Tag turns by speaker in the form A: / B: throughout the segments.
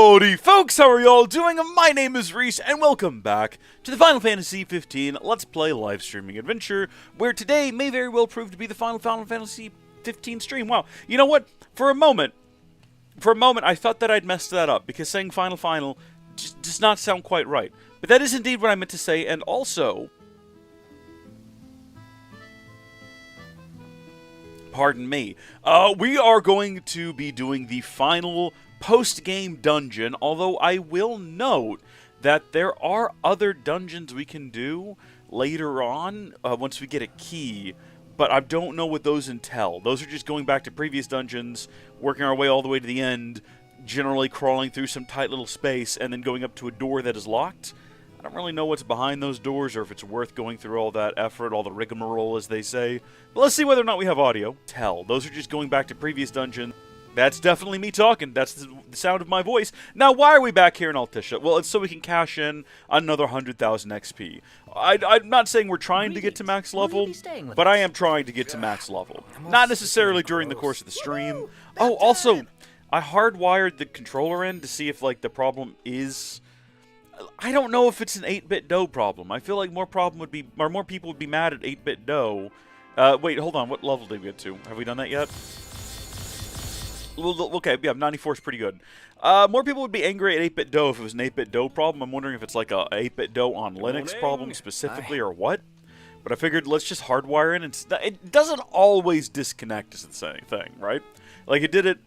A: Howdy folks, how are y'all doing? My name is Reese, and welcome back to the Final Fantasy 15 Let's Play live streaming adventure, where today may very well prove to be the final Final Fantasy 15 stream. Wow, you know what? For a moment, I thought that I'd messed that up, because saying final just does not sound quite right. But that is indeed what I meant to say, and also... Pardon me. We are going to be doing the final post-game dungeon, although I will note that there are other dungeons we can do later on, once we get a key, but I don't know what those entail. Those are just going back to previous dungeons, working our way all the way to the end, generally crawling through some tight little space, and then going up to a door that is locked. I don't really know what's behind those doors, or if it's worth going through all that effort, all the rigmarole, as they say. But let's see whether or not we have audio. Those are just going back to previous dungeons. That's definitely me talking. That's the sound of my voice. Now, why are we back here in Altissia? Well, it's so we can cash in another 100,000 XP. I'm not saying we're trying to get to max level, but I am trying to get to max level. Not necessarily during the course of the stream. Oh, also, I hardwired the controller in to see if, like, the problem is... I don't know if it's an 8-bit dough problem. I feel like more people would be mad at 8-bit dough. Wait, hold on. What level did we get to? Have we done that yet? Okay, yeah, 94 is pretty good. More people would be angry at 8-bit dough if it was an 8-bit dough problem. I'm wondering if it's like a 8-bit dough on Linux problem specifically or what. But I figured let's just hardwire in. And it doesn't always disconnect as the same thing, right? Like it did it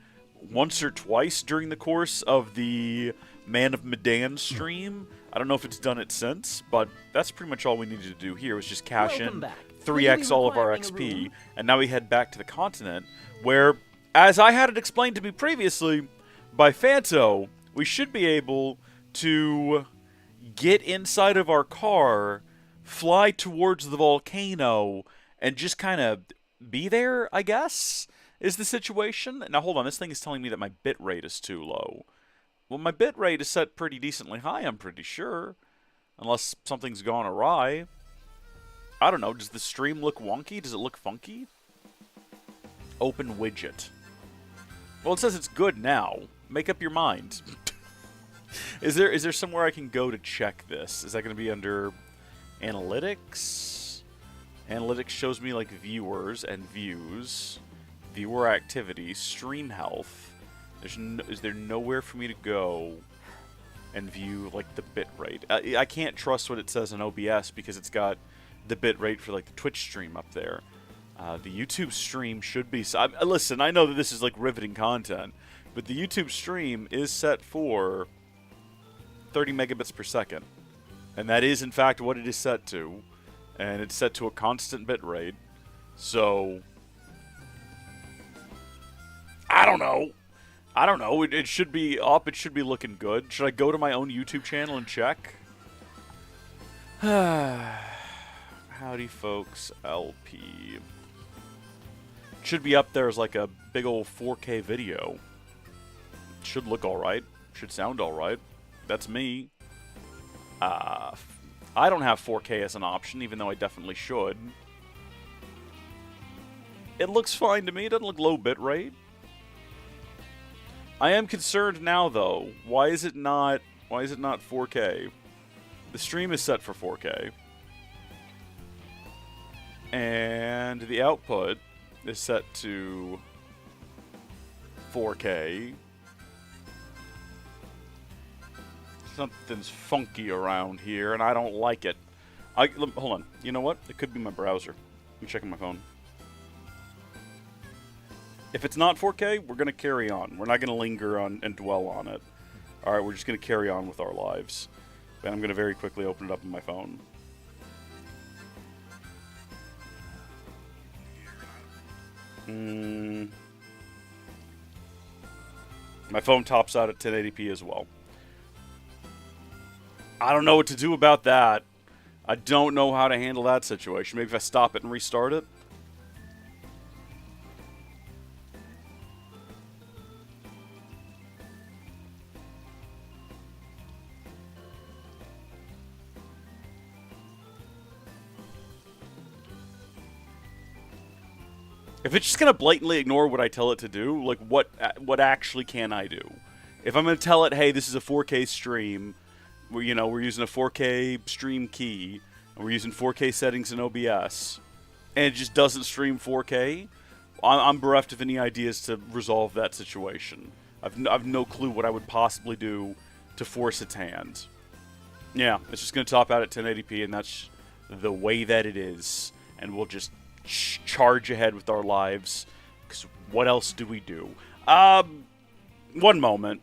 A: once or twice during the course of the Man of Medan stream. I don't know if it's done it since, but that's pretty much all we needed to do here was just cash in 3x all of our XP. And now we head back to the continent where... As I had it explained to me previously by Fanto, we should be able to get inside of our car, fly towards the volcano, and just kind of be there, I guess, is the situation. Now, hold on. This thing is telling me that my bitrate is too low. Well, my bitrate is set pretty decently high, I'm pretty sure. Unless something's gone awry. I don't know. Does the stream look wonky? Does it look funky? Open widget. Well, it says it's good now. Make up your mind. Is there somewhere I can go to check this? Is that going to be under analytics? Analytics shows me like viewers and views, viewer activity, stream health. Is there nowhere for me to go and view like the bit rate? I can't trust what it says in OBS because it's got the bit rate for like the Twitch stream up there. The YouTube stream should be... listen, I know that this is like riveting content, but the YouTube stream is set for 30 megabits per second. And that is, in fact, what it is set to. And it's set to a constant bit rate. So... I don't know. It should be up. It should be looking good. Should I go to my own YouTube channel and check? Howdy Folks LP. Should be up there as like a big old 4K video. Should look alright. Should sound alright. That's me. I don't have 4K as an option, even though I definitely should. It looks fine to me. It doesn't look low bitrate. I am concerned now, though. Why is it not 4K? The stream is set for 4K. And the output is set to 4K. Something's funky around here, and I don't like it. Hold on. You know what? It could be my browser. I'm checking my phone. If it's not 4K, we're going to carry on. We're not going to linger on and dwell on it. Alright, we're just going to carry on with our lives. And I'm going to very quickly open it up on my phone. My phone tops out at 1080p as well. I don't know what to do about that. I don't know how to handle that situation. Maybe if I stop it and restart it. If it's just going to blatantly ignore what I tell it to do, like, what actually can I do? If I'm going to tell it, hey, this is a 4K stream, we're using a 4K stream key, and we're using 4K settings in OBS, and it just doesn't stream 4K, I'm bereft of any ideas to resolve that situation. I've no clue what I would possibly do to force its hand. Yeah, it's just going to top out at 1080p, and that's the way that it is. And we'll just charge ahead with our lives, because what else do we do? One moment.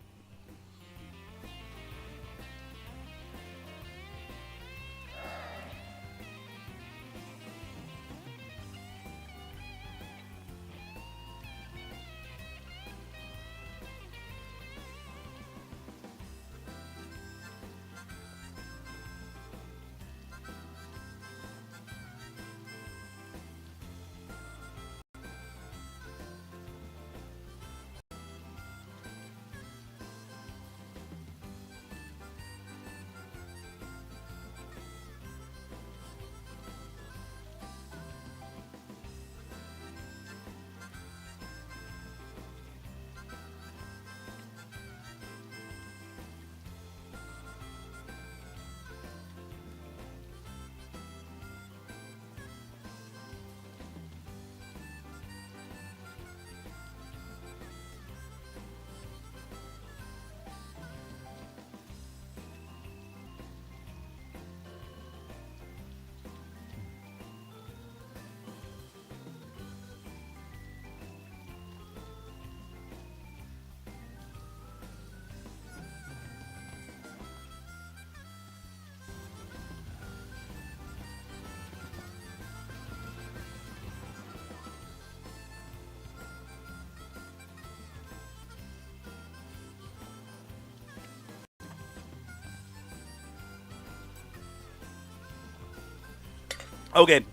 A: Okay,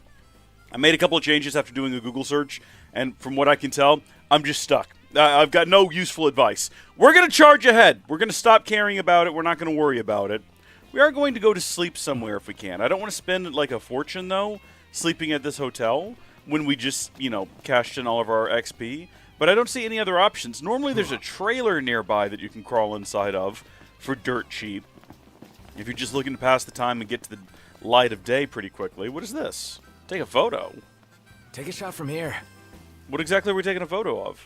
A: I made a couple of changes after doing a Google search, and from what I can tell, I'm just stuck. I've got no useful advice. We're going to charge ahead. We're going to stop caring about it. We're not going to worry about it. We are going to go to sleep somewhere if we can. I don't want to spend, like, a fortune, though, sleeping at this hotel when we just, cashed in all of our XP. But I don't see any other options. Normally there's a trailer nearby that you can crawl inside of for dirt cheap. If you're just looking to pass the time and get to the light of day pretty quickly. What is this? Take a photo.
B: Take a shot from here.
A: What exactly are we taking a photo of?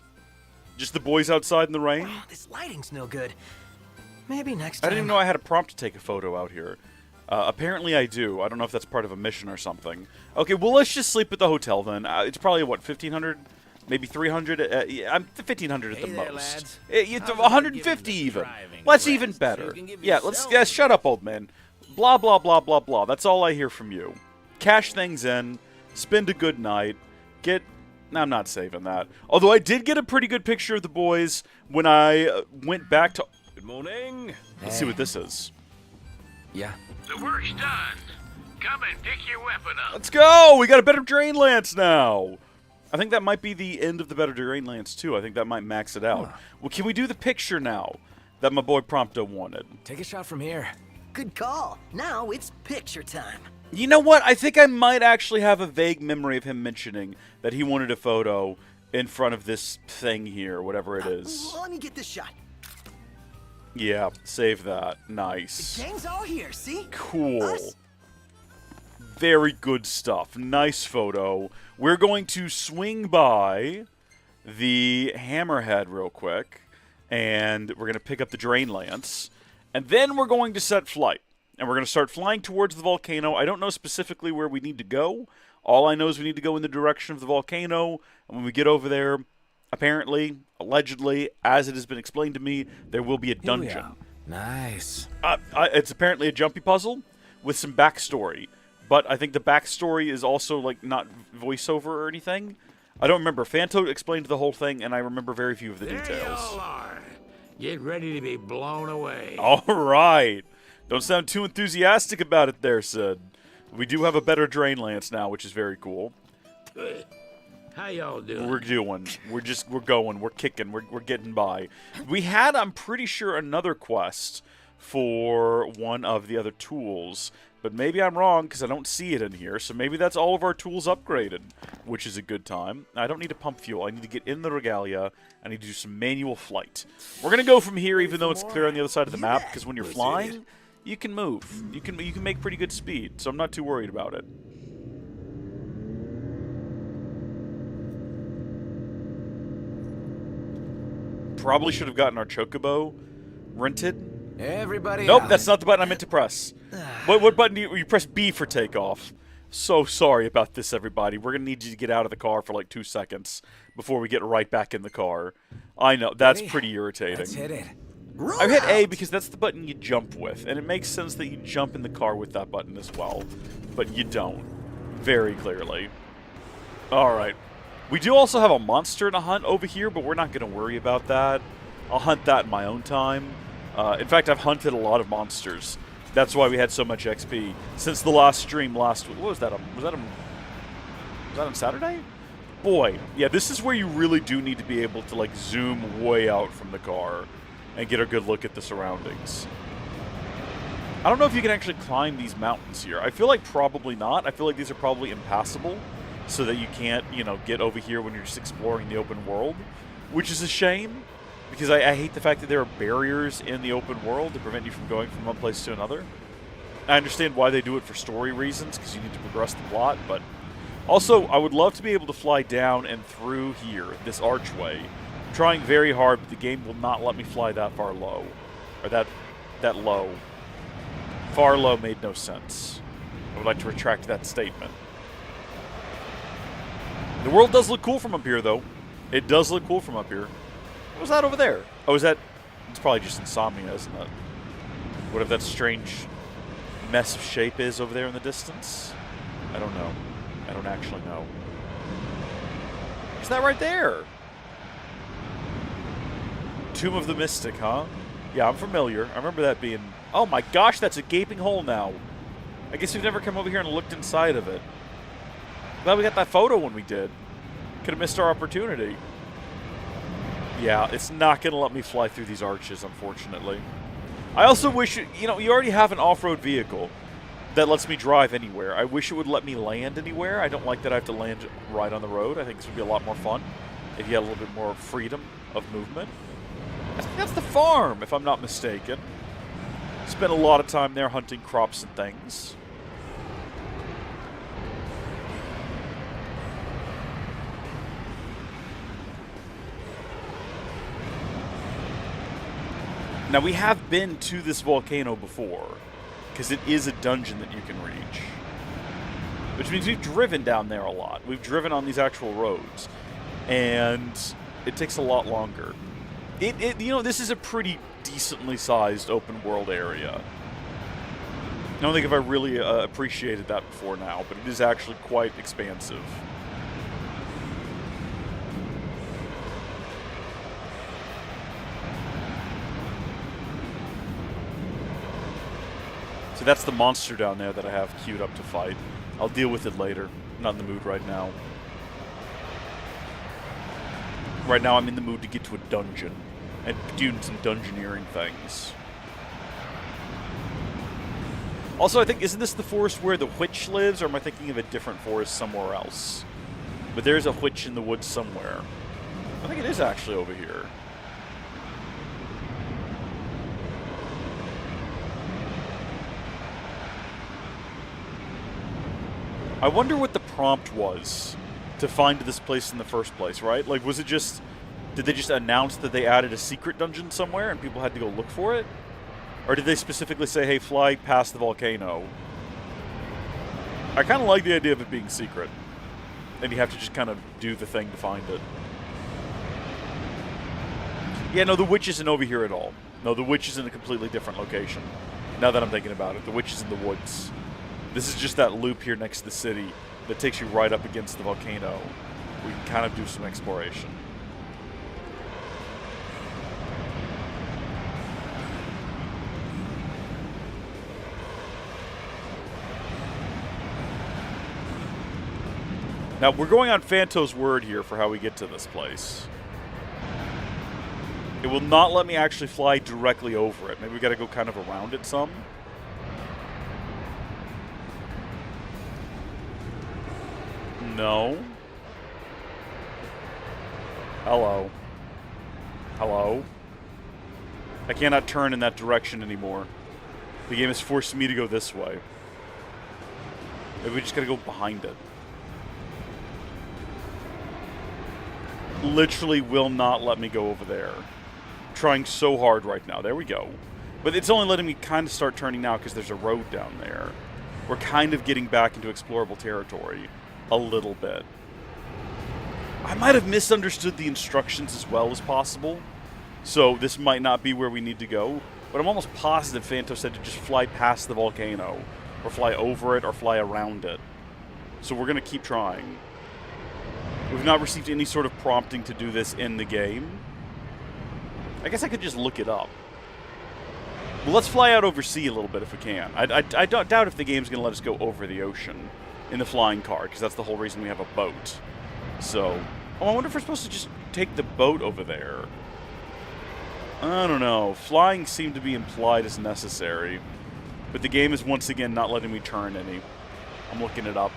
A: Just the boys outside in the rain?
B: Oh, this lighting's no good. Maybe next time.
A: I didn't even know I had a prompt to take a photo out here. Apparently I do. I don't know if that's part of a mission or something. Okay, well, let's just sleep at the hotel then. It's probably, what, 1,500? Maybe 300? I'm 1,500 at the most.
B: Lads.
A: It's 150 even. That's even better. Yeah, let's shut up, old man. Blah, blah, blah, blah, blah. That's all I hear from you. Cash things in. Spend a good night. I'm not saving that. Although I did get a pretty good picture of the boys when I went back to...
C: Good morning.
A: Let's see what this is.
B: Yeah.
C: The work's done. Come and pick your weapon up.
A: Let's go! We got a better drain lance now. I think that might be the end of the better drain lance, too. I think that might max it out. Well, can we do the picture now that my boy Prompto wanted?
B: Take a shot from here.
D: Good call. Now it's picture time.
A: You know what? I think I might actually have a vague memory of him mentioning that he wanted a photo in front of this thing here, whatever it is.
D: Let me get this shot.
A: Yeah, save that. Nice.
D: The gang's all here, see?
A: Cool.
D: Us?
A: Very good stuff. Nice photo. We're going to swing by the Hammerhead real quick, and we're going to pick up the Drain Lance, and then we're going to set flight. And we're going to start flying towards the volcano. I don't know specifically where we need to go. All I know is we need to go in the direction of the volcano. And when we get over there, apparently, allegedly, as it has been explained to me, there will be a dungeon.
B: Nice.
A: It's apparently a jumpy puzzle with some backstory. But I think the backstory is also, like, not voiceover or anything. I don't remember. Fanto explained the whole thing, and I remember very few of the details.
C: There you all are. Get ready to be blown away.
A: All right. Don't sound too enthusiastic about it there, Sid. We do have a better Drain Lance now, which is very cool.
C: How y'all doing?
A: We're going. We're kicking. We're getting by. We had, I'm pretty sure, another quest for one of the other tools. But maybe I'm wrong because I don't see it in here. So maybe that's all of our tools upgraded, which is a good time. I don't need to pump fuel. I need to get in the regalia. I need to do some manual flight. We're going to go from here even though it's clear on the other side of the map, because when you're flying, you can move. You can make pretty good speed, so I'm not too worried about it. Probably should have gotten our chocobo rented.
B: Everybody
A: Nope,
B: out.
A: that's not the button I meant to press. What button do you press? B for takeoff. So sorry about this, everybody. We're going to need you to get out of the car for like 2 seconds before we get right back in the car. I know, that's pretty irritating.
B: Let's hit it.
A: I hit A because that's the button you jump with, and it makes sense that you jump in the car with that button as well. But you don't. Very clearly. Alright. We do also have a monster to hunt over here, but we're not going to worry about that. I'll hunt that in my own time. In fact, I've hunted a lot of monsters. That's why we had so much XP. Since the last stream last week. What was that? Was that on Saturday? Boy, yeah, this is where you really do need to be able to, like, zoom way out from the car and get a good look at the surroundings. I don't know if you can actually climb these mountains here. I feel like probably not. I feel like these are probably impassable so that you can't, you know, get over here when you're just exploring the open world, which is a shame because I hate the fact that there are barriers in the open world to prevent you from going from one place to another. I understand why they do it for story reasons because you need to progress the plot, but also I would love to be able to fly down and through here, this archway. I'm trying very hard, but the game will not let me fly that far low. Or that low. Far low made no sense. I would like to retract that statement. The world does look cool from up here, though. It does look cool from up here. What was that over there? Oh, is that... It's probably just insomnia, isn't it? Whatever that strange mess of shape is over there in the distance. I don't know. I don't actually know. Is that right there? Tomb of the Mystic, huh? Yeah, I'm familiar. I remember that being... Oh my gosh, that's a gaping hole now. I guess we've never come over here and looked inside of it. Glad we got that photo when we did. Could have missed our opportunity. Yeah, it's not going to let me fly through these arches, unfortunately. I also wish, you know, you already have an off-road vehicle that lets me drive anywhere. I wish it would let me land anywhere. I don't like that I have to land right on the road. I think this would be a lot more fun if you had a little bit more freedom of movement. I think that's the farm, if I'm not mistaken. Spent a lot of time there hunting crops and things. Now, we have been to this volcano before, because it is a dungeon that you can reach. Which means we've driven down there a lot. We've driven on these actual roads. And it takes a lot longer. You know, this is a pretty decently sized open world area. I don't think if I really appreciated that before now, but it is actually quite expansive. So that's the monster down there that I have queued up to fight. I'll deal with it later. I'm not in the mood right now. Right now I'm in the mood to get to a dungeon and do some dungeoneering things. Also, I think, isn't this the forest where the witch lives, or am I thinking of a different forest somewhere else? But there's a witch in the woods somewhere. I think it is actually over here. I wonder what the prompt was to find this place in the first place, right? Like, was it just... Did they just announce that they added a secret dungeon somewhere and people had to go look for it? Or did they specifically say, hey, fly past the volcano? I kind of like the idea of it being secret. And you have to just kind of do the thing to find it. Yeah, no, the witch isn't over here at all. No, the witch is in a completely different location. Now that I'm thinking about it, the witch is in the woods. This is just that loop here next to the city that takes you right up against the volcano. We can kind of do some exploration. Now, we're going on Phanto's word here for how we get to this place. It will not let me actually fly directly over it. Maybe we gotta go kind of around it some. No. Hello. Hello. I cannot turn in that direction anymore. The game has forced me to go this way. Maybe we just gotta go behind it. Literally will not let me go over there. I'm trying so hard right now. There we go. But it's only letting me kind of start turning now because there's a road down there. We're kind of getting back into explorable territory. A little bit. I might have misunderstood the instructions as well as possible. So this might not be where we need to go. But I'm almost positive Phanto said to just fly past the volcano. Or fly over it, or fly around it. So we're going to keep trying. We've not received any sort of prompting to do this in the game. I guess I could just look it up. Well, let's fly out over sea a little bit if we can. I doubt if the game's going to let us go over the ocean in the flying car, because that's the whole reason we have a boat. So, oh, I wonder if we're supposed to just take the boat over there. I don't know. Flying seemed to be implied as necessary. But the game is once again not letting me turn any. I'm looking it up.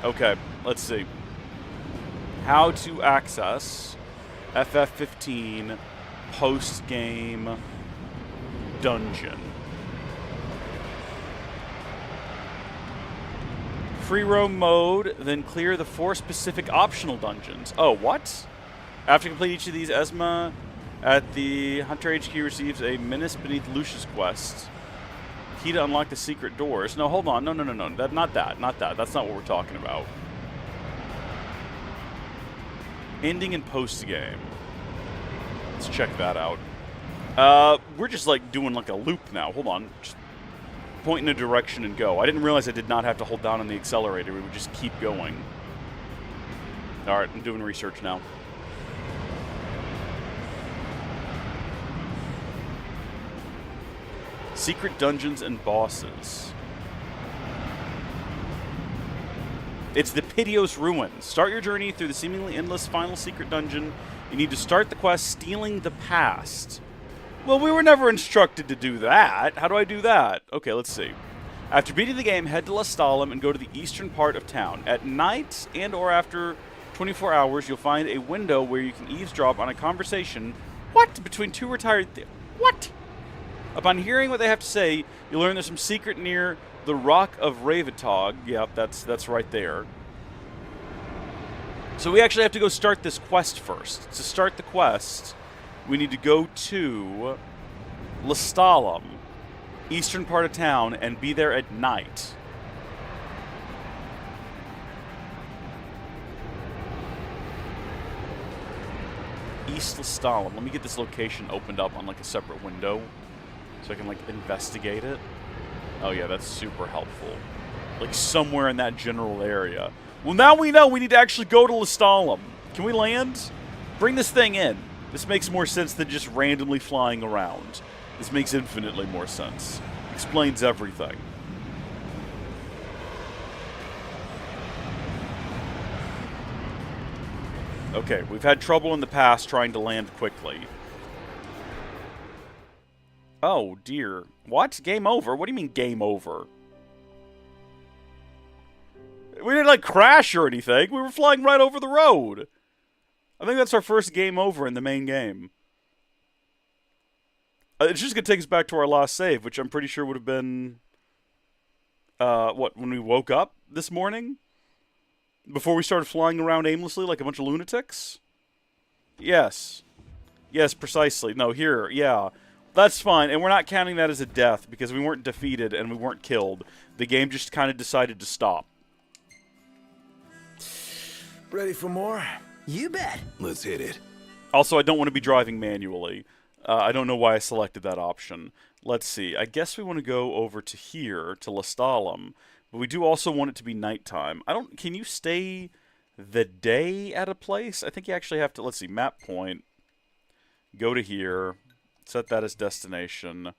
A: Okay, let's see. How to access FF15 post-game dungeon. Free roam mode, then clear the 4 specific optional dungeons. Oh, what? After complete each of these, Esma at the Hunter HQ receives a Menace Beneath Lucius quest. Key to unlock the secret doors. No, hold on. No. Not that. That's not what we're talking about. Ending and post-game. Let's check that out. We're just, like, doing, like, a loop now. Hold on. Just point in a direction and go. I didn't realize I did not have to hold down on the accelerator. We would just keep going. Alright, I'm doing research now. Secret dungeons and bosses. It's the Pitios Ruins. Start your journey through the seemingly endless final secret dungeon. You need to start the quest Stealing the Past. Well, we were never instructed to do that. How do I do that? Okay, let's see. After beating the game, head to Lestalem and go to the eastern part of town. At night and or after 24 hours, you'll find a window where you can eavesdrop on a conversation. What? Between two retired... What? Upon hearing what they have to say, you'll learn there's some secret near the Rock of Ravitog. Yep, that's right there. So we actually have to go start this quest first. To start the quest, we need to go to Lestalem, eastern part of town, and be there at night. East Lestalem. Let me get this location opened up on like a separate window so I can like investigate it. Oh yeah, that's super helpful. Like somewhere in that general area. Well, now we know we need to actually go to Lestalem. Can we land? Bring this thing in. This makes more sense than just randomly flying around. This makes infinitely more sense. Explains everything. Okay, we've had trouble in the past trying to land quickly. Oh, dear. What? Game over? What do you mean, game over? We didn't, like, crash or anything. We were flying right over the road. I think that's our first game over in the main game. It's just going to take us back to our last save, which I'm pretty sure would have been... what, when we woke up this morning? Before we started flying around aimlessly like a bunch of lunatics? Yes. Yes, precisely. No, here, yeah. That's fine, and we're not counting that as a death, because we weren't defeated and we weren't killed. The game just kind of decided to stop.
B: Ready for more?
D: You bet.
B: Let's hit it.
A: Also, I don't want to be driving manually. I don't know why I selected that option. Let's see. I guess we want to go over to here, to Lestalem. But we do also want it to be nighttime. Can you stay the day at a place? I think you actually have to, let's see, map point. Go to here. Set that as destination.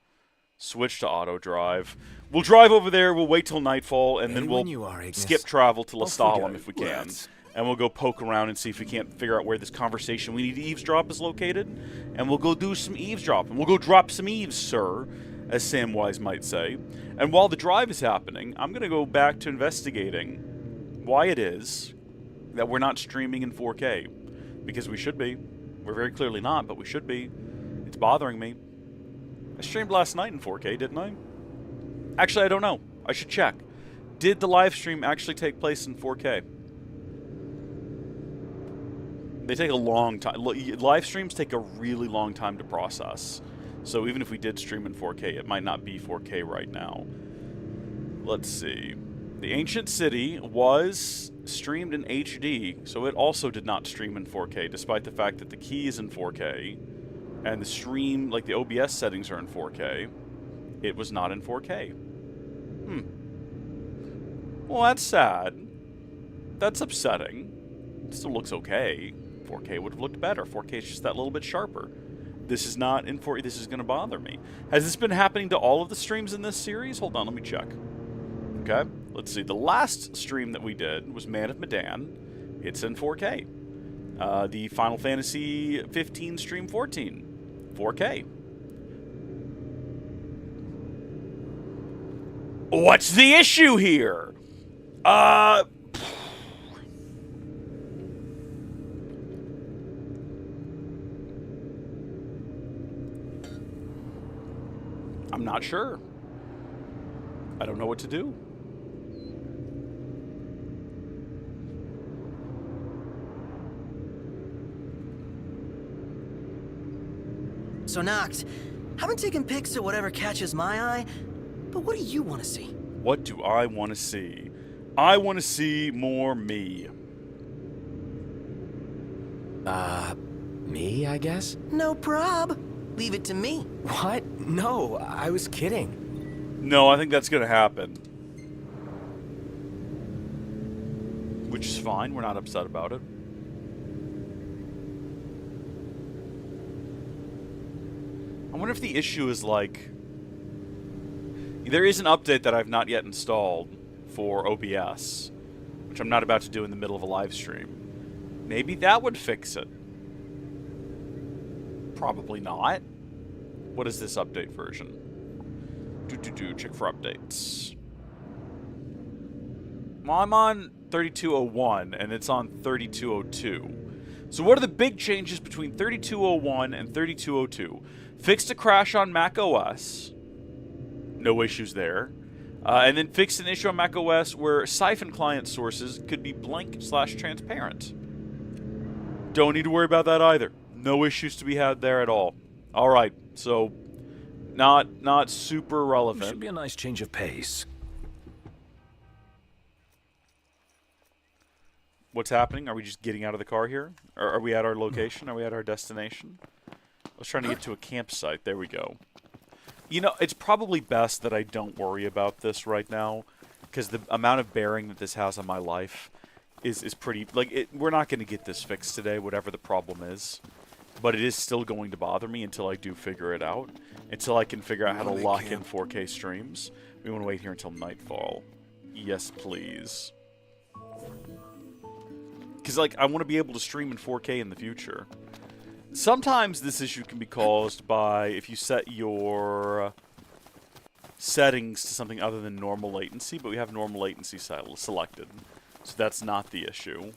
A: Switch to auto drive. We'll drive over there, we'll wait till nightfall, and then we'll skip travel to Lestalem if we can. and we'll go poke around and see if we can't figure out where this conversation we need to eavesdrop is located, and we'll go do some eavesdropping. We'll go drop some eaves, sir, as Samwise might say. And while the drive is happening, I'm going to go back to investigating why it is that we're not streaming in 4K. Because we should be. We're very clearly not, but we should be. It's bothering me. I streamed last night in 4K, didn't I? Actually, I don't know. I should check. Did the live stream actually take place in 4K? They take a long time. Live streams take a really long time to process. So even if we did stream in 4K, it might not be 4K right now. Let's see. The Ancient City was streamed in HD, so it also did not stream in 4K, despite the fact that the key is in 4K, and the stream, like the OBS settings are in 4K. It was not in 4K. Well, that's sad. That's upsetting. It still looks okay. 4K would have looked better. 4K is just that little bit sharper. This is not in 4K. This is going to bother me. Has this been happening to all of the streams in this series? Hold on, let me check. Okay, let's see. The last stream that we did was Man of Medan. It's in 4K. The Final Fantasy 15 stream 14. 4K. What's the issue here? I'm not sure. I don't know what to do.
D: So, Noct, haven't taken pics of whatever catches my eye, but what do you want to see?
A: What do I want to see? I want to see more me.
E: Me, I guess?
D: No prob. Leave it to me.
E: What? No, I was kidding.
A: No, I think that's going to happen. Which is fine. We're not upset about it. I wonder if the issue is like... There is an update that I've not yet installed for OBS, which I'm not about to do in the middle of a live stream. Maybe that would fix it. Probably not. What is this update version? Check for updates. Well, I'm on 3201, and it's on 3202. So what are the big changes between 3201 and 3202? Fixed a crash on Mac OS. No issues there. And then fixed an issue on Mac OS where Siphon client sources could be blank/transparent. Don't need to worry about that either. No issues to be had there at all. All right, so not super relevant.
B: Should be a nice change of pace.
A: What's happening? Are we just getting out of the car here? Or are we at our location? Are we at our destination? I was trying to get to a campsite. There we go. You know, it's probably best that I don't worry about this right now, because the amount of bearing that this has on my life is pretty... Like, we're not going to get this fixed today, whatever the problem is. But it is still going to bother me until I do figure it out. Until I can figure out how to lock in 4K streams. We want to wait here until nightfall. Yes, please. Because, like, I want to be able to stream in 4K in the future. Sometimes this issue can be caused by if you set your settings to something other than normal latency, but we have normal latency selected. So that's not the issue.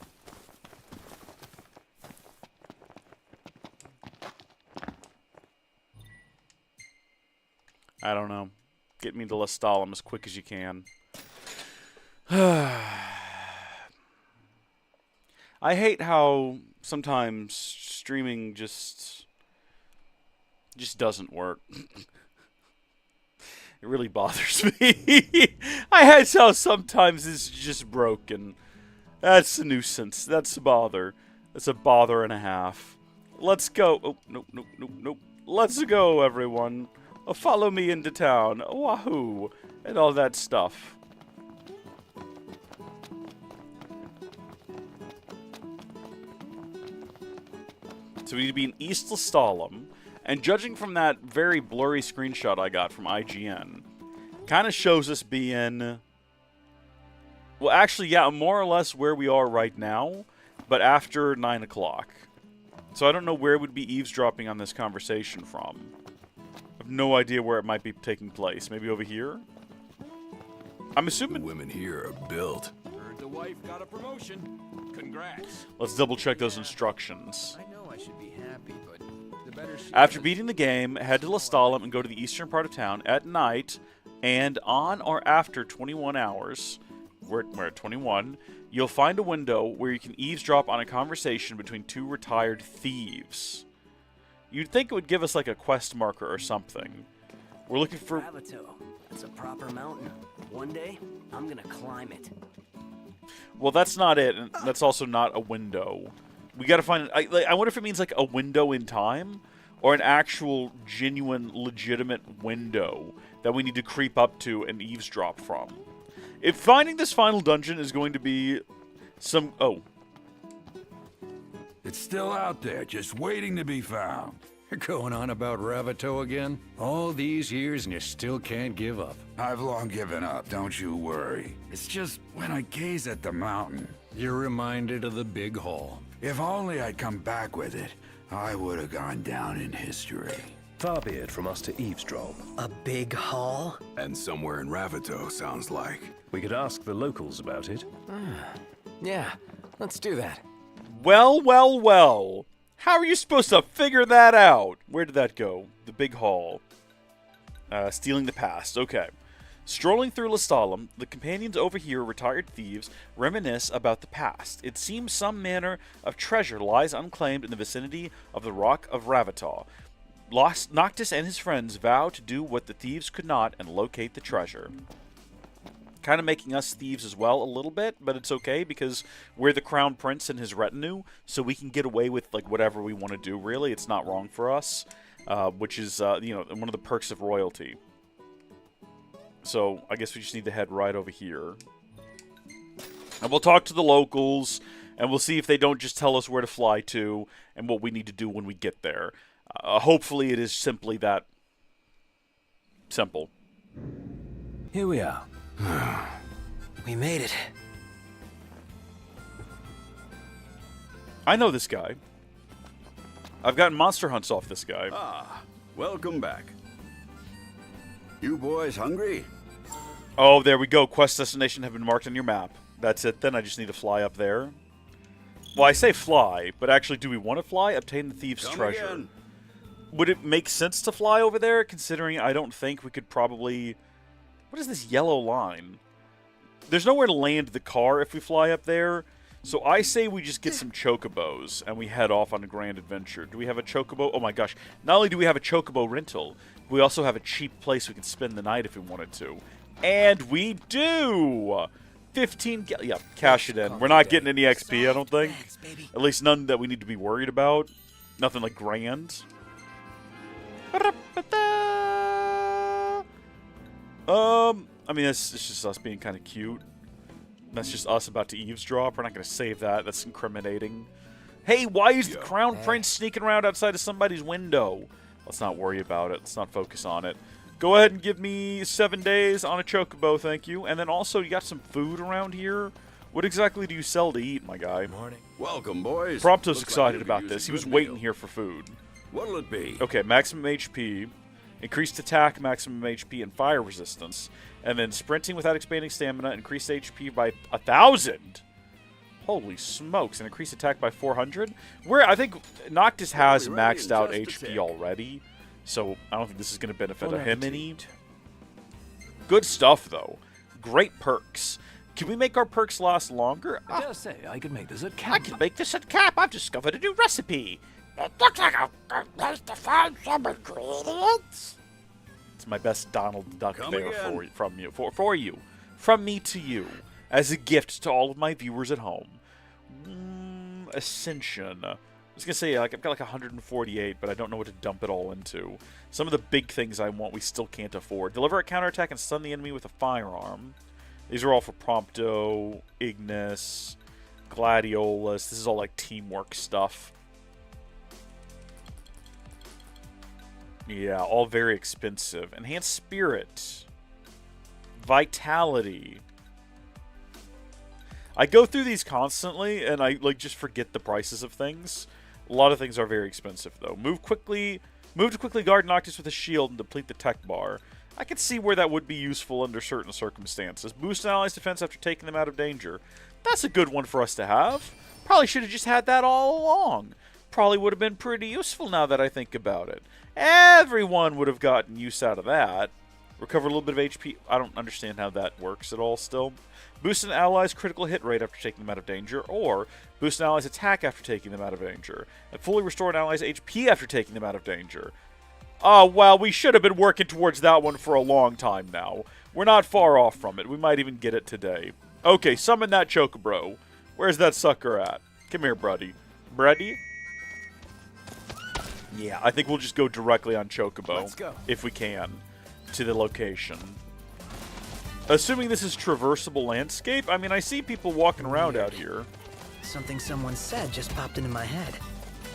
A: I don't know. Get me to Lestalem as quick as you can. I hate how sometimes streaming just doesn't work. It really bothers me. I hate how sometimes it's just broken. That's a nuisance. That's a bother. That's a bother and a half. Let's go. Oh, nope. Let's go, everyone. Follow me into town. Wahoo. And all that stuff. So we need to be in East Lestalem, and judging from that very blurry screenshot I got from IGN, kind of shows us being Well, actually, yeah, more or less where we are right now, but after 9 o'clock. So I don't know where we'd be eavesdropping on this conversation from. I have no idea where it might be taking place. Maybe over here? I'm assuming...
B: The women here are built.
F: Heard the wife got a promotion. Congrats.
A: Let's double-check those instructions.
F: I know I should be happy, but the better she
A: After
F: is-
A: beating the game, head to Lestalem and go to the eastern part of town at night, and on or after 21 hours, we're at 21, you'll find a window where you can eavesdrop on a conversation between two retired thieves. You'd think it would give us like a quest marker or something. We're looking for...
D: Ravito. That's a proper mountain. One day, I'm gonna climb it.
A: Well, that's not it, and that's also not a window. We gotta find... I wonder if it means like a window in time, or an actual, genuine, legitimate window that we need to creep up to and eavesdrop from. If finding this final dungeon is going to be some... Oh.
G: It's still out there, just waiting to be found. You're going on about Ravito again? All these years and you still can't give up. I've long given up, don't you worry. It's just when I gaze at the mountain, you're reminded of the big hall. If only I'd come back with it, I would have gone down in history.
B: Far be it from us to eavesdrop.
D: A big haul?
B: And somewhere in Ravito, sounds like.
H: We could ask the locals about it.
E: Yeah, let's do that.
A: Well, well, well. How are you supposed to figure that out? Where did that go? The big hall. Stealing the past. Okay. Strolling through Lestalem, the companions overhear retired thieves reminisce about the past. It seems some manner of treasure lies unclaimed in the vicinity of the Rock of Ravita. Noctis and his friends vow to do what the thieves could not and locate the treasure. Kind of making us thieves as well a little bit, but it's okay because we're the crown prince and his retinue, so we can get away with like whatever we want to do. Really, it's not wrong for us, which is you know, one of the perks of royalty. So I guess we just need to head right over here, and we'll talk to the locals, and we'll see if they don't just tell us where to fly to and what we need to do when we get there. Hopefully, it is simply that simple.
G: Here we are.
D: We made it.
A: I know this guy. I've gotten monster hunts off this guy.
I: Welcome back. You boys hungry?
A: Oh, there we go. Quest destination have been marked on your map. That's it then. I just need to fly up there. Well, I say fly, but actually, do we want to fly? Obtain the thieves'
I: Come
A: treasure.
I: again.
A: Would it make sense to fly over there, considering I don't think we could probably... What is this yellow line? There's nowhere to land the car if we fly up there, so I say we just get some chocobos and we head off on a grand adventure. Do we have a chocobo? Oh my gosh. Not only do we have a chocobo rental, we also have a cheap place we can spend the night if we wanted to. And we do! 15... Yeah, cash it in. We're not getting any XP, I don't think. At least none that we need to be worried about. Nothing like grand. I mean, it's just us being kind of cute. That's just us about to eavesdrop. We're not going to save that. That's incriminating. Hey, why is the crown prince sneaking around outside of somebody's window? Let's not worry about it. Let's not focus on it. Go ahead and give me 7 days on a chocobo, thank you. And then also, you got some food around here? What exactly do you sell to eat, my guy?
G: Morning.
I: Welcome, boys.
A: Prompto's
I: Looks like
A: excited
I: you could
A: about
I: use a
A: this. He was
I: good
A: waiting
I: meal.
A: here for food.
I: What'll it be?
A: Okay, maximum HP, increased attack, maximum HP, and fire resistance. And then sprinting without expanding stamina, increased HP by 1,000. Holy smokes, and increased attack by 400? I think Noctis has
I: We'll be ready
A: maxed
I: in
A: out
I: just a
A: HP
I: tick.
A: already, so I don't think this is going to benefit
G: Bon
A: him any.
G: appetit.
A: Good stuff, though. Great perks. Can we make our perks last longer?
G: I dare say I could make this a
A: I
G: camp.
A: can make this at camp. I've discovered a new recipe. It looks like a good place to find some ingredients. It's my best Donald Duck
I: Come
A: there
I: again.
A: for you, from me to you, as a gift to all of my viewers at home. Ascension. I was gonna say like I've got like 148, but I don't know what to dump it all into. Some of the big things I want we still can't afford. Deliver a counterattack and stun the enemy with a firearm. These are all for Prompto, Ignis, Gladiolus. This is all like teamwork stuff. Yeah, all very expensive. Enhanced Spirit. Vitality. I go through these constantly, and I like just forget the prices of things. A lot of things are very expensive, though. Move to quickly guard Noctis with a shield and deplete the tech bar. I could see where that would be useful under certain circumstances. Boost an ally's defense after taking them out of danger. That's a good one for us to have. Probably should have just had that all along. Probably would have been pretty useful now that I think about it. Everyone would have gotten use out of that. Recover a little bit of HP. I don't understand how that works at all still. Boost an ally's critical hit rate after taking them out of danger, or boost an ally's attack after taking them out of danger, and fully restore an ally's HP after taking them out of danger. Oh, well, we should have been working towards that one for a long time now. We're not far off from it. We might even get it today. Okay, summon that Chocobro. Where's that sucker at? Come here, buddy. Buddy? Yeah, I think we'll just go directly on Chocobo.
E: Let's go.
A: If we can, to the location. Assuming this is traversable landscape, I mean, I see people walking around out here.
D: Something someone said just popped into my head.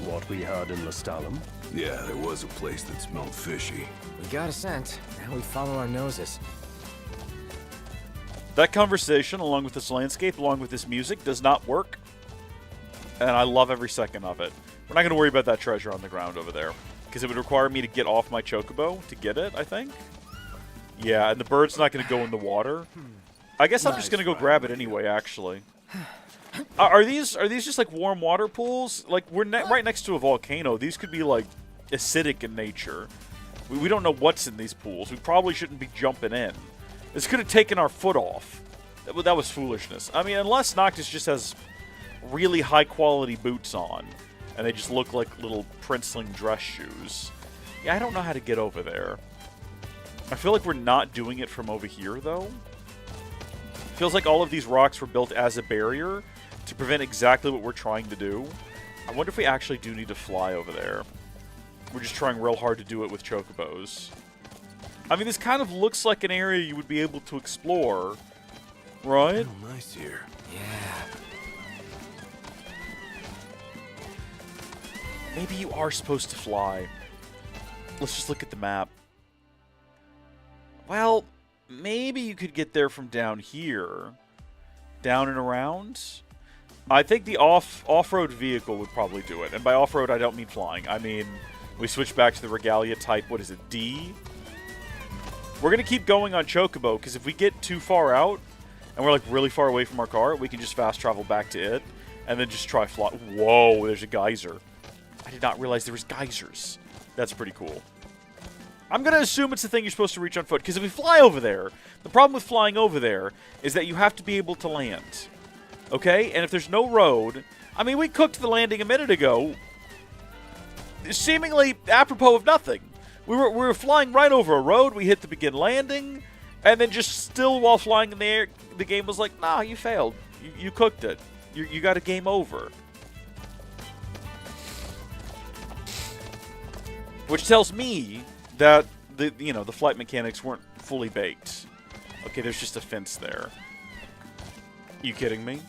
H: What we had in Lestalem?
B: Yeah, there was a place that smelled fishy.
E: We got a scent. Now we follow our noses.
A: That conversation, along with this landscape, along with this music, does not work. And I love every second of it. We're not going to worry about that treasure on the ground over there. Because it would require me to get off my Chocobo to get it, I think. Yeah, and the bird's not going to go in the water. I guess I'm just going to go grab it anyway, actually. Are these just like warm water pools? Like, we're right next to a volcano. These could be like acidic in nature. We don't know what's in these pools. We probably shouldn't be jumping in. This could have taken our foot off. That was foolishness. I mean, unless Noctis just has really high quality boots on, and they just look like little princeling dress shoes. Yeah, I don't know how to get over there. I feel like we're not doing it from over here, though. Feels like all of these rocks were built as a barrier to prevent exactly what we're trying to do. I wonder if we actually do need to fly over there. We're just trying real hard to do it with Chocobos. I mean, this kind of looks like an area you would be able to explore, right?
B: Oh, nice here.
E: Yeah.
A: Maybe you are supposed to fly. Let's just look at the map. Well, maybe you could get there from down here. Down and around. I think the off-road vehicle would probably do it. And by off-road, I don't mean flying. I mean, we switch back to the Regalia type, what is it, D? We're going to keep going on Chocobo, because if we get too far out, and we're like really far away from our car, we can just fast travel back to it, and then just try fly. Whoa, there's a geyser. I did not realize there was geysers. That's pretty cool. I'm going to assume it's the thing you're supposed to reach on foot, because if we fly over there, the problem with flying over there is that you have to be able to land. Okay? And if there's no road... I mean, we cooked the landing a minute ago, seemingly apropos of nothing. We were flying right over a road, we hit the begin landing, and then just still while flying in the air, the game was like, nah, you failed. You cooked it. You got a game over. Which tells me that the flight mechanics weren't fully baked. Okay, there's just a fence there. You kidding me?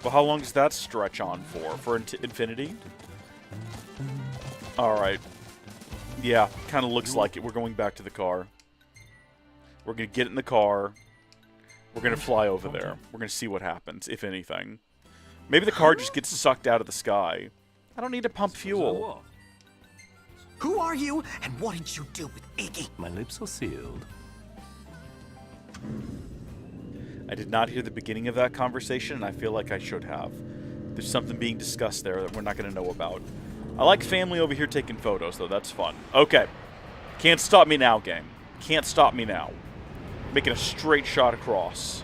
A: Well, how long does that stretch on for? For infinity? Alright. Yeah, kind of looks like it. We're going back to the car. We're going to get in the car. We're going to fly over there. We're going to see what happens, if anything. Maybe the car just gets sucked out of the sky. I don't need to pump fuel.
D: Who are you, and what did you do with Iggy?
H: My lips are sealed.
A: I did not hear the beginning of that conversation, and I feel like I should have. There's something being discussed there that we're not going to know about. I like family over here taking photos, though. That's fun. Okay. Can't stop me now, game. Can't stop me now. Making a straight shot across.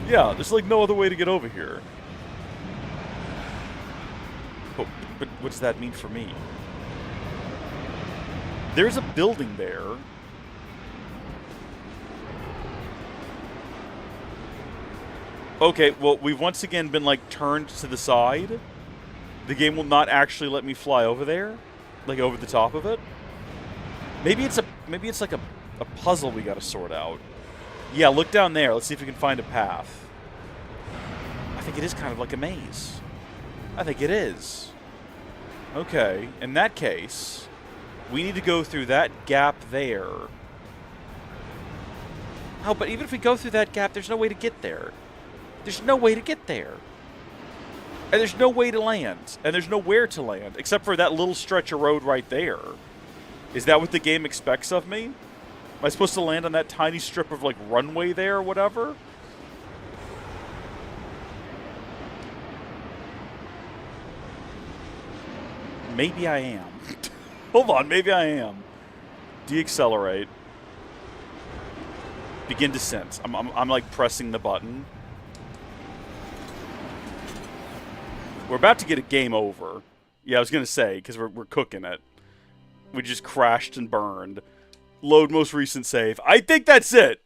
A: Yeah, there's like no other way to get over here. But what does that mean for me? There's a building there. Okay, well, we've once again been, like, turned to the side. The game will not actually let me fly over there. Like, over the top of it. Maybe it's like a puzzle we gotta sort out. Yeah, look down there. Let's see if we can find a path. I think it is kind of like a maze. I think it is. Okay, in that case, we need to go through that gap there. Oh, but even if we go through that gap, there's no way to get there. There's no way to get there. And there's no way to land. And there's nowhere to land. Except for that little stretch of road right there. Is that what the game expects of me? Am I supposed to land on that tiny strip of, like, runway there or whatever? Maybe I am. Hold on, maybe I am. Deaccelerate. Begin descent. I'm like pressing the button. We're about to get a game over. Yeah, I was gonna say, because we're cooking it. We just crashed and burned. Load most recent save. I think that's it.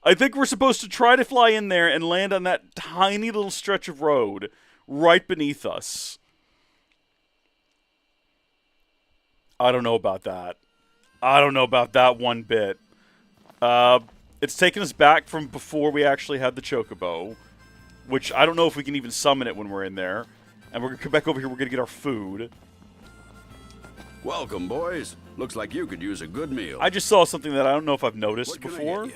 A: I think we're supposed to try to fly in there and land on that tiny little stretch of road right beneath us. I don't know about that. I don't know about that one bit. It's taken us back from before we actually had the Chocobo, which I don't know if we can even summon it when we're in there. And we're going to come back over here, we're going to get our food.
I: Welcome, boys. Looks like you could use a good meal.
A: I just saw something that I don't know if I've noticed before,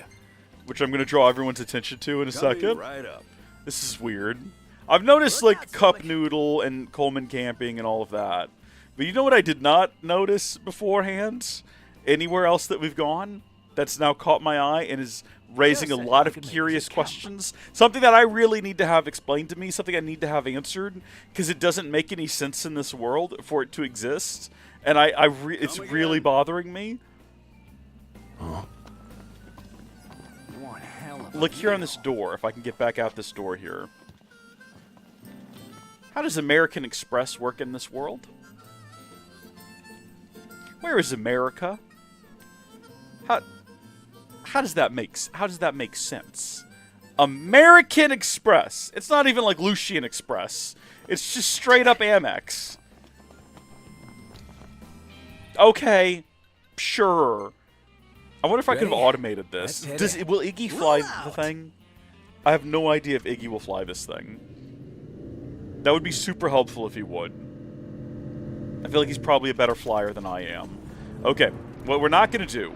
A: which I'm going to draw everyone's attention to in a second.
I: Right up.
A: This is weird. I've noticed, like, Cup Noodle and Coleman Camping and all of that. But you know what I did not notice beforehand? Anywhere else that we've gone that's now caught my eye and is raising a lot of curious questions. Something that I really need to have explained to me, something I need to have answered, because it doesn't make any sense in this world for it to exist. And it's really bothering me.
F: One hell of a
A: Look here on this door, if I can get back out this door here. How does American Express work in this world? Where is America? How does that make sense? American Express. It's not even like Lucian Express. It's just straight up Amex. Okay, sure. I wonder if I could have automated this. Will Iggy fly the thing? I have no idea if Iggy will fly this thing. That would be super helpful if he would. I feel like he's probably a better flyer than I am. Okay, what we're not going to do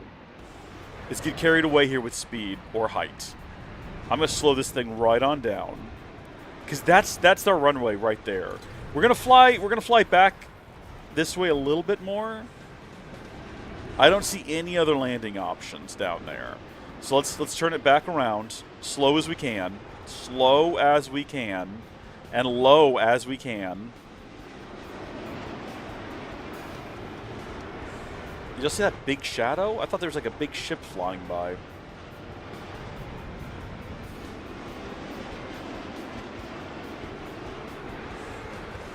A: is get carried away here with speed or height. I'm going to slow this thing right on down. Because that's our runway right there. We're going to fly back this way a little bit more. I don't see any other landing options down there. So let's turn it back around, slow as we can, and low as we can. Did you see that big shadow? I thought there was like a big ship flying by.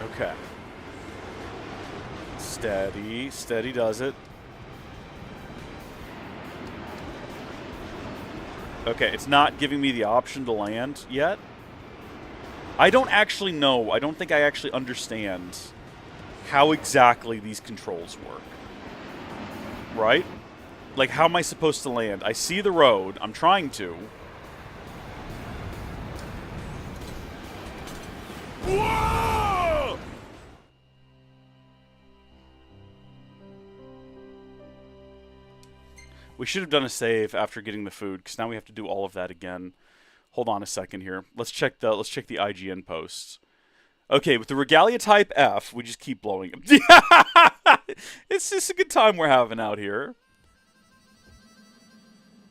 A: Okay. Steady. Steady does it. Okay, it's not giving me the option to land yet. I don't actually know. I don't think I actually understand how exactly these controls work. Right? Like, how am I supposed to land? I see the road. I'm trying to. Whoa! We should have done a save after getting the food, because now we have to do all of that again. Hold on a second here. Let's check the IGN posts. Okay, with the Regalia Type F, we just keep blowing them. It's just a good time we're having out here.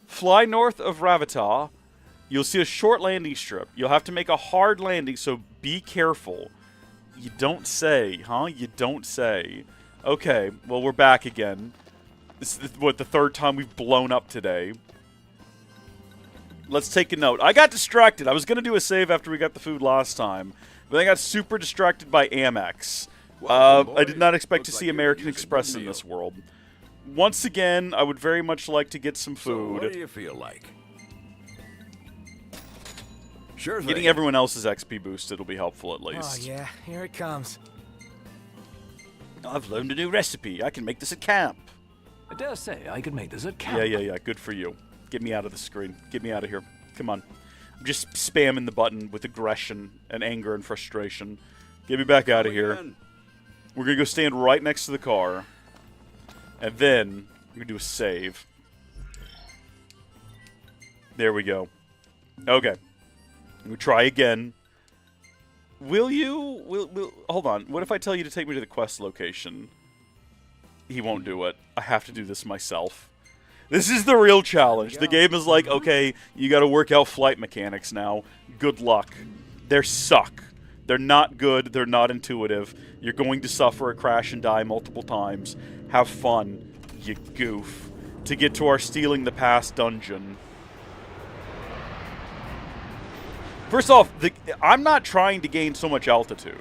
A: Fly north of Ravita. You'll see a short landing strip. You'll have to make a hard landing, so be careful. You don't say, huh? You don't say. Okay, well, we're back again. This is, what, the third time we've blown up today. Let's take a note. I got distracted. I was going to do a save after we got the food last time, but I got super distracted by Amex. I did not expect to see American Express in this world. Once again, I would very much like to get some food.
I: So what do you feel like? Sure thing.
A: Getting everyone else's XP boosted will be helpful at least.
E: Oh yeah, here it comes.
A: I've learned a new recipe. I can make this at camp.
H: I dare say I could make this at camp.
A: Yeah. Good for you. Get me out of the screen. Get me out of here. Come on. I'm just spamming the button with aggression and anger and frustration. Get me back out of here. We're going to go stand right next to the car. And then we're going to do a save. There we go. Okay. We try again. Will you... Will... Hold on. What if I tell you to take me to the quest location? He won't do it. I have to do this myself. This is the real challenge. The game is like, okay, you gotta work out flight mechanics now. Good luck. They suck. They're not good. They're not intuitive. You're going to suffer a crash and die multiple times. Have fun, you goof. To get to our Stealing the Past dungeon. First off, I'm not trying to gain so much altitude.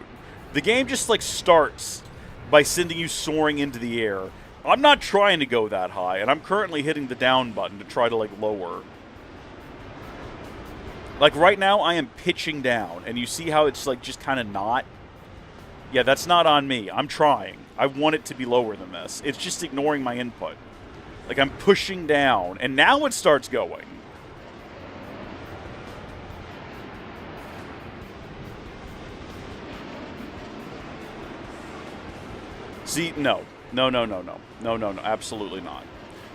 A: The game just, like, starts by sending you soaring into the air. I'm not trying to go that high, and I'm currently hitting the down button to try to, like, lower. Like, right now, I am pitching down, and you see how it's, like, just kind of not? Yeah, that's not on me. I'm trying. I want it to be lower than this. It's just ignoring my input. Like, I'm pushing down, and now it starts going. See, no. No, absolutely not.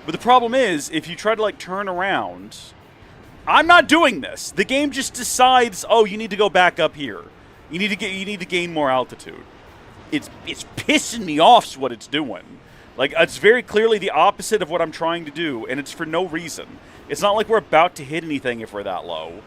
A: But the problem is, if you try to, like, turn around, I'm not doing this. The game just decides, oh, you need to go back up here. You need to gain more altitude. It's pissing me off is what it's doing. Like, it's very clearly the opposite of what I'm trying to do, and it's for no reason. It's not like we're about to hit anything if we're that low.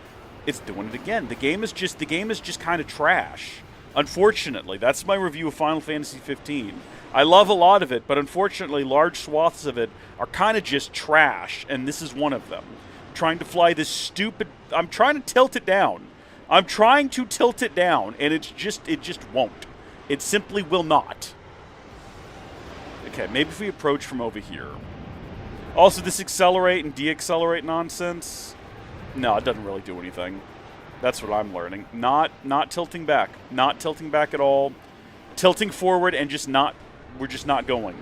A: It's doing it again. The game is just kind of trash. Unfortunately, that's my review of Final Fantasy 15. I love a lot of it, but unfortunately, large swaths of it are kind of just trash, and this is one of them. I'm trying to fly this stupid... I'm trying to tilt it down. I'm trying to tilt it down, and it just won't. It simply will not. Okay, maybe if we approach from over here. Also, this accelerate and deaccelerate nonsense, no, it doesn't really do anything. That's what I'm learning. Not tilting back. Not tilting back at all. Tilting forward and just not... We're just not going.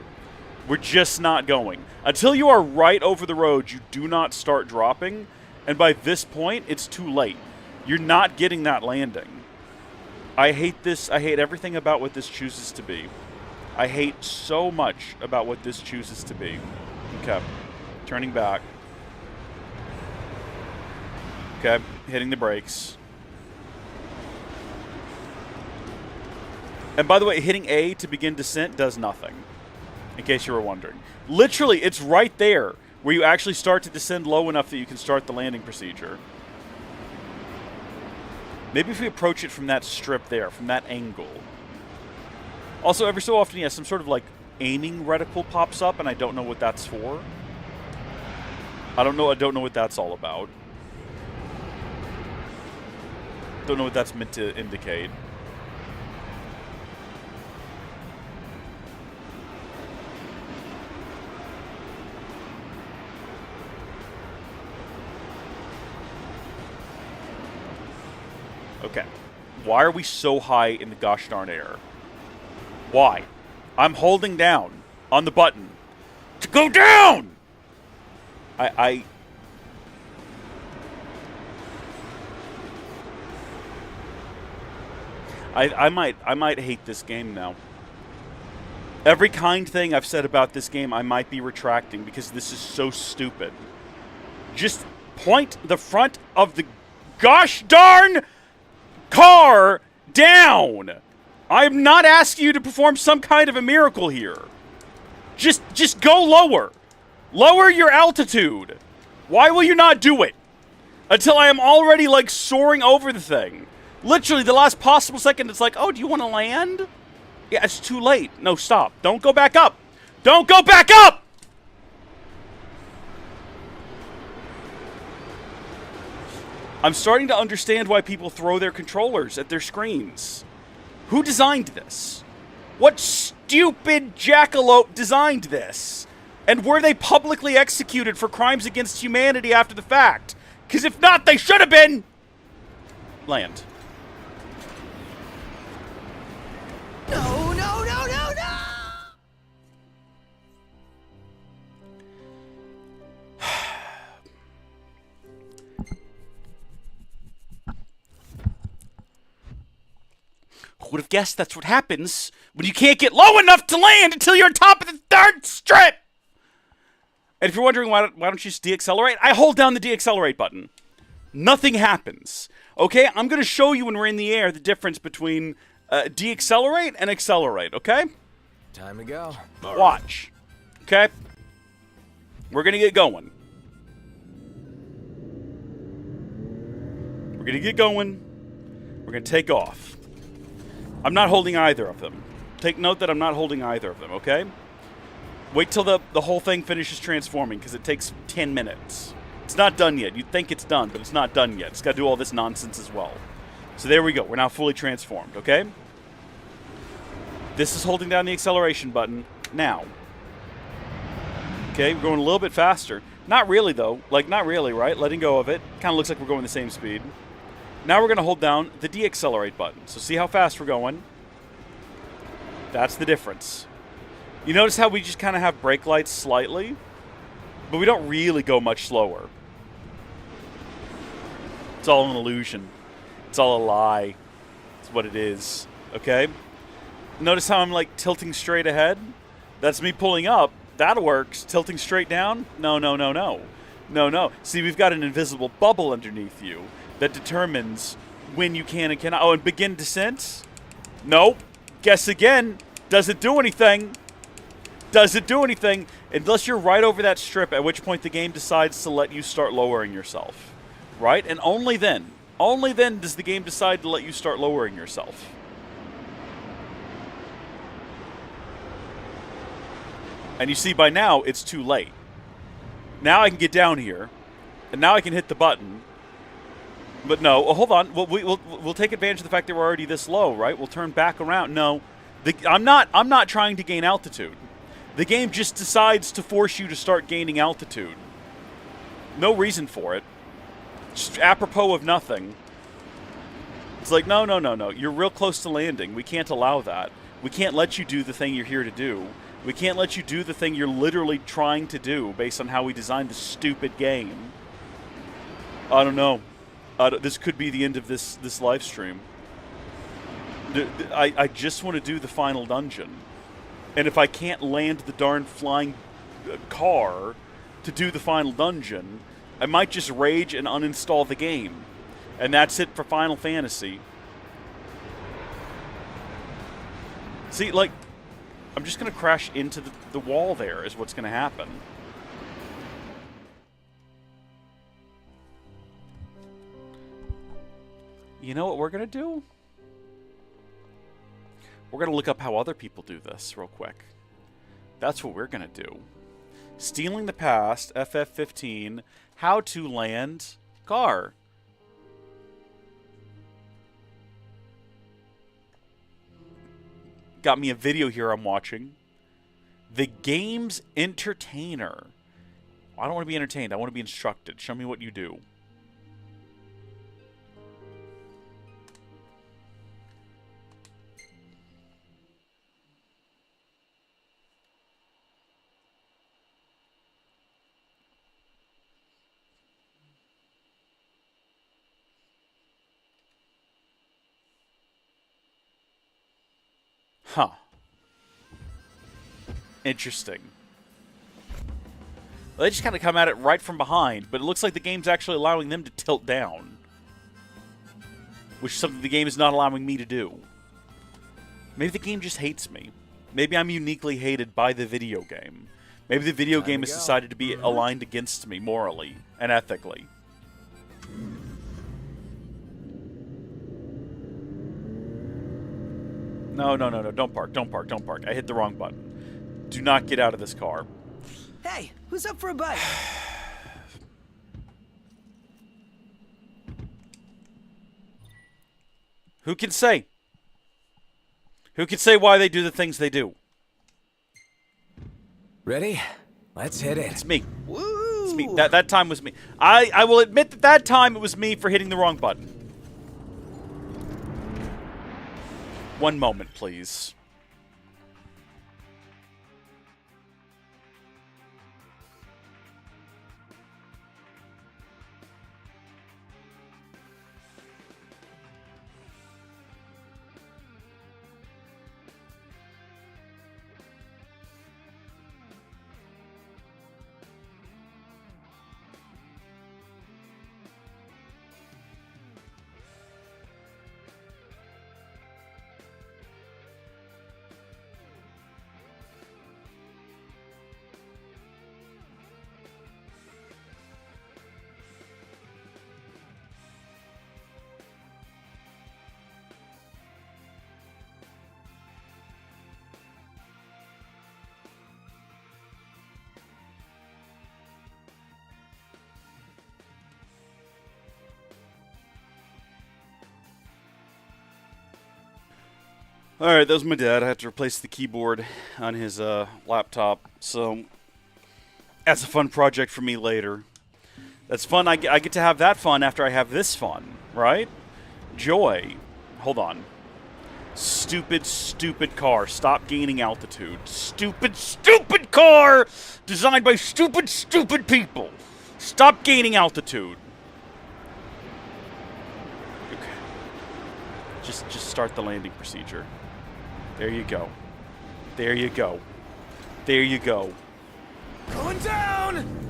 A: We're just not going. Until you are right over the road, you do not start dropping. And by this point, it's too late. You're not getting that landing. I hate this. I hate everything about what this chooses to be. I hate so much about what this chooses to be. Okay. Turning back. Okay. Hitting the brakes. And by the way, hitting A to begin descent does nothing. In case you were wondering. Literally, it's right there where you actually start to descend low enough that you can start the landing procedure. Maybe if we approach it from that strip there, from that angle. Also, every so often, yeah, some sort of, like, aiming reticle pops up, and I don't know what that's for. I don't know what that's all about. Don't know what that's meant to indicate. Okay. Why are we so high in the gosh darn air? Why? I'm holding down on the button to go down! I might hate this game now. Every kind thing I've said about this game I might be retracting because this is so stupid. Just point the front of the gosh darn car down! I'm not asking you to perform some kind of a miracle here. Just go lower. Lower your altitude. Why will you not do it? Until I am already, like, soaring over the thing. Literally, the last possible second, it's like, oh, do you want to land? Yeah, it's too late. No, stop. Don't go back up. Don't go back up! I'm starting to understand why people throw their controllers at their screens. Who designed this? What stupid jackalope designed this? And were they publicly executed for crimes against humanity after the fact? Because if not, they should have been... Land.
D: No, no, no, no, no!
A: Who would have guessed that's what happens when you can't get low enough to land until you're on top of the third strip? And if you're wondering why don't you just deaccelerate, I hold down the deaccelerate button. Nothing happens. Okay, I'm going to show you when we're in the air the difference between deaccelerate and accelerate, okay?
E: Time to go.
A: Watch. Okay? We're going to get going. We're going to get going. We're going to take off. I'm not holding either of them. Take note that I'm not holding either of them, okay? Wait till the whole thing finishes transforming, because it takes 10 minutes. It's not done yet. You'd think it's done, but it's not done yet. It's got to do all this nonsense as well. So there we go. We're now fully transformed, okay? This is holding down the acceleration button now. Okay, we're going a little bit faster. Not really, though. Like, not really, right? Letting go of it. Kind of looks like we're going the same speed. Now we're going to hold down the deaccelerate button. So see how fast we're going? That's the difference. You notice how we just kind of have brake lights slightly? But we don't really go much slower. It's all an illusion. It's all a lie. It's what it is. Okay? Notice how I'm, like, tilting straight ahead? That's me pulling up. That works. Tilting straight down? No, no, no, no. No, no. See, we've got an invisible bubble underneath you that determines when you can and cannot. Oh, and begin descent? Nope. Guess again. Does it do anything? Does it do anything? Unless you're right over that strip, at which point the game decides to let you start lowering yourself. Right? And only then does the game decide to let you start lowering yourself. And you see, by now, it's too late. Now I can get down here, and now I can hit the button. But no, hold on. We'll take advantage of the fact that we're already this low, right? We'll turn back around. No, I'm not trying to gain altitude. The game just decides to force you to start gaining altitude. No reason for it. Just apropos of nothing. It's like, no, no, no, no. You're real close to landing. We can't allow that. We can't let you do the thing you're here to do. We can't let you do the thing you're literally trying to do based on how we designed the stupid game. I don't know. This could be the end of this live stream. I just want to do the final dungeon. And if I can't land the darn flying car to do the final dungeon, I might just rage and uninstall the game. And that's it for Final Fantasy. See, like, I'm just going to crash into the wall there is what's going to happen. You know what we're going to do? We're going to look up how other people do this real quick. That's what we're going to do. Stealing the Past, FF15, how to land car. Got me a video here I'm watching. The game's entertainer. I don't want to be entertained. I want to be instructed. Show me what you do. Huh. Interesting. Well, they just kind of come at it right from behind, but it looks like the game's actually allowing them to tilt down. Which is something the game is not allowing me to do. Maybe the game just hates me. Maybe I'm uniquely hated by the video game. Maybe the video game has decided to be aligned against me morally and ethically. No, no, no, no. Don't park. Don't park. Don't park. I hit the wrong button. Do not get out of this car.
D: Hey, who's up for a bite?
A: Who can say? Who can say why they do the things they do?
E: Ready? Let's hit it.
A: It's me.
D: Woo!
A: It's me. That time was me. I will admit that time it was me for hitting the wrong button. One moment, please. Alright, that was my dad. I had to replace the keyboard on his laptop. So, that's a fun project for me later. That's fun. I get to have that fun after I have this fun, right? Joy. Hold on. Stupid, stupid car. Stop gaining altitude. Stupid, stupid car! Designed by stupid, stupid people. Stop gaining altitude. Okay. Just start the landing procedure. There you go. There you go. There you go.
E: Going down!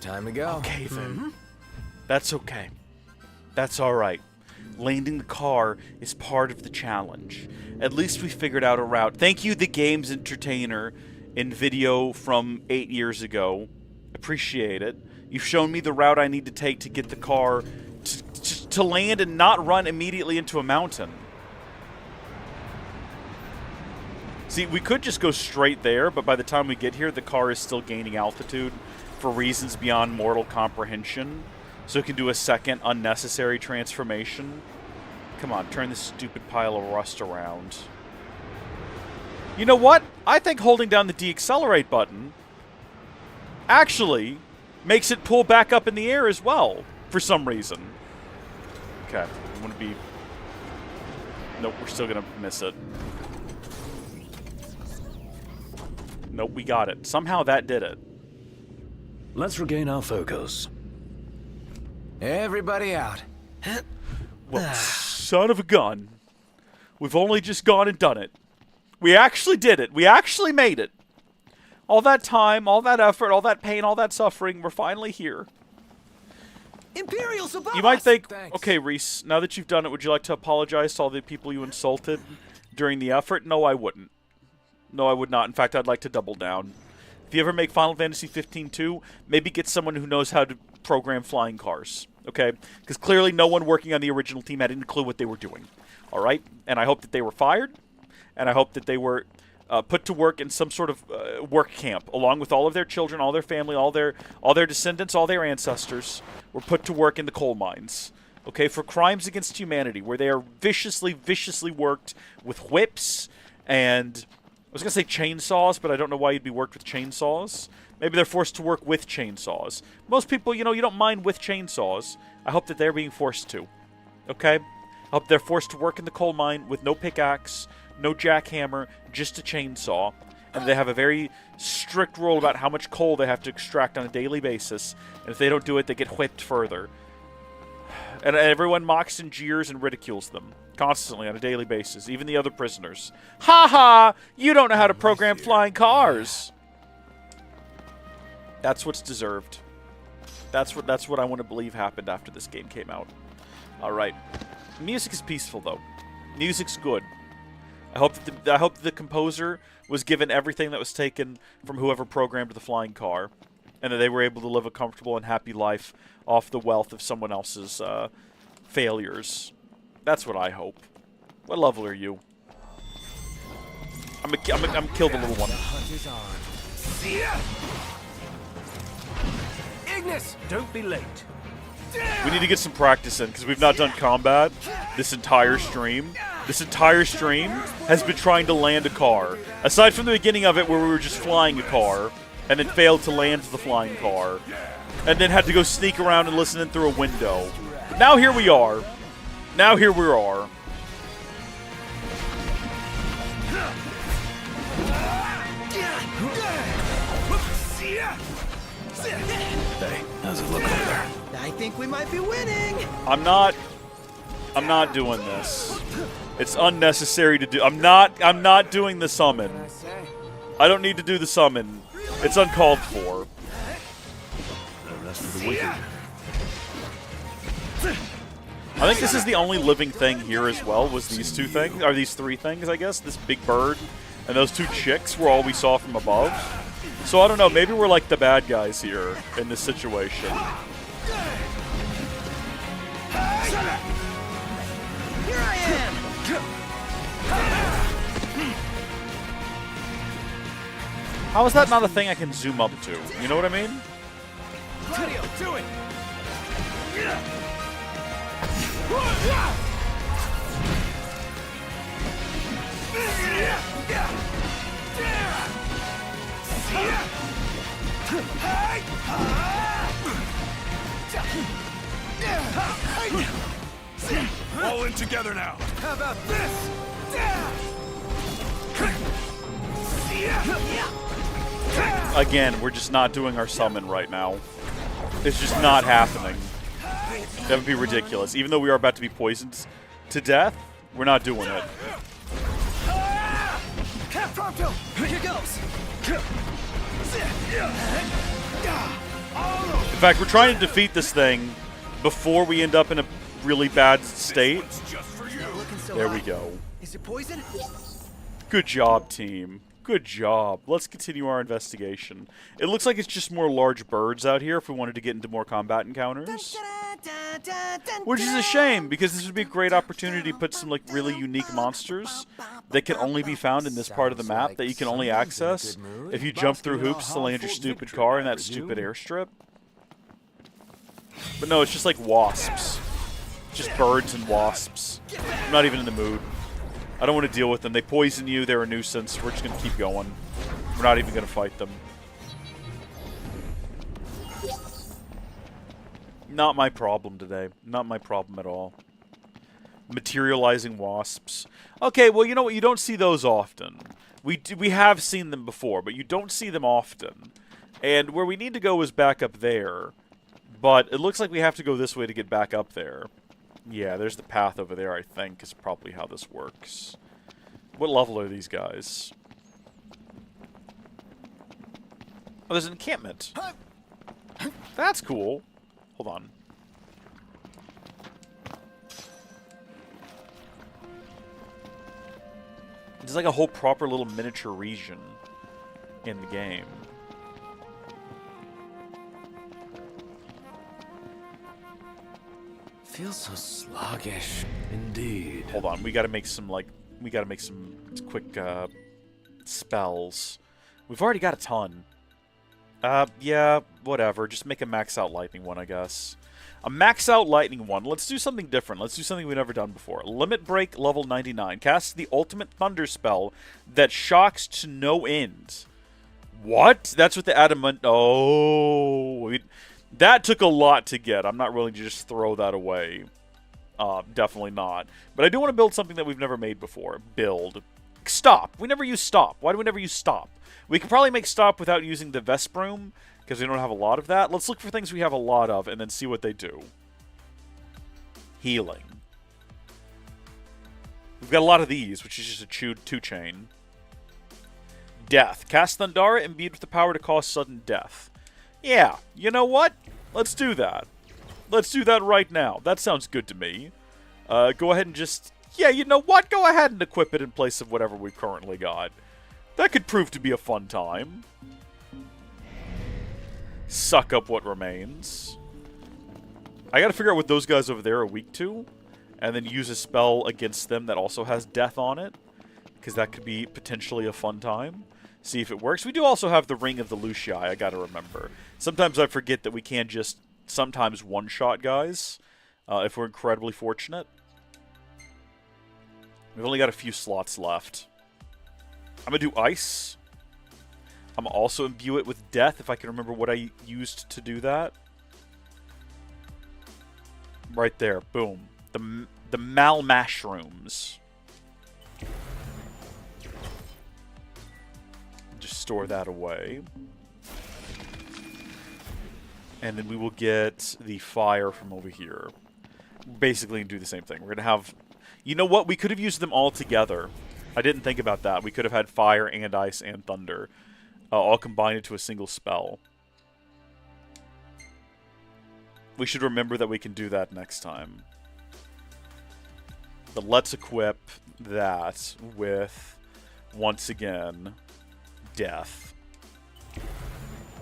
E: Time to go.
A: Okay, then. That's okay. That's alright. Landing the car is part of the challenge. At least we figured out a route. Thank you, the game's entertainer, in video from 8 years ago. Appreciate it. You've shown me the route I need to take to get the car to land and not run immediately into a mountain. See, we could just go straight there, but by the time we get here, the car is still gaining altitude for reasons beyond mortal comprehension. So it can do a second unnecessary transformation. Come on, turn this stupid pile of rust around. You know what? I think holding down the deaccelerate button actually makes it pull back up in the air as well, for some reason. Okay, I'm gonna be... Nope, we're still gonna miss it. Nope, we got it. Somehow that did it.
H: Let's regain our focus.
E: Everybody out.
A: Well, son of a gun. We've only just gone and done it. We actually did it. We actually made it. All that time, all that effort, all that pain, all that suffering, we're finally here.
D: Imperials above
A: You might
D: us!
A: think,
E: Thanks.
A: okay, Reese, now that you've done it, would you like to apologize to all the people you insulted during the effort? No, I wouldn't. No, I would not. In fact, I'd like to double down. If you ever make Final Fantasy 15-2, maybe get someone who knows how to program flying cars, okay? Because clearly no one working on the original team had any clue what they were doing, all right? And I hope that they were fired, and I hope that they were put to work in some sort of work camp, along with all of their children, all their family, all their descendants, all their ancestors, were put to work in the coal mines, okay, for crimes against humanity, where they are viciously, viciously worked with whips and... I was going to say chainsaws, but I don't know why you'd be worked with chainsaws. Maybe they're forced to work with chainsaws. Most people, you know, you don't mind with chainsaws. I hope that they're being forced to. Okay? I hope they're forced to work in the coal mine with no pickaxe, no jackhammer, just a chainsaw. And they have a very strict rule about how much coal they have to extract on a daily basis. And if they don't do it, they get whipped further. And everyone mocks and jeers and ridicules them. Constantly, on a daily basis. Even the other prisoners. Ha ha! You don't know how to program flying cars! That's what's deserved. That's what I want to believe happened after this game came out. Alright. Music is peaceful, though. Music's good. I hope that the composer was given everything that was taken from whoever programmed the flying car. And that they were able to live a comfortable and happy life off the wealth of someone else's failures. That's what I hope. What level are you? I'm kill the little one.
E: Ignis!
H: Don't be late.
A: We need to get some practice in, because we've not done combat this entire stream. This entire stream has been trying to land a car. Aside from the beginning of it, where we were just flying a car, and then failed to land the flying car, and then had to go sneak around and listen in through a window. But now here we are. Now here we are.
B: Hey, how's it look over there?
D: I think we might be winning!
A: I'm not doing this. It's unnecessary to do. I'm not doing the summon. I don't need to do the summon. It's uncalled for.
B: The rest of the wicked.
A: I think this is the only living thing here as well, was these two things, or these three things, I guess. This big bird and those two chicks were all we saw from above. So I don't know, maybe we're like the bad guys here in this situation.
D: Here I am!
A: How is that not a thing I can zoom up to? You know what I mean?
E: Radio, do it!
B: All in together now.
E: How about this?
A: Again, we're just not doing our summon right now. It's just not happening. That would be ridiculous. Even though we are about to be poisoned to death, we're not doing it.
D: Pronto! Here goes!
A: In fact, we're trying to defeat this thing before we end up in a really bad state. There we go.
D: Is it poison?
A: Good job, team. Good job. Let's continue our investigation. It looks like it's just more large birds out here if we wanted to get into more combat encounters. Which is a shame, because this would be a great opportunity to put some like really unique monsters that can only be found in this part of the map that you can only access if you jump through hoops to land your stupid car in that stupid airstrip. But no, it's just like wasps. Just birds and wasps. I'm not even in the mood. I don't want to deal with them. They poison you. They're a nuisance. We're just going to keep going. We're not even going to fight them. Not my problem today. Not my problem at all. Materializing wasps. Okay, well, you know what? You don't see those often. We have seen them before, but you don't see them often. And where we need to go is back up there. But it looks like we have to go this way to get back up there. Yeah, there's the path over there, I think, is probably how this works. What level are these guys? Oh, there's an encampment. That's cool. Hold on. There's like a whole proper little miniature region in the game.
E: Feels so sluggish.
B: Indeed.
A: Hold on, we gotta make some quick spells. We've already got a ton. Yeah, whatever. Just make a max out lightning one, I guess. A max out lightning one. Let's do something different. Let's do something we've never done before. Limit break level 99. Cast the ultimate thunder spell that shocks to no end. What? That's what the adamant. Oh, that took a lot to get. I'm not willing to just throw that away. Definitely not. But I do want to build something that we've never made before. Build. Stop. We never use stop. Why do we never use stop? We can probably make stop without using the Vesprum, because we don't have a lot of that. Let's look for things we have a lot of, and then see what they do. Healing. We've got a lot of these, which is just a two-chain. Death. Cast Thundara imbued with the power to cause sudden death. Yeah, you know what? Let's do that. Let's do that right now. That sounds good to me. Go ahead and just... Yeah, you know what? Go ahead and equip it in place of whatever we've currently got. That could prove to be a fun time. Suck up what remains. I gotta figure out what those guys over there are weak to, and then use a spell against them that also has death on it, because that could be potentially a fun time. See if it works. We do also have the Ring of the Lucii, I gotta remember. Sometimes I forget that we can just sometimes one-shot guys, if we're incredibly fortunate. We've only got a few slots left. I'm gonna do Ice. I'm gonna also imbue it with Death, if I can remember what I used to do that. Right there. Boom. The Malmushrooms. Just store that away. And then we will get the fire from over here. Basically do the same thing. We're gonna have... You know what? We could have used them all together. I didn't think about that. We could have had fire and ice and thunder. All combined into a single spell. We should remember that we can do that next time. But let's equip that with, once again, Death.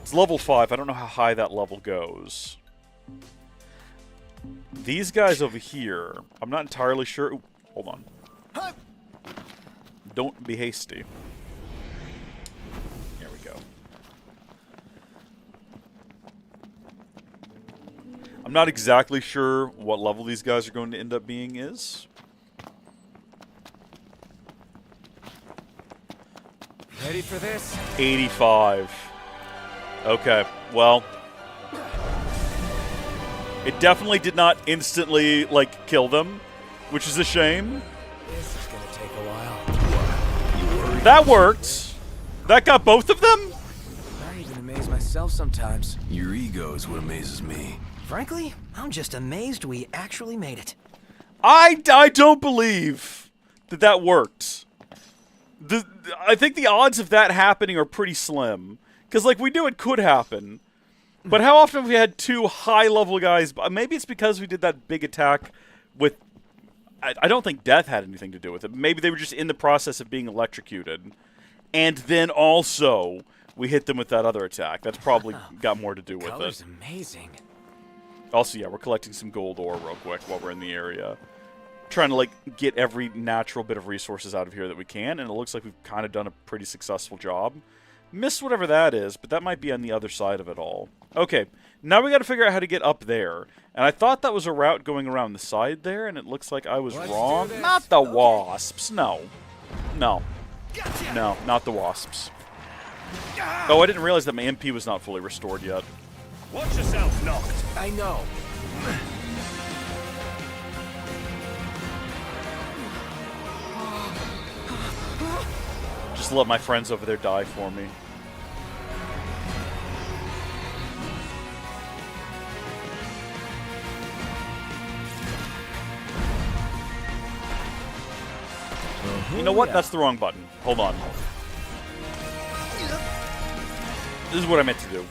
A: It's level 5. I don't know how high that level goes. These guys over here, I'm not entirely sure. Ooh, hold on. Don't be hasty. Here we go. I'm not exactly sure what level these guys are going to end up being is.
E: Ready for this?
A: 85. Okay, well, it definitely did not instantly, like, kill them, which is a shame.
E: This is gonna take a while.
A: That worked. That got both of them?
E: I even amaze myself sometimes.
F: Your ego is what amazes me.
D: Frankly, I'm just amazed we actually made it.
A: I don't believe that that worked. I think the odds of that happening are pretty slim. Because, like, we knew it could happen. But how often have we had two high-level guys? Maybe it's because we did that big attack with... I don't think death had anything to do with it. Maybe they were just in the process of being electrocuted. And then also, we hit them with that other attack. That's probably got more to do with
E: Color's
A: it.
E: amazing.
A: Also, yeah, we're collecting some gold ore real quick while we're in the area. Trying to, like, get every natural bit of resources out of here that we can. And it looks like we've kind of done a pretty successful job. Missed whatever that is, but that might be on the other side of it all. Okay, now we got to figure out how to get up there. And I thought that was a route going around the side there, and it looks like I was wrong. Not the wasps, no. No. No, not the wasps. Oh, I didn't realize that my MP was not fully restored yet.
H: Watch yourself, Noct.
E: I know.
A: Just let my friends over there die for me. You know what? That's the wrong button. Hold on. This is what I meant to do.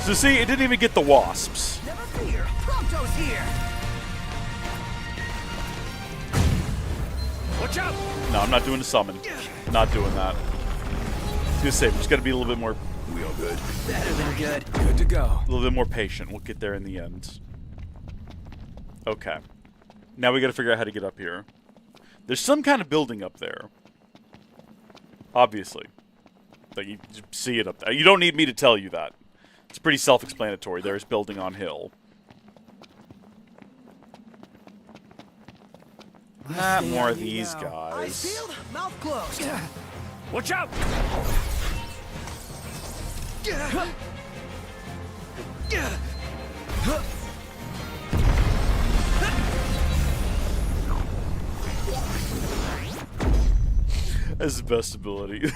A: So see, it didn't even get the wasps.
D: Never fear, Prompto's here.
H: Watch out!
A: No, I'm not doing the summon. Not doing that. I was gonna say, we just gotta be a little bit more,
F: We all good?
D: Better than good.
E: Good to go.
A: a little bit more patient. We'll get there in the end. Okay. Now we gotta figure out how to get up here. There's some kind of building up there. Obviously. Like, you see it up there. You don't need me to tell you that. It's pretty self-explanatory. There's building on hill. Not more of these
D: Eyes
A: guys.
D: peeled, mouth closed.
H: Watch out!
A: That's the best ability.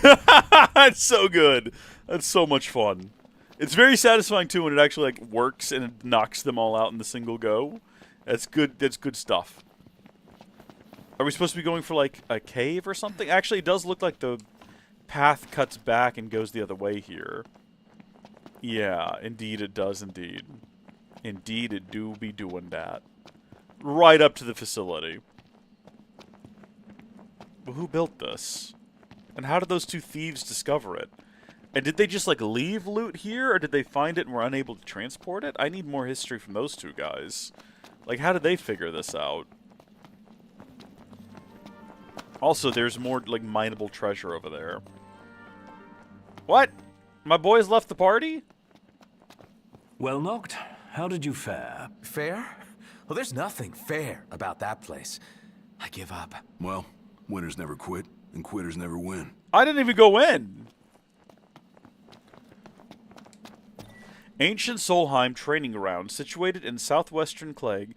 A: That's so good. That's so much fun. It's very satisfying too when it actually like works and it knocks them all out in the single go. That's good. That's good stuff. Are we supposed to be going for like a cave or something? Actually, it does look like the path cuts back and goes the other way here. Yeah, indeed it does. Indeed, indeed it do be doing that. Right up to the facility. But who built this? And how did those two thieves discover it? And did they just, like, leave loot here? Or did they find it and were unable to transport it? I need more history from those two guys. Like, how did they figure this out? Also, there's more, like, mineable treasure over there. What? My boys left the party?
H: Well, Noct, how did you fare?
E: Fair? Well, there's nothing fair about that place. I give up.
F: Well, winners never quit, and quitters never win.
A: I didn't even go in. Ancient Solheim training ground, situated in southwestern Clegg,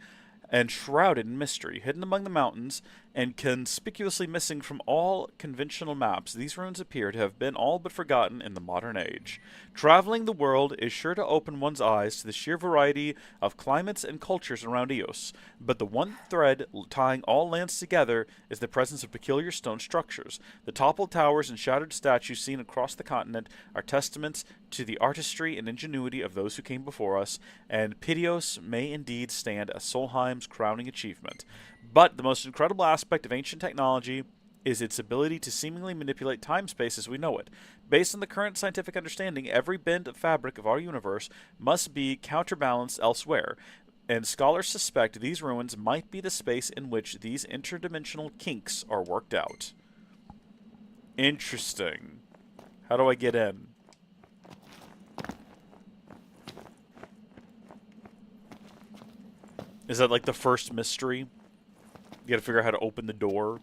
A: and shrouded in mystery, hidden among the mountains, and conspicuously missing from all conventional maps, these ruins appear to have been all but forgotten in the modern age. Traveling the world is sure to open one's eyes to the sheer variety of climates and cultures around Eos, but the one thread tying all lands together is the presence of peculiar stone structures. The toppled towers and shattered statues seen across the continent are testaments to the artistry and ingenuity of those who came before us, and Pidios may indeed stand as Solheim's crowning achievement. But the most incredible aspect of ancient technology is its ability to seemingly manipulate time-space as we know it. Based on the current scientific understanding, every bend of fabric of our universe must be counterbalanced elsewhere, and scholars suspect these ruins might be the space in which these interdimensional kinks are worked out. Interesting. How do I get in? Is that like the first mystery? You gotta figure out how to open the door.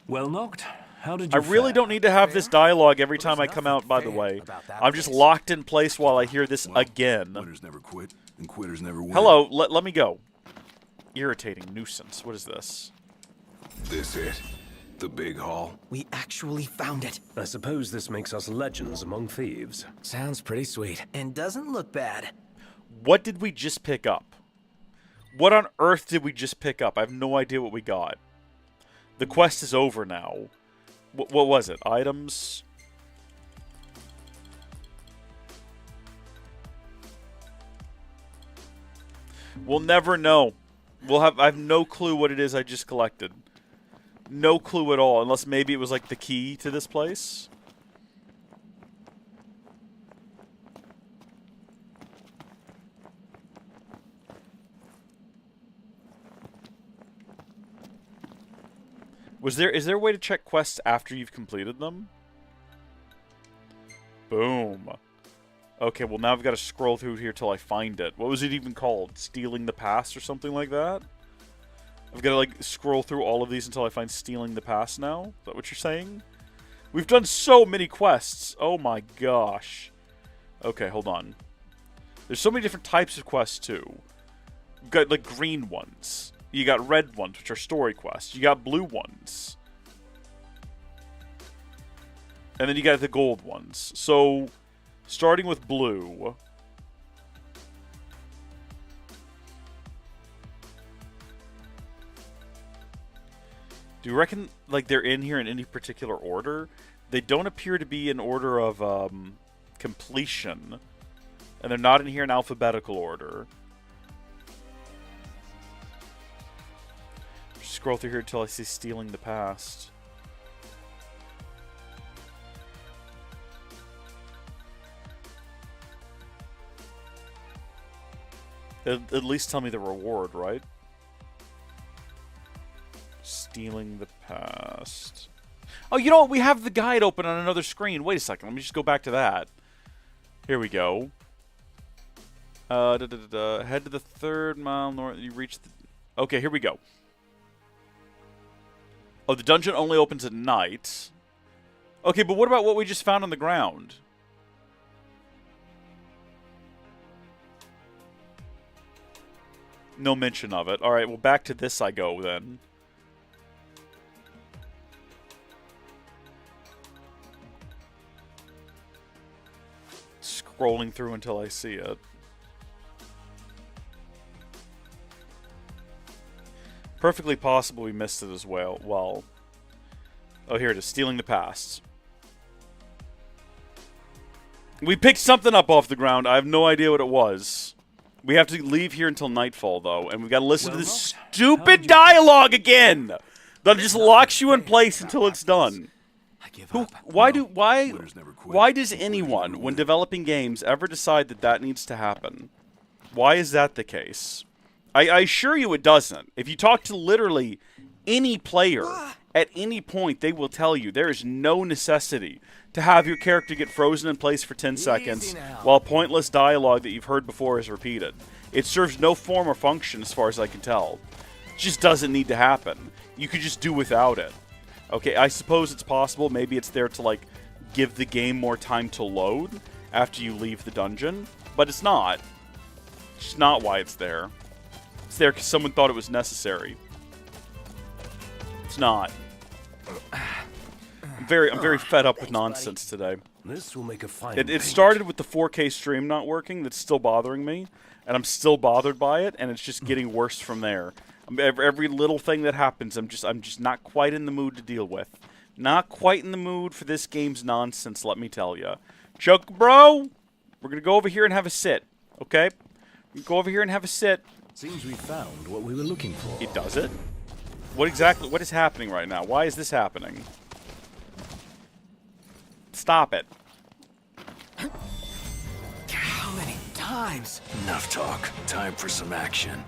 H: Well, Noct, how did you
A: I really don't need to have this dialogue every time I come out, by the way. I'm just locked in place while I hear this again.
F: Winners never quit, and quitters never win.
A: Hello, let me go. Irritating nuisance. What is this?
F: This it? The big hall?
D: We actually found it.
B: I suppose this makes us legends among thieves.
E: Sounds pretty sweet.
D: And doesn't look bad.
A: What did we just pick up? What on earth did we just pick up? I have no idea what we got. The quest is over now. What was it? Items? We'll never know. I have no clue what it is I just collected. No clue at all, unless maybe it was like the key to this place. Is there a way to check quests after you've completed them? Boom. Okay, well now I've got to scroll through here till I find it. What was it even called? Stealing the Past or something like that? I've got to like scroll through all of these until I find Stealing the Past now? Is that what you're saying? We've done so many quests. Oh my gosh. Okay, hold on. There's so many different types of quests too. You've got like green ones. You got red ones, which are story quests. You got blue ones. And then you got the gold ones. So, starting with blue. Do you reckon, like, they're in here in any particular order? They don't appear to be in order of completion. And they're not in here in alphabetical order. Scroll through here until I see Stealing the Past. At least tell me the reward, right? Stealing the Past. Oh, you know what? We have the guide open on another screen. Wait a second. Let me just go back to that. Here we go. Head to the 3rd mile north. You reach the... Okay, here we go. Oh, the dungeon only opens at night. Okay, but what about what we just found on the ground? No mention of it. Alright, well, back to this I go, then. Scrolling through until I see it. Perfectly possible we missed it as well. Oh, here it is. Stealing the Past. We picked something up off the ground. I have no idea what it was. We have to leave here until nightfall, though, and we've got to listen to this stupid dialogue again! That just locks you in place until it's done. Why does anyone, when developing games, ever decide that needs to happen? Why is that the case? I assure you it doesn't. If you talk to literally any player at any point, they will tell you there is no necessity to have your character get frozen in place for 10 seconds while pointless dialogue that you've heard before is repeated. It serves no form or function as far as I can tell. It just doesn't need to happen. You could just do without it. Okay, I suppose it's possible. Maybe it's there to, like, give the game more time to load after you leave the dungeon. But it's not. It's just not why it's there. It's there because someone thought it was necessary. It's not. I'm very fed up with nonsense today.
B: This will make a fine
A: It started with the 4K stream not working. That's still bothering me, and I'm still bothered by it, and it's just getting worse from there. Every little thing that happens, I'm just not quite in the mood to deal with. Not quite in the mood for this game's nonsense, let me tell you. Chuck, bro, we're gonna go over here and have a sit, okay? Go over here and have a sit.
B: Seems we found what we were looking for.
A: It does it? What is happening right now? Why is this happening? Stop it.
E: How many times?
I: Enough talk. Time for some action.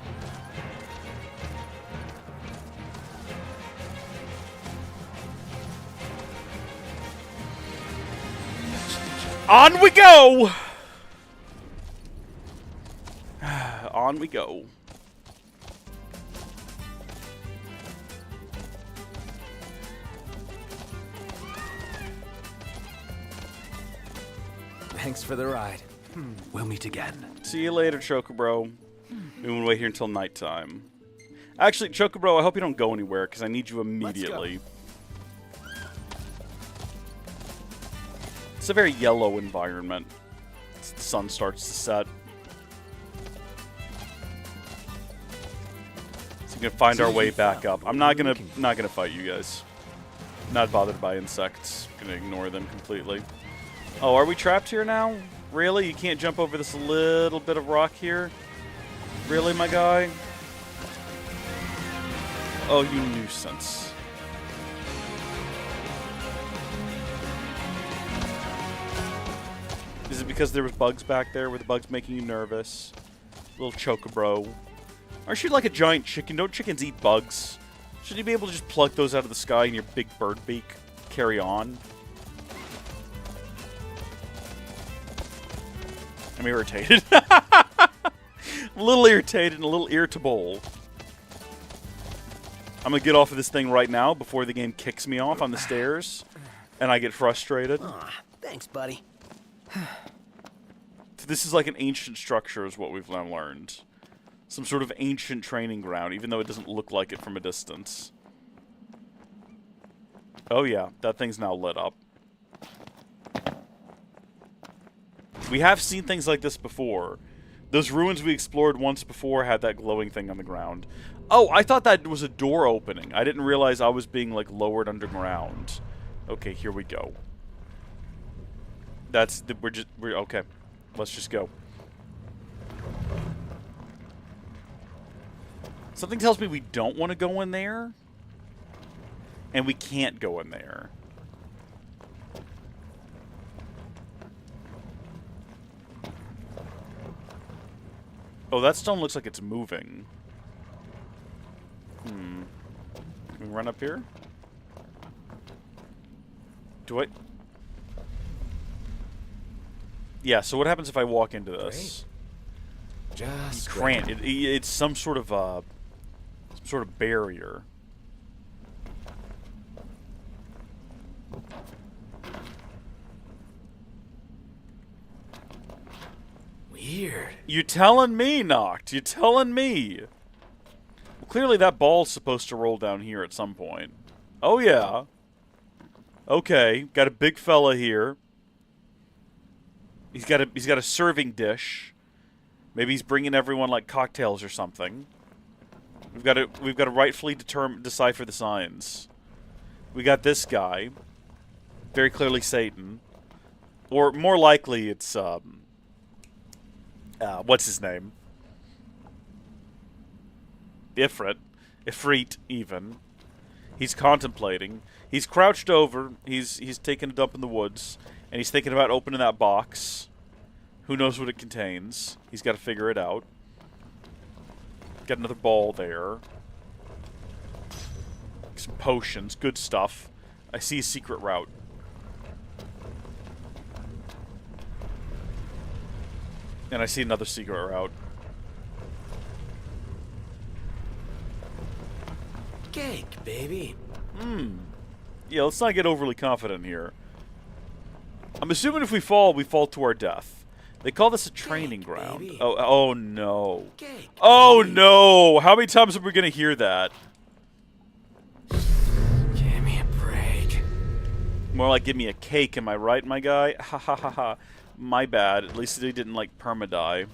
A: On we go! On we go.
E: Thanks for the ride. We'll meet again.
A: See you later, Chocobro. We will wait here until nighttime. Actually, Chocobro, I hope you don't go anywhere, because I need you immediately. It's a very yellow environment. The sun starts to set. So we're gonna find our way back up. I'm not gonna fight you guys. Not bothered by insects. Gonna ignore them completely. Oh, are we trapped here now? Really? You can't jump over this little bit of rock here? Really, my guy? Oh, you nuisance. Is it because there was bugs back there? Were the bugs making you nervous? Little Chocobro. Aren't you like a giant chicken? Don't chickens eat bugs? Should you be able to just pluck those out of the sky in your big bird beak? Carry on. I'm irritated. I'm a little irritated and a little irritable. I'm gonna get off of this thing right now before the game kicks me off on the stairs and I get frustrated.
D: Aw, thanks, buddy.
A: This is like an ancient structure is what we've now learned. Some sort of ancient training ground, even though it doesn't look like it from a distance. Oh yeah, that thing's now lit up. We have seen things like this before. Those ruins we explored once before had that glowing thing on the ground. Oh, I thought that was a door opening. I didn't realize I was being, like, lowered underground. Okay, here we go. We're okay. Let's just go. Something tells me we don't want to go in there. And we can't go in there. Oh, that stone looks like it's moving. Can we run up here? Do I... Yeah, so what happens if I walk into this?
E: Just
A: Grant, it's some sort of barrier.
E: weird.
A: You telling me, Noct? You telling me? Well, clearly that ball's supposed to roll down here at some point. Oh yeah. Okay, got a big fella here. He's got a serving dish. Maybe he's bringing everyone like cocktails or something. We've got to rightfully decipher the signs. We got this guy, very clearly Satan, or more likely it's what's his name? Ifrit even. He's contemplating. He's crouched over. He's taking a dump in the woods. And he's thinking about opening that box. Who knows what it contains? He's got to figure it out. Got another ball there. Some potions. Good stuff. I see a secret route. And I see another secret route.
E: Cake, baby.
A: Yeah, let's not get overly confident here. I'm assuming if we fall to our death. They call this a training ground.
E: Baby.
A: Oh no.
E: Cake,
A: Oh
E: baby.
A: no! How many times are we gonna hear that?
E: Give me a break.
A: More like give me a cake, am I right, my guy? Ha ha ha ha. My bad. At least they didn't like perma-die.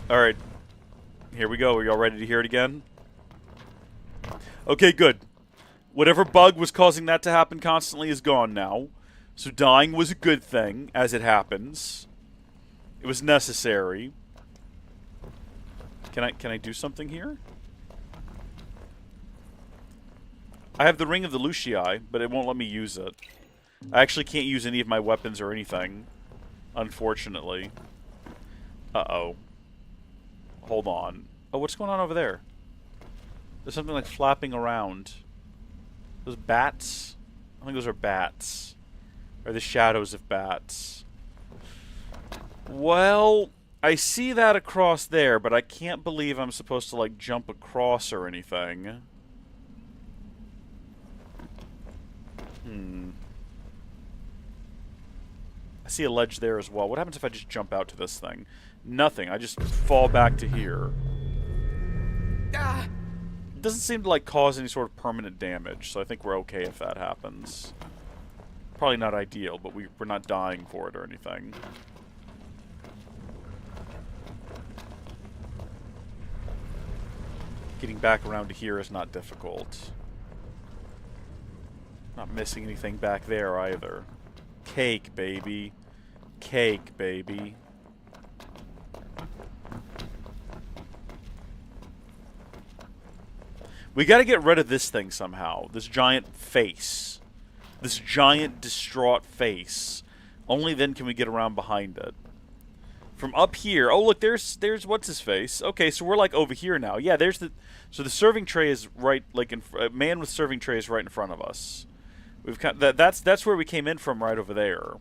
A: Alright. Here we go. Are y'all ready to hear it again? Okay, good. Whatever bug was causing that to happen constantly is gone now. So dying was a good thing, as it happens. It was necessary. Can I do something here? I have the Ring of the Lucii, but it won't let me use it. I actually can't use any of my weapons or anything, unfortunately. Uh-oh. Hold on. Oh, what's going on over there? There's something like flapping around. Those bats? I think those are bats. Or the shadows of bats. Well, I see that across there, but I can't believe I'm supposed to, like, jump across or anything. I see a ledge there as well. What happens if I just jump out to this thing? Nothing. I just fall back to here. It doesn't seem to, like, cause any sort of permanent damage, so I think we're okay if that happens. Probably not ideal, but we're not dying for it or anything. Getting back around to here is not difficult. Not missing anything back there either. Cake, baby. Cake, baby. We gotta get rid of this thing somehow. This giant face. This giant, distraught face. Only then can we get around behind it. From up here... Oh, look, there's what's-his-face. Okay, so we're, like, over here now. Yeah, there's the... So the serving tray is right, like, a man with serving tray is right in front of us. We've got... That's where we came in from, right over there.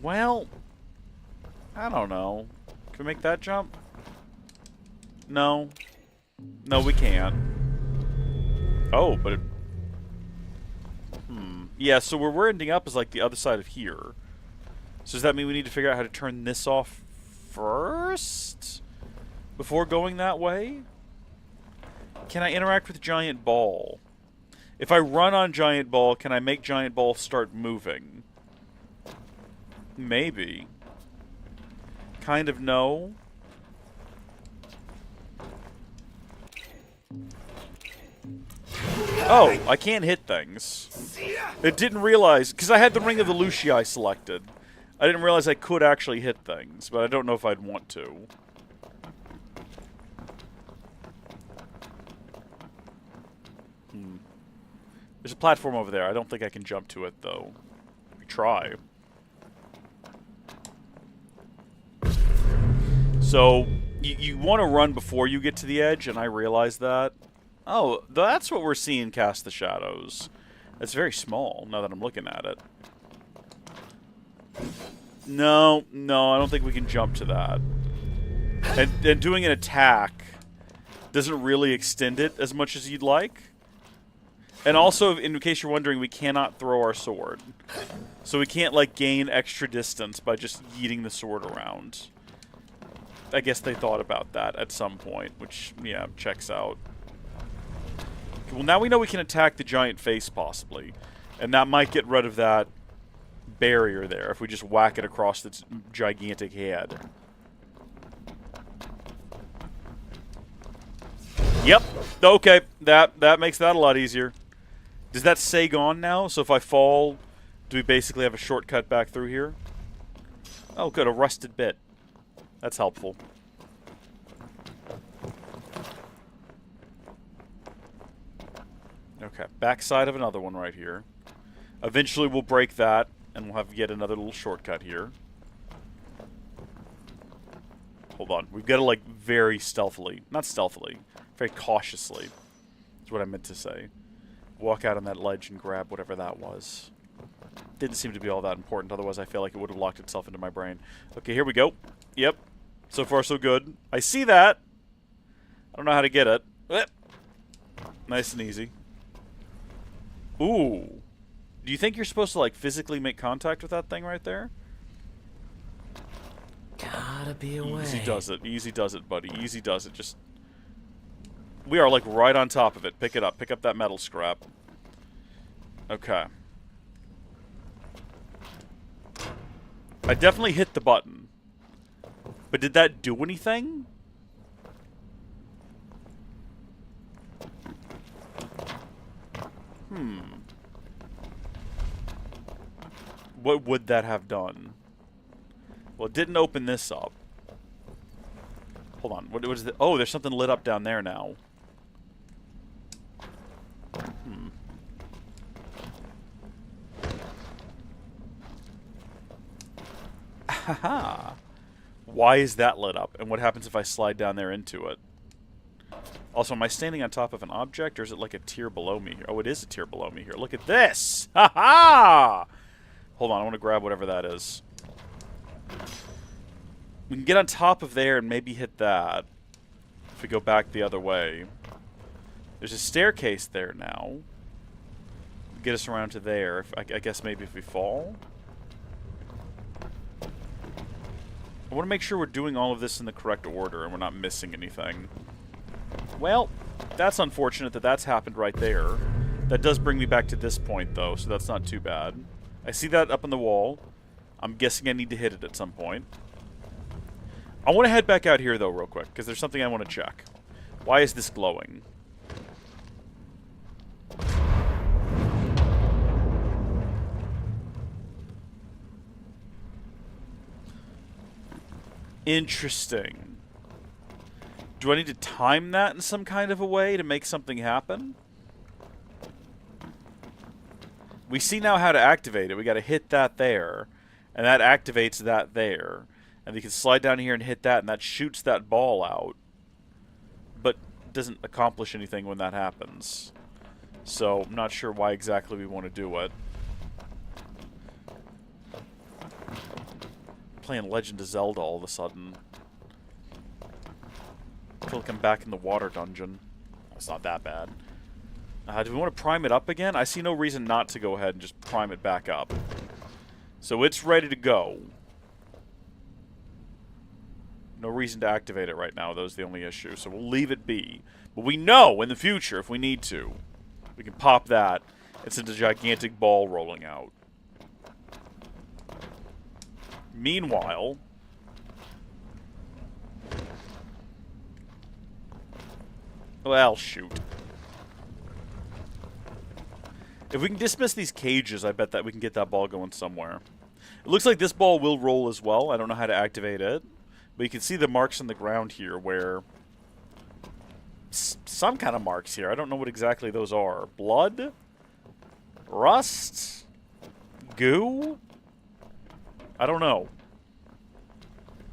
A: Well... I don't know. Can we make that jump? No. No, we can't. Oh, but it... Yeah, so where we're ending up is like the other side of here. So does that mean we need to figure out how to turn this off first? Before going that way? Can I interact with Giant Ball? If I run on Giant Ball, can I make Giant Ball start moving? Maybe. Kind of no. Oh, I can't hit things. It didn't realize, because I had the Ring of the Lucii selected. I didn't realize I could actually hit things, but I don't know if I'd want to. There's a platform over there. I don't think I can jump to it, though. Try. So, you want to run before you get to the edge, and I realize that. Oh, that's what we're seeing cast the shadows. It's very small, now that I'm looking at it. No, I don't think we can jump to that. And doing an attack doesn't really extend it as much as you'd like. And also, in case you're wondering, we cannot throw our sword. So we can't, like, gain extra distance by just yeeting the sword around. I guess they thought about that at some point, which, yeah, checks out. Well, now we know we can attack the giant face, possibly. And that might get rid of that barrier there, if we just whack it across its gigantic head. Yep. Okay. That makes that a lot easier. Does that say gone now? So if I fall, do we basically have a shortcut back through here? Oh, good. A rusted bit. That's helpful. Okay, backside of another one right here. Eventually we'll break that, and we'll have yet another little shortcut here. Hold on. We've got to, like, very stealthily. Not stealthily. Very cautiously. Is what I meant to say. Walk out on that ledge and grab whatever that was. Didn't seem to be all that important, otherwise I feel like it would have locked itself into my brain. Okay, here we go. Yep. So far, so good. I see that. I don't know how to get it. Nice and easy. Ooh. Do you think you're supposed to, like, physically make contact with that thing right there?
D: Gotta be away.
A: Easy does it. Easy does it, buddy. Easy does it. Just... We are, like, right on top of it. Pick it up. Pick up that metal scrap. Okay. I definitely hit the button. But did that do anything? What would that have done? Well, it didn't open this up. Hold on. What is it? Oh, there's something lit up down there now. Haha. Why is that lit up? And what happens if I slide down there into it? Also, am I standing on top of an object, or is it like a tier below me here? Oh, it is a tier below me here. Look at this! Ha-ha! Hold on, I want to grab whatever that is. We can get on top of there and maybe hit that. If we go back the other way. There's a staircase there now. Get us around to there. If, I guess maybe if we fall. I want to make sure we're doing all of this in the correct order and we're not missing anything. Well, that's unfortunate that that's happened right there. That does bring me back to this point, though, so that's not too bad. I see that up on the wall. I'm guessing I need to hit it at some point. I want to head back out here, though, real quick, because there's something I want to check. Why is this glowing? Interesting. Do I need to time that in some kind of a way to make something happen? We see now how to activate it. We got to hit that there, and that activates that there. And we can slide down here and hit that, and that shoots that ball out. But doesn't accomplish anything when that happens. So, I'm not sure why exactly we want to do it. Playing Legend of Zelda all of a sudden. I feel like I'm back in the water dungeon. It's not that bad. Do we want to prime it up again? I see no reason not to go ahead and just prime it back up. So it's ready to go. No reason to activate it right now. Those are the only issue. So we'll leave it be. But we know in the future, if we need to, we can pop that. It's a gigantic ball rolling out. Meanwhile... Well, shoot. If we can dismiss these cages, I bet that we can get that ball going somewhere. It looks like this ball will roll as well. I don't know how to activate it. But you can see the marks on the ground here where... some kind of marks here. I don't know what exactly those are. Blood? Rust? Goo? I don't know.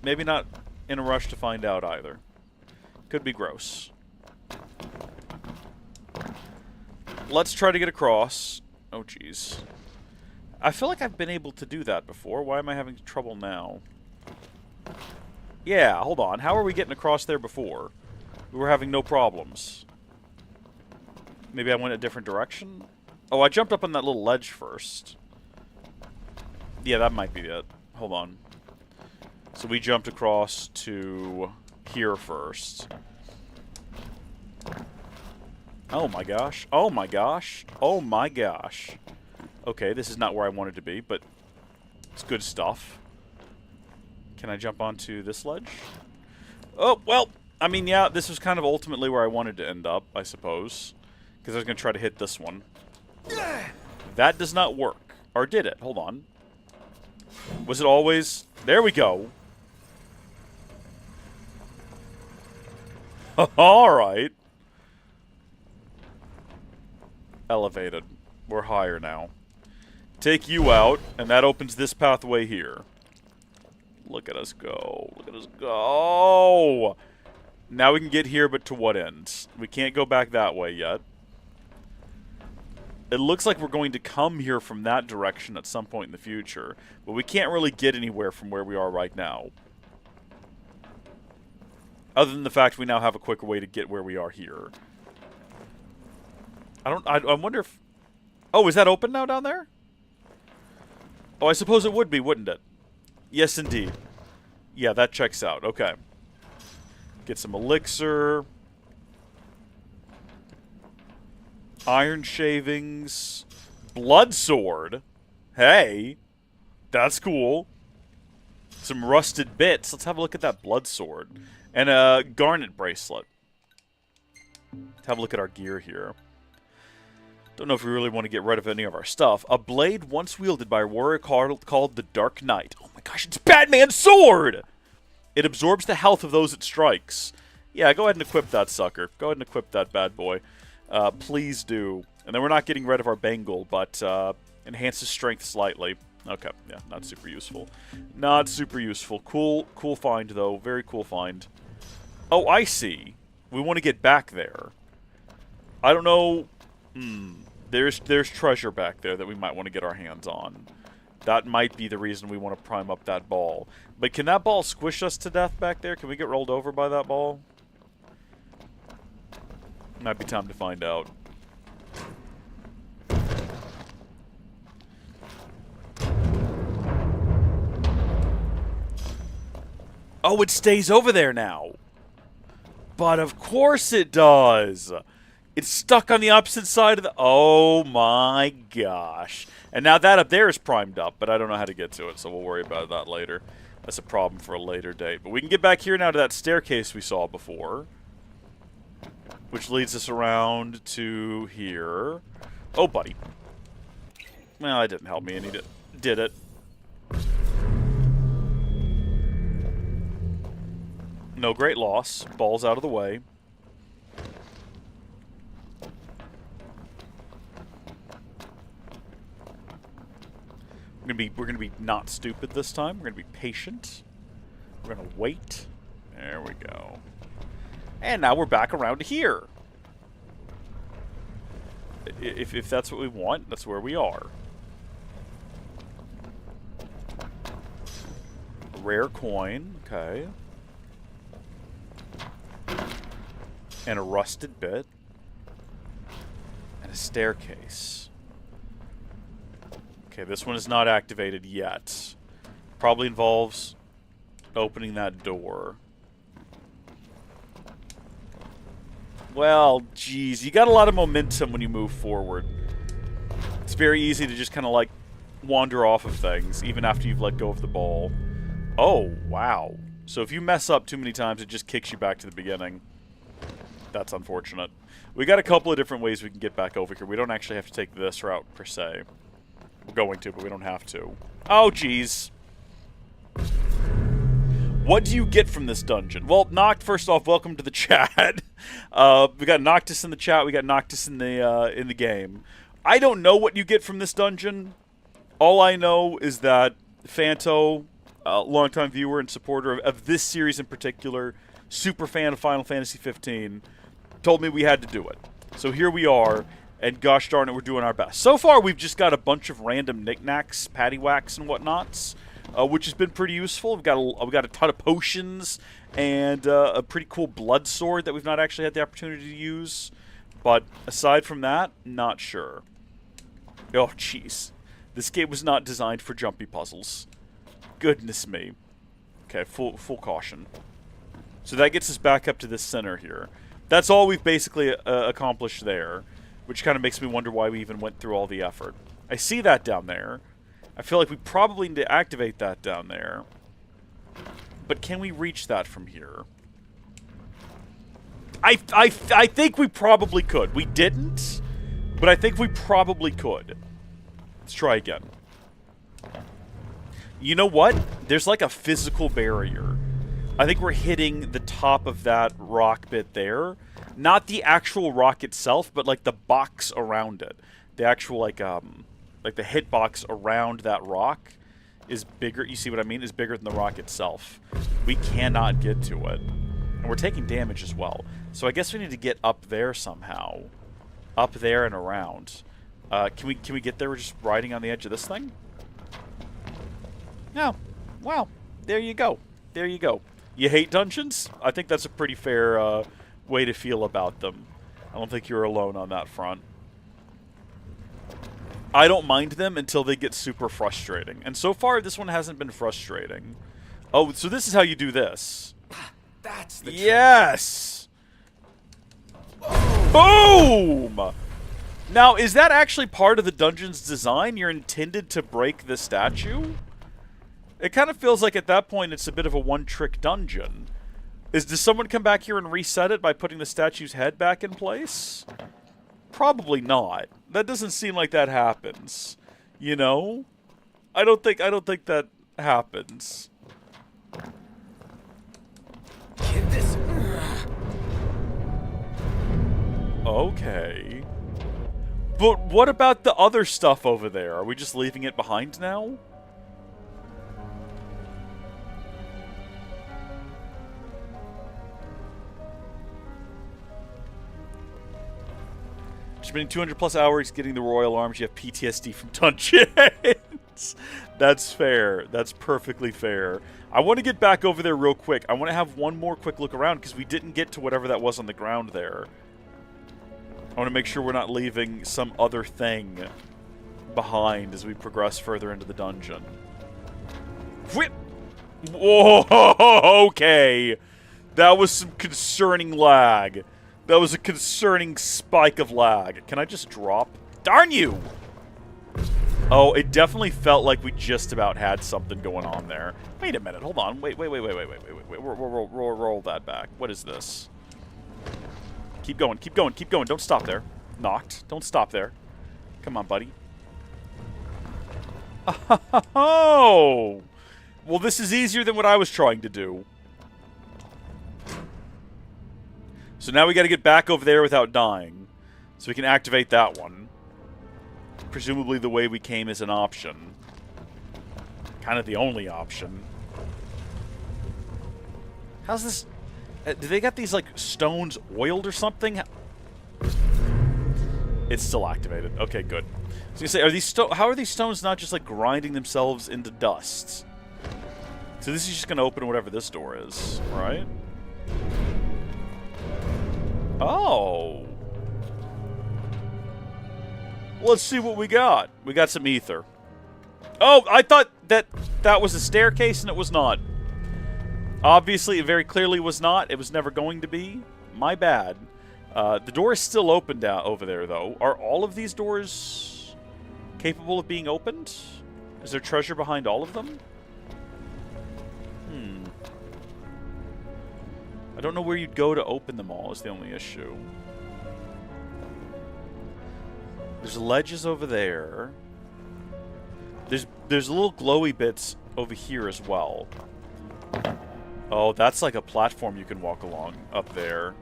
A: Maybe not in a rush to find out either. Could be gross. Let's try to get across. Oh, jeez. I feel like I've been able to do that before. Why am I having trouble now? Yeah, hold on. How are we getting across there before? We were having no problems. Maybe I went a different direction? Oh, I jumped up on that little ledge first. Yeah, that might be it. Hold on. So we jumped across to here first. Oh my gosh. Oh my gosh. Oh my gosh. Okay, this is not where I wanted to be, but it's good stuff. Can I jump onto this ledge? Oh, well, I mean, yeah, this was kind of ultimately where I wanted to end up, I suppose. Because I was going to try to hit this one. That does not work. Or did it? Hold on. Was it always... There we go. Alright. Elevated. We're higher now. Take you out, and that opens this pathway here. Look at us go. Look at us go. Now we can get here, but to what end? We can't go back that way yet. It looks like we're going to come here from that direction at some point in the future, but we can't really get anywhere from where we are right now. Other than the fact we now have a quicker way to get where we are here. I wonder if... Oh, is that open now down there? Oh, I suppose it would be, wouldn't it? Yes, indeed. Yeah, that checks out. Okay. Get some elixir. Iron shavings. Blood sword. Hey. That's cool. Some rusted bits. Let's have a look at that blood sword. And a garnet bracelet. Let's have a look at our gear here. Don't know if we really want to get rid of any of our stuff. A blade once wielded by a warrior called the Dark Knight. Oh my gosh, it's Batman's sword! It absorbs the health of those it strikes. Yeah, go ahead and equip that sucker. Go ahead and equip that bad boy. Please do. And then we're not getting rid of our bangle, but enhances strength slightly. Okay, yeah, not super useful. Not super useful. Cool find, though. Very cool find. Oh, I see. We want to get back there. I don't know. There's treasure back there that we might want to get our hands on. That might be the reason we want to prime up that ball. But can that ball squish us to death back there? Can we get rolled over by that ball? Might be time to find out. Oh, it stays over there now. But of course it does. It's stuck on the opposite side of the... Oh my gosh. And now that up there is primed up, but I don't know how to get to it, so we'll worry about that later. That's a problem for a later date. But we can get back here now to that staircase we saw before, which leads us around to here. Oh, buddy. Well, that didn't help me any. Did it? No great loss. Ball's out of the way. We're gonna be not stupid this time. We're gonna be patient. We're gonna wait. There we go. And now we're back around here. If that's what we want, that's where we are. Rare coin, okay. And a rusted bit. And a staircase. Okay, this one is not activated yet. Probably involves opening that door. Well, geez, you got a lot of momentum when you move forward. It's very easy to just kind of like wander off of things, even after you've let go of the ball. Oh, wow. So if you mess up too many times, it just kicks you back to the beginning. That's unfortunate. We got a couple of different ways we can get back over here. We don't actually have to take this route, per se. We're going to, but we don't have to. Oh, jeez. What do you get from this dungeon? Well, Noct, first off, welcome to the chat. We got Noctis in the chat. We got Noctis in the game. I don't know what you get from this dungeon. All I know is that Fanto, longtime viewer and supporter of this series in particular, super fan of Final Fantasy 15, told me we had to do it. So here we are. And gosh darn it, we're doing our best. So far, we've just got a bunch of random knickknacks, paddywhacks, and whatnots, which has been pretty useful. We've got a ton of potions and a pretty cool blood sword that we've not actually had the opportunity to use. But aside from that, not sure. Oh, jeez. This game was not designed for jumpy puzzles. Goodness me. Okay, full caution. So that gets us back up to this center here. That's all we've basically accomplished there. Which kind of makes me wonder why we even went through all the effort. I see that down there. I feel like we probably need to activate that down there. But can we reach that from here? I think we probably could. We didn't, but I think we probably could. Let's try again. You know what? There's like a physical barrier. I think we're hitting the top of that rock bit there. Not the actual rock itself, but like the box around it. The actual like the hitbox around that rock is bigger. You see what I mean? Is bigger than the rock itself. We cannot get to it, and we're taking damage as well. So I guess we need to get up there somehow, up there and around. Can we get there? We're just riding on the edge of this thing. No. Well, there you go. There you go. You hate dungeons? I think that's a pretty fair way to feel about them. I don't think you're alone on that front. I don't mind them until they get super frustrating. And so far, this one hasn't been frustrating. Oh, so this is how you do this.
E: That's the
A: yes! Boom! Now, is that actually part of the dungeon's design? You're intended to break the statue? It kind of feels like at that point it's a bit of a one-trick dungeon. Does someone come back here and reset it by putting the statue's head back in place? Probably not. That doesn't seem like that happens. You know? I don't think that happens.
E: Get this.
A: Okay. But what about the other stuff over there? Are we just leaving it behind now? Spending 200 plus hours getting the Royal Arms, you have PTSD from dungeons. That's fair. That's perfectly fair. I want to get back over there real quick. I want to have one more quick look around because we didn't get to whatever that was on the ground there. I want to make sure we're not leaving some other thing behind as we progress further into the dungeon. Whip! Whoa, okay. That was some concerning lag. That was a concerning spike of lag. Can I just drop? Darn you! Oh, it definitely felt like we just about had something going on there. Wait a minute, hold on. Wait. Roll that back. What is this? Keep going. Don't stop there. Noct. Don't stop there. Come on, buddy. Oh! Well, this is easier than what I was trying to do. So now we got to get back over there without dying. So we can activate that one. Presumably the way we came is an option. Kind of the only option. How's this... do they got these, like, stones oiled or something? It's still activated. Okay, good. I was gonna say, are these how are these stones not just, like, grinding themselves into dust? So this is just gonna open whatever this door is, right? Oh. Let's see what we got. We got some ether. Oh, I thought that was a staircase and it was not. Obviously, it very clearly was not. It was never going to be. My bad. The door is still open down over there, though. Are all of these doors capable of being opened? Is there treasure behind all of them? I don't know where you'd go to open them all is the only issue. There's ledges over there. There's little glowy bits over here as well. Oh, that's like a platform you can walk along up there.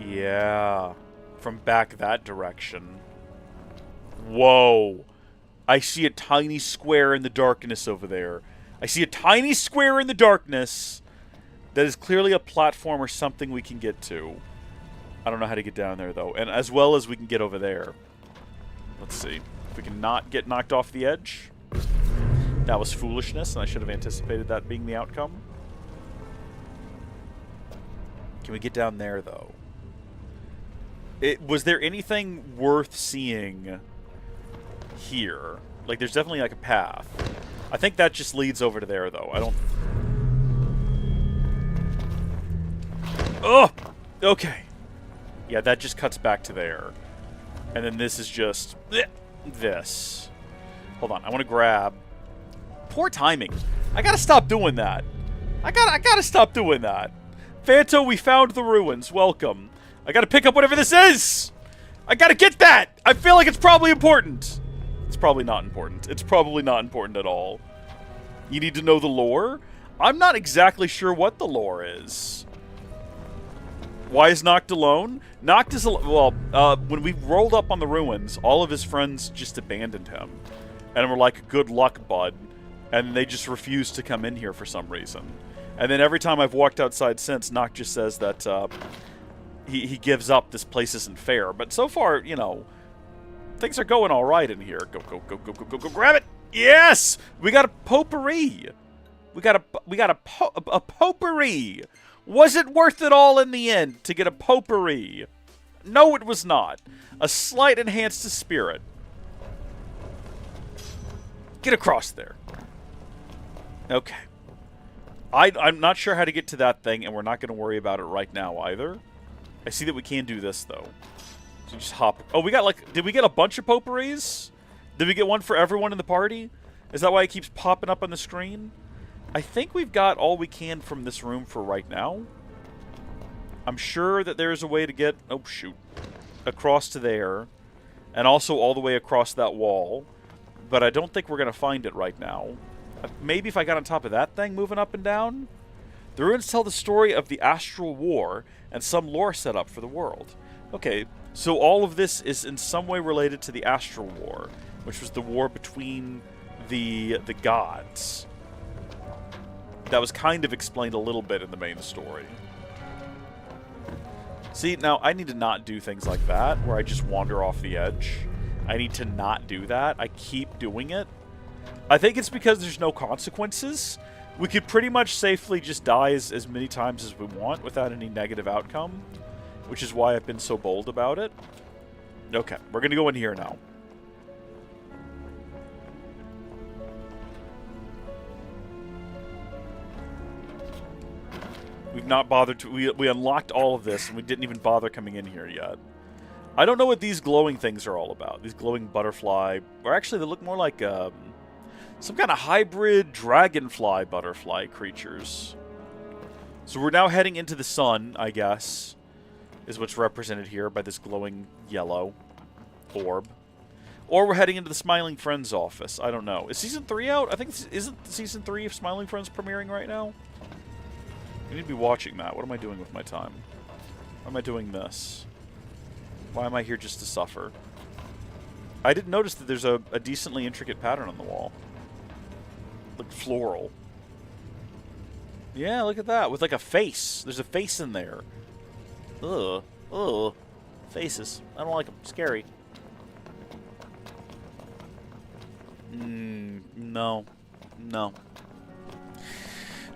A: Yeah. From back that direction. Whoa. I see a tiny square in the darkness over there. I see a tiny square in the darkness. That is clearly a platform or something we can get to. I don't know how to get down there, though. And as well as we can get over there. Let's see. If we can not get knocked off the edge. That was foolishness, and I should have anticipated that being the outcome. Can we get down there, though? Was there anything worth seeing here? Like, there's definitely, like, a path. I think that just leads over to there, though. I don't... Oh! Okay. Yeah, that just cuts back to there. And then this is just... this. Hold on, I want to grab... Poor timing. I gotta stop doing that. I gotta stop doing that. Phanto, we found the ruins. Welcome. I gotta pick up whatever this is! I gotta get that! I feel like it's probably important. It's probably not important. It's probably not important at all. You need to know the lore? I'm not exactly sure what the lore is. Why is Noct alone? Noct is when we rolled up on the ruins, all of his friends just abandoned him. And were like, good luck, bud. And they just refused to come in here for some reason. And then every time I've walked outside since, Noct just says that he gives up, this place isn't fair. But so far, you know, things are going all right in here. Go, grab it! Yes! We got a potpourri! We got a potpourri! Was it worth it all in the end to get a potpourri? No, it was not. A slight enhance to spirit. Get across there. Okay. I'm not sure how to get to that thing, and we're not going to worry about it right now either. I see that we can do this, though. So just hop... Oh, we got, like... Did we get a bunch of potpourris? Did we get one for everyone in the party? Is that why it keeps popping up on the screen? I think we've got all we can from this room for right now. I'm sure that there's a way to get... Oh, shoot. Across to there. And also all the way across that wall. but I don't think we're going to find it right now. Maybe if I got on top of that thing moving up and down? The ruins tell the story of the Astral War and some lore set up for the world. Okay, so all of this is in some way related to the Astral War, which was the war between the gods. That was kind of explained a little bit in the main story. See, now I need to not do things like that, where I just wander off the edge. I need to not do that. I keep doing it. I think it's because there's no consequences. We could pretty much safely just die as many times as we want without any negative outcome, which is why I've been so bold about it. Okay, we're going to go in here now. We've not bothered to... We unlocked all of this, and we didn't even bother coming in here yet. I don't know what these glowing things are all about. These glowing butterfly... Or actually, they look more like some kind of hybrid dragonfly butterfly creatures. So we're now heading into the sun, I guess, is what's represented here by this glowing yellow orb. Or we're heading into the Smiling Friends office. I don't know. Is Season 3 out? I think... Isn't Season 3 of Smiling Friends premiering right now? I need to be watching that. What am I doing with my time? Why am I doing this? Why am I here just to suffer? I didn't notice that there's a decently intricate pattern on the wall. Like floral. Yeah, look at that. With like a face. There's a face in there. Ugh. Ugh. Faces. I don't like them. Scary. No. No.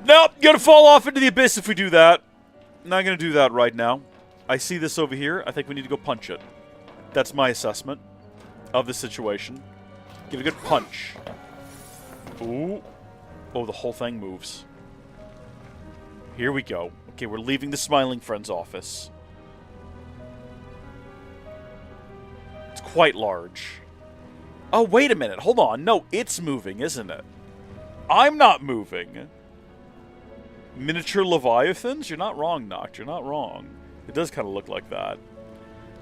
A: Nope, gonna fall off into the abyss if we do that. Not gonna do that right now. I see this over here. I think we need to go punch it. That's my assessment of the situation. Give it a good punch. Ooh. Oh, the whole thing moves. Here we go. Okay, we're leaving the Smiling Friends office. It's quite large. Oh, wait a minute. Hold on. No, it's moving, isn't it? I'm not moving. Miniature Leviathans? You're not wrong, Noct. You're not wrong. It does kind of look like that.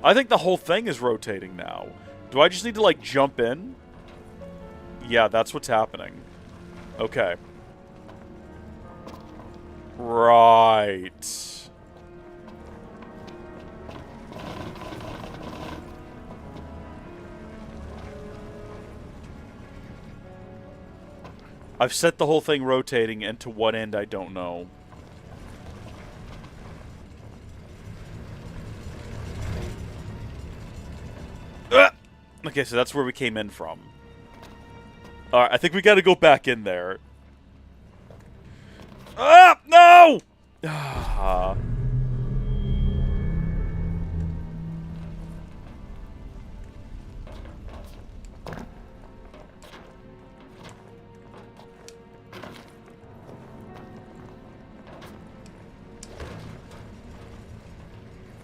A: I think the whole thing is rotating now. Do I just need to, like, jump in? Yeah, that's what's happening. Okay. Right. I've set the whole thing rotating, and to what end, I don't know. Okay, so that's where we came in from. Alright, I think we gotta go back in there. Ah! No! Ah.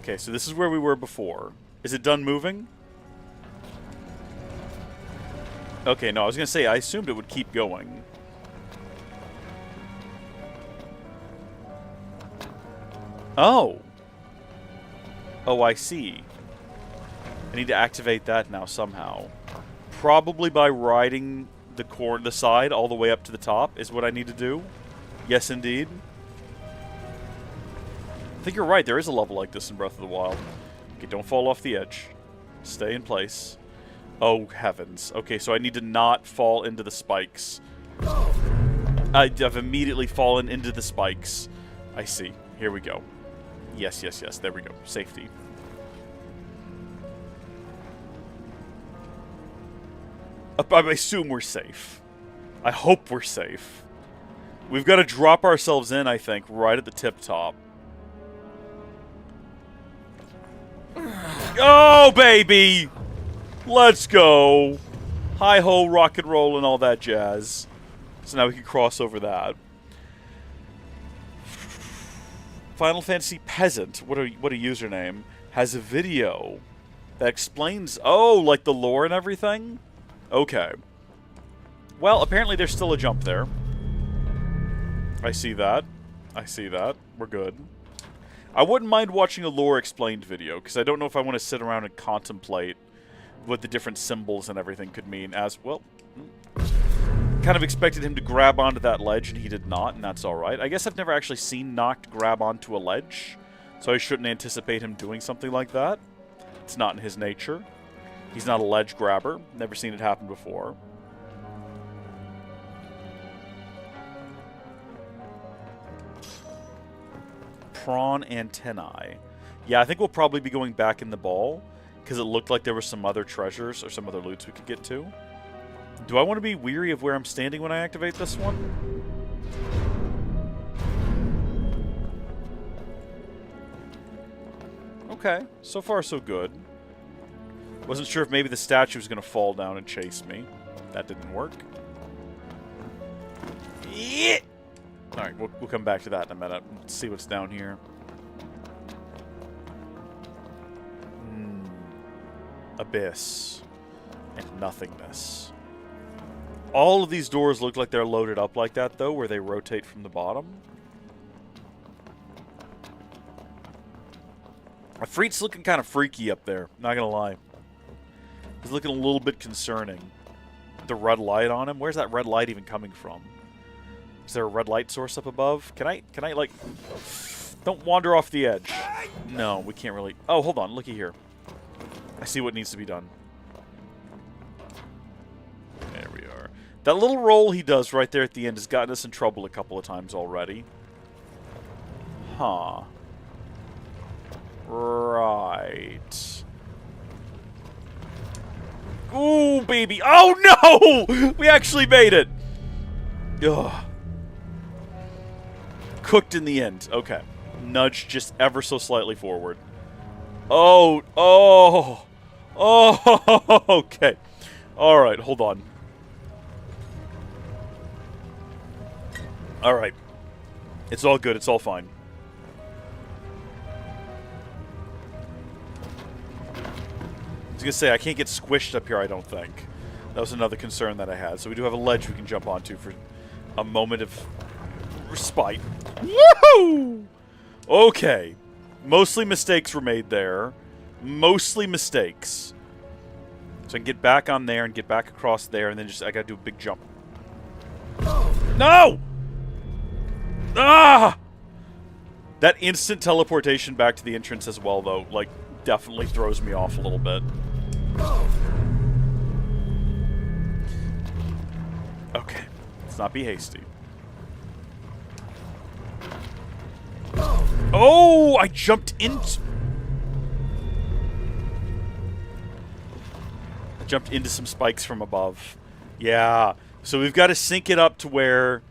A: Okay, so this is where we were before. Is it done moving? Okay, no, I was gonna say, I assumed it would keep going. Oh! Oh, I see. I need to activate that now somehow. Probably by riding the side all the way up to the top is what I need to do. Yes, indeed. I think you're right, there is a level like this in Breath of the Wild. Okay, don't fall off the edge. Stay in place. Oh, heavens. Okay, so I need to not fall into the spikes. I've immediately fallen into the spikes. I see. Here we go. Yes, yes, yes. There we go. Safety. I assume we're safe. I hope we're safe. We've got to drop ourselves in, I think, right at the tip top. Oh, baby! Let's go! Hi-ho, rock and roll, and all that jazz. So now we can cross over that. Final Fantasy Peasant, what a username, has a video that explains, oh, like the lore and everything? Okay. Well, apparently there's still a jump there. I see that. I see that. We're good. I wouldn't mind watching a lore explained video, because I don't know if I want to sit around and contemplate what the different symbols and everything could mean as, well, Kind of expected him to grab onto that ledge, and he did not, and that's alright. I guess I've never actually seen Noct grab onto a ledge, so I shouldn't anticipate him doing something like that. It's not in his nature. He's not a ledge grabber. Never seen it happen before. Prawn antennae. Yeah, I think we'll probably be going back in the ball, because it looked like there were some other treasures or some other loots we could get to. Do I want to be weary of where I'm standing when I activate this one? Okay, so far so good. Wasn't sure if maybe the statue was going to fall down and chase me. That didn't work. Yeah! Alright, we'll come back to that in a minute. Let's see what's down here. Abyss. And nothingness. All of these doors look like they're loaded up like that, though, where they rotate from the bottom. Afreet's looking kind of freaky up there, not gonna lie. He's looking a little bit concerning. The red light on him? Where's that red light even coming from? Is there a red light source up above? Can I, like... Don't wander off the edge. No, we can't really... Oh, hold on, looky here. I see what needs to be done. There we are. That little roll he does right there at the end has gotten us in trouble a couple of times already. Huh. Right. Ooh, baby. Oh, no! We actually made it. Ugh. Cooked in the end. Okay. Nudged just ever so slightly forward. Oh, oh. Oh, okay. Alright, hold on. Alright. It's all good. It's all fine. I was going to say, I can't get squished up here, I don't think. That was another concern that I had. So we do have a ledge we can jump onto for a moment of respite. Woohoo! Okay. Mostly mistakes were made there. Mostly mistakes. So I can get back on there and get back across there, and then just, I gotta do a big jump. No! Ah! That instant teleportation back to the entrance as well, though, like, definitely throws me off a little bit. Okay. Let's not be hasty. Oh! I jumped into... Jumped into some spikes from above. Yeah. So we've got to sync it up to where...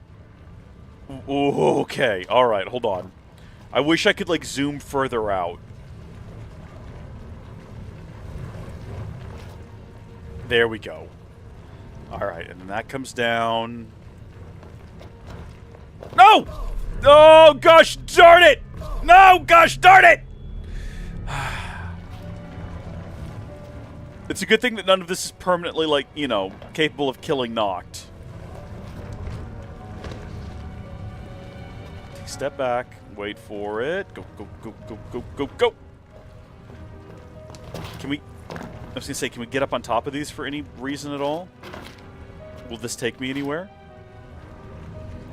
A: Ooh, okay. Alright, hold on. I wish I could, like, zoom further out. There we go. Alright, and then that comes down. No! Oh, gosh darn it! No, gosh darn it! It's a good thing that none of this is permanently, like, you know, capable of killing Noct. Take a step back. Wait for it. Go, go, go, go, go, go, go! Can we... I was going to say, can we get up on top of these for any reason at all? Will this take me anywhere?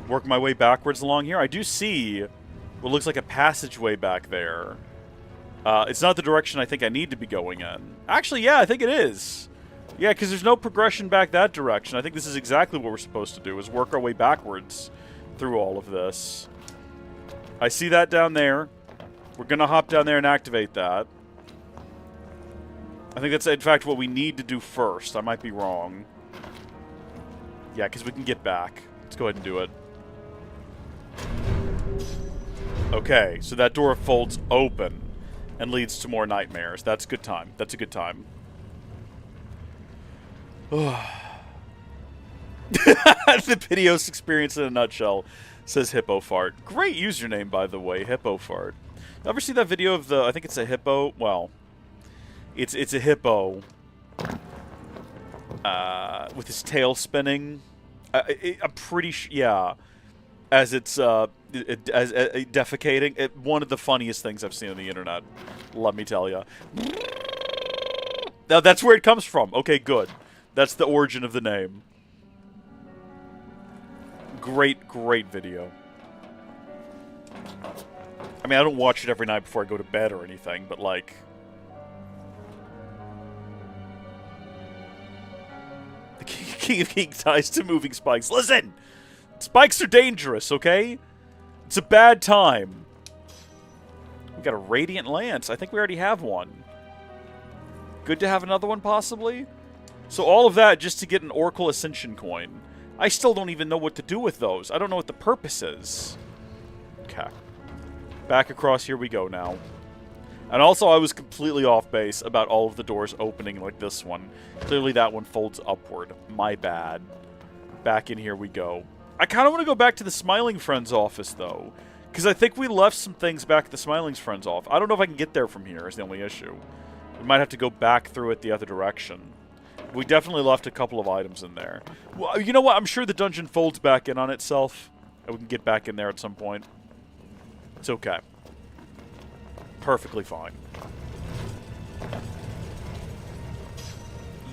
A: Work my way backwards along here? I do see what looks like a passageway back there. It's not the direction I think I need to be going in. Actually, yeah, I think it is. Yeah, because there's no progression back that direction. I think this is exactly what we're supposed to do, is work our way backwards through all of this. I see that down there. We're going to hop down there and activate that. I think that's, in fact, what we need to do first. I might be wrong. Yeah, because we can get back. Let's go ahead and do it. Okay, so that door folds open and leads to more nightmares. That's a good time. That's a good time. The video's experience in a nutshell, says Hippo Fart. Great username, by the way, Hippo Fart. Ever see that video of the, I think it's a hippo, well, it's a hippo with his tail spinning. I'm pretty sure, yeah, as it's defecating. One of the funniest things I've seen on the internet, let me tell you. Now that's where it comes from. Okay, good. That's the origin of the name. Great, great video. I mean, I don't watch it every night before I go to bed or anything, but like... The King of Geek ties to moving spikes. Listen! Spikes are dangerous, okay? It's a bad time. We got a Radiant Lance. I think we already have one. Good to have another one, possibly? So all of that just to get an Oracle Ascension coin. I still don't even know what to do with those. I don't know what the purpose is. Okay. Back across here we go now. And also I was completely off base about all of the doors opening like this one. Clearly that one folds upward. My bad. Back in here we go. I kind of want to go back to the Smiling Friends office, though. Because I think we left some things back at the Smiling Friends office. I don't know if I can get there from here is the only issue. We might have to go back through it the other direction. We definitely left a couple of items in there. Well, you know what? I'm sure the dungeon folds back in on itself. And we can get back in there at some point. It's okay. Perfectly fine.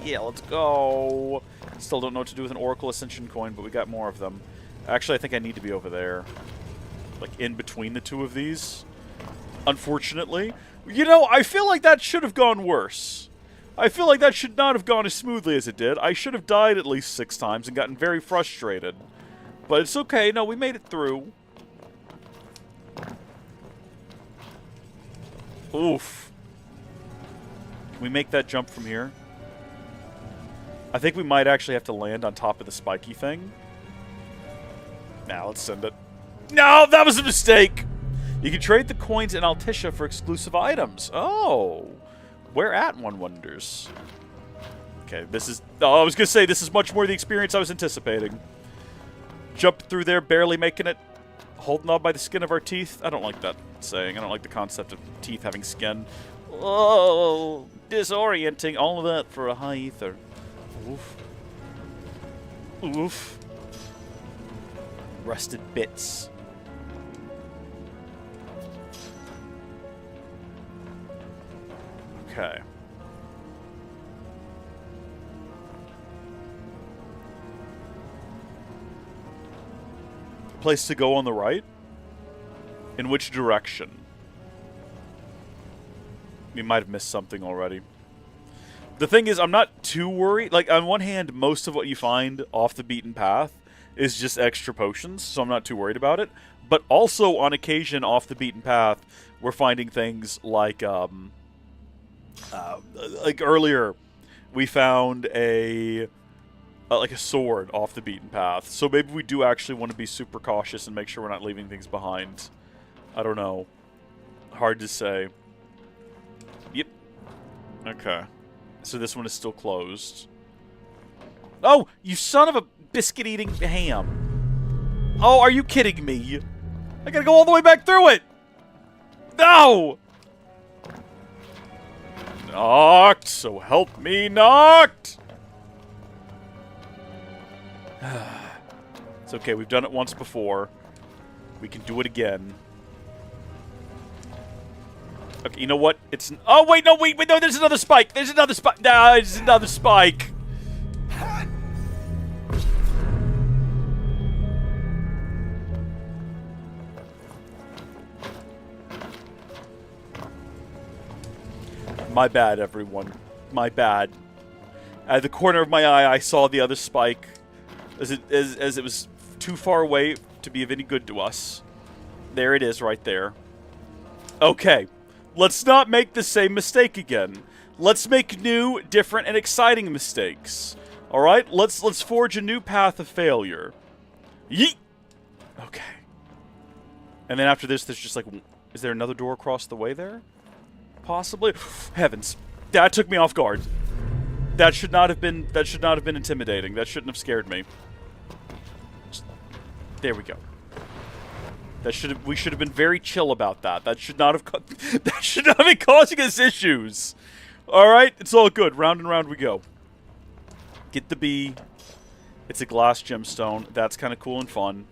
A: Yeah, let's go. Still don't know what to do with an Oracle Ascension coin, but we got more of them. Actually, I think I need to be over there. Like, in between the two of these. Unfortunately. You know, I feel like that should have gone worse. I feel like that should not have gone as smoothly as it did. I should have died at least 6 times and gotten very frustrated. But it's okay. No, we made it through. Oof. Can we make that jump from here? I think we might actually have to land on top of the spiky thing. Now, let's send it. No, that was a mistake! You can trade the coins in Altissia for exclusive items. Oh. Where at, one wonders? Okay, this is... Oh, I was going to say, this is much more the experience I was anticipating. Jump through there, barely making it. Holding on by the skin of our teeth. I don't like that saying. I don't like the concept of teeth having skin. Oh, disorienting. All of that for a high ether. Oof. Oof. Rusted bits. Okay. Place to go on the right? In which direction? We might have missed something already. The thing is, I'm not too worried. Like, on one hand, most of what you find off the beaten path is just extra potions, so I'm not too worried about it. But also, on occasion, off the beaten path, we're finding things like earlier, we found a sword off the beaten path. So maybe we do actually want to be super cautious and make sure we're not leaving things behind. I don't know. Hard to say. Yep. Okay. So this one is still closed. Oh, you son of a biscuit-eating ham. Oh, are you kidding me? I gotta go all the way back through it! No! Noct, so help me, Noct! It's okay, we've done it once before. We can do it again. Okay, you know what? It's... Oh, wait, no, wait, no, there's another spike! There's another spike! No, there's another spike! My bad, everyone. My bad. At the corner of my eye, I saw the other spike. As it was too far away to be of any good to us. There it is, right there. Okay. Let's not make the same mistake again. Let's make new, different, and exciting mistakes. Alright? Let's forge a new path of failure. Yeet! Okay. And then after this, there's just like... Is there another door across the way there? Possibly? Heavens. That took me off guard. That should not have been intimidating. That shouldn't have scared me. There we go. We should have been very chill about that. That should not have been causing us issues. All right, it's all good. Round and round we go. Get the bee. It's a glass gemstone. That's kind of cool and fun.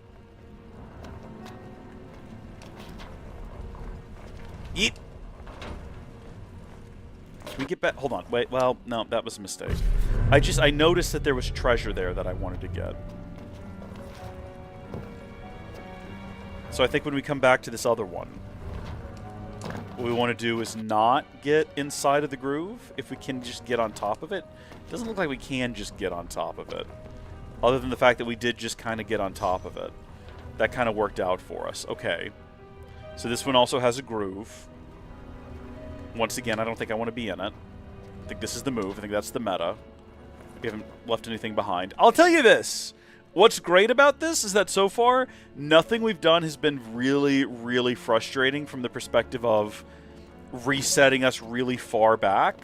A: Eat. Can we get back? Hold on. Wait. Well, no, that was a mistake. I noticed that there was treasure there that I wanted to get. So I think when we come back to this other one, what we want to do is not get inside of the groove. If we can just get on top of it. It doesn't look like we can just get on top of it. Other than the fact that we did just kind of get on top of it. That kind of worked out for us. Okay. So this one also has a groove. Once again, I don't think I want to be in it. I think this is the move. I think that's the meta. We haven't left anything behind. I'll tell you this. What's great about this is that so far, nothing we've done has been really, really frustrating from the perspective of resetting us really far back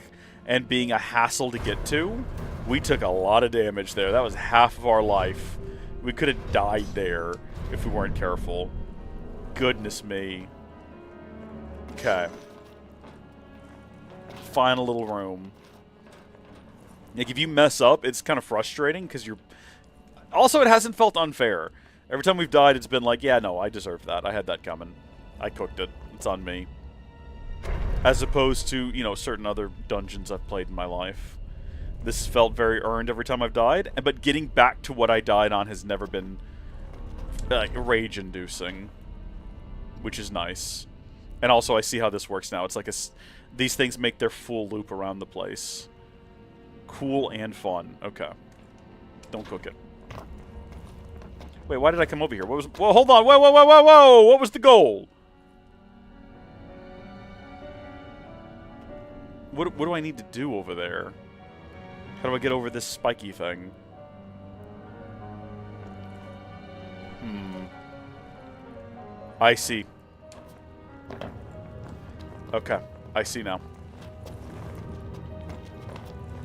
A: and being a hassle to get to. We took a lot of damage there. That was half of our life. We could have died there if we weren't careful. Goodness me. Okay. Final little room. Like, if you mess up, it's kind of frustrating because you're... Also, it hasn't felt unfair. Every time we've died, it's been like, yeah, no, I deserve that. I had that coming. I cooked it. It's on me. As opposed to, you know, certain other dungeons I've played in my life. This felt very earned every time I've died. But getting back to what I died on has never been, like, rage-inducing. Which is nice. And also, I see how this works now. It's like these things make their full loop around the place. Cool and fun. Okay. Don't cook it. Wait, why did I come over here? What was... Whoa, hold on. Whoa, whoa, whoa, whoa, whoa! What was the goal? What do I need to do over there? How do I get over this spiky thing? I see. Okay. I see now.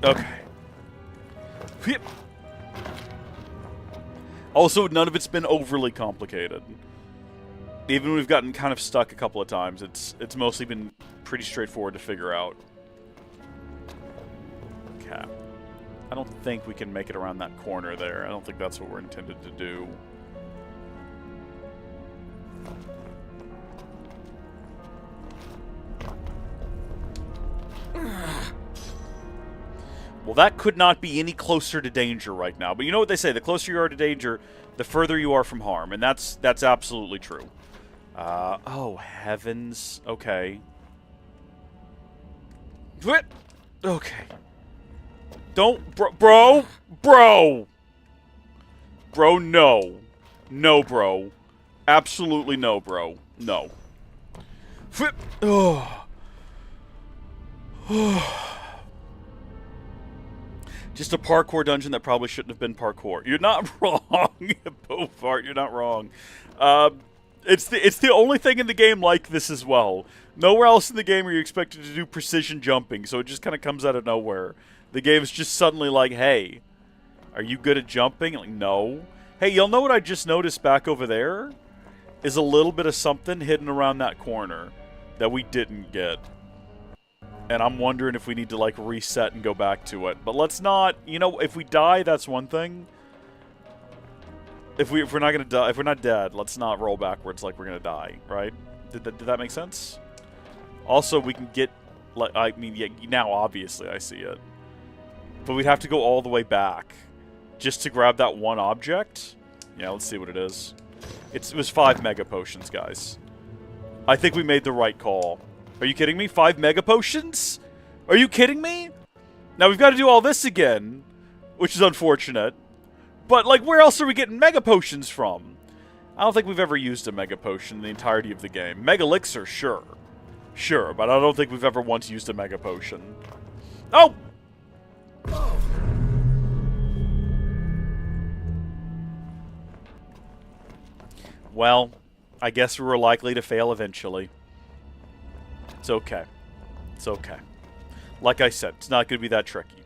A: Okay. Yep. Also, none of it's been overly complicated. Even when we've gotten kind of stuck a couple of times, it's mostly been pretty straightforward to figure out. Okay. I don't think we can make it around that corner there. I don't think that's what we're intended to do. Well, that could not be any closer to danger right now. But you know what they say, the closer you are to danger, the further you are from harm. And that's absolutely true. Oh, heavens. Okay. Okay. Don't, bro. Bro, no. No, bro. Absolutely no, bro. No. Oh. Just a parkour dungeon that probably shouldn't have been parkour. You're not wrong, Bofart. You're not wrong. It's the only thing in the game like this as well. Nowhere else in the game are you expected to do precision jumping, so it just kind of comes out of nowhere. The game's just suddenly like, hey, are you good at jumping? Like, no. Hey, you'll know what I just noticed back over there? Is a little bit of something hidden around that corner that we didn't get. And I'm wondering if we need to, like, reset and go back to it. But let's not... You know, if we die, that's one thing. If we're not gonna die... If we're not dead, let's not roll backwards like we're gonna die, right? Did that make sense? Also, we can get... Like, I mean, yeah, now, obviously, I see it. But we'd have to go all the way back. Just to grab that one object? Yeah, let's see what it is. It was 5 mega potions, guys. I think we made the right call. Are you kidding me? 5 mega potions? Are you kidding me? Now we've got to do all this again, which is unfortunate. But, like, where else are we getting mega potions from? I don't think we've ever used a mega potion in the entirety of the game. Mega elixir, sure. Sure, but I don't think we've ever once used a mega potion. Oh! Well, I guess we were likely to fail eventually. It's okay. It's okay. Like I said, it's not going to be that tricky.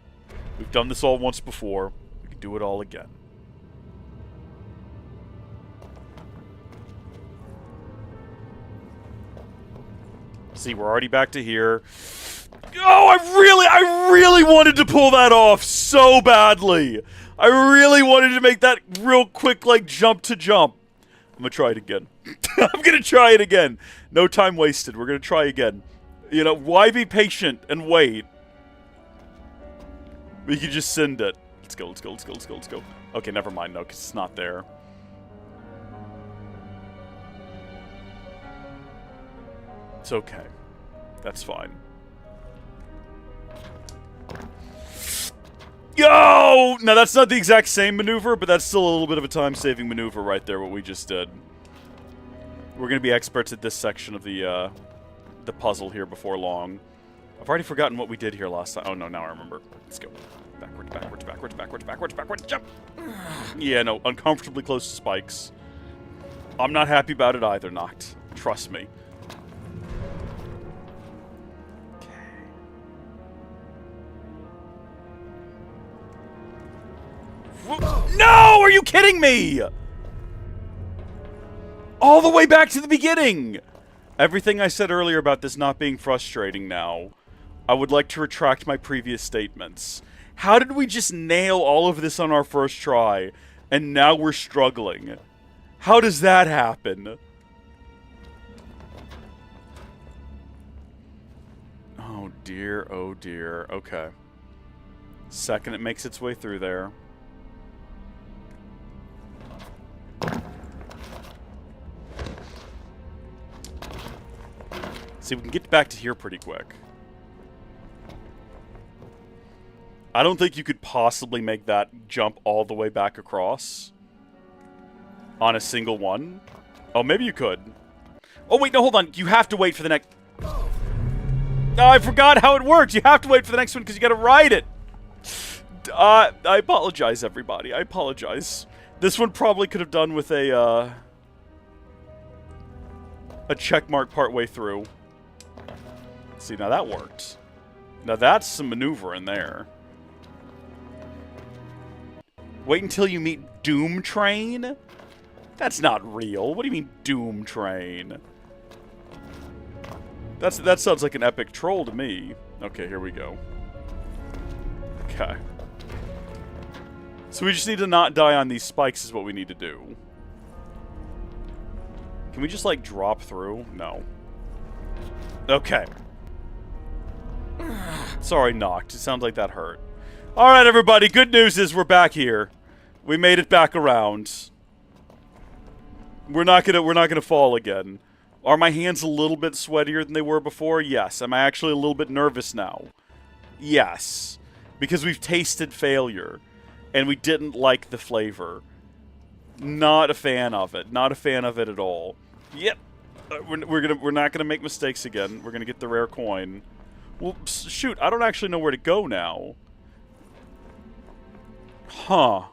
A: We've done this all once before. We can do it all again. See, we're already back to here. Oh, I really wanted to pull that off so badly. I really wanted to make that real quick, like, jump to jump. I'm going to try it again. I'm going to try it again. No time wasted. We're going to try again. You know, why be patient and wait? We can just send it. Let's go, let's go, let's go, let's go, let's go. Okay, never mind, no, because it's not there. It's okay. That's fine. Yo! Now, that's not the exact same maneuver, but that's still a little bit of a time-saving maneuver right there, what we just did. We're going to be experts at this section of the puzzle here before long. I've already forgotten what we did here last time. Oh, no, now I remember. Let's go. Backwards, backwards, backwards, backwards, backwards, backwards, jump! Yeah, no, uncomfortably close to spikes. I'm not happy about it either, Noct. Trust me. No! Are you kidding me? All the way back to the beginning! Everything I said earlier about this not being frustrating now, I would like to retract my previous statements. How did we just nail all of this on our first try, and now we're struggling? How does that happen? Oh dear, oh dear. Okay. Second it makes its way through there. See, we can get back to here pretty quick. I don't think you could possibly make that jump all the way back across on a single one. Oh, maybe you could. Oh, wait, no, hold on. You have to wait for the next... Oh, I forgot how it works. You have to wait for the next one because you got to ride it. I apologize, everybody. I apologize. This one probably could have done with a check mark partway through. See, now that worked. Now that's some maneuver in there. Wait until you meet Doom Train? That's not real. What do you mean, Doom Train? That sounds like an epic troll to me. Okay, here we go. Okay. So we just need to not die on these spikes is what we need to do. Can we just, like, drop through? No. Okay. Sorry, Noct. It sounds like that hurt. Alright, everybody. Good news is we're back here. We made it back around. We're not gonna fall again. Are my hands a little bit sweatier than they were before? Yes. Am I actually a little bit nervous now? Yes. Because we've tasted failure. And we didn't like the flavor. Not a fan of it. Not a fan of it at all. Yep. We're not gonna make mistakes again. We're gonna get the rare coin. Well, shoot, I don't actually know where to go now. Huh.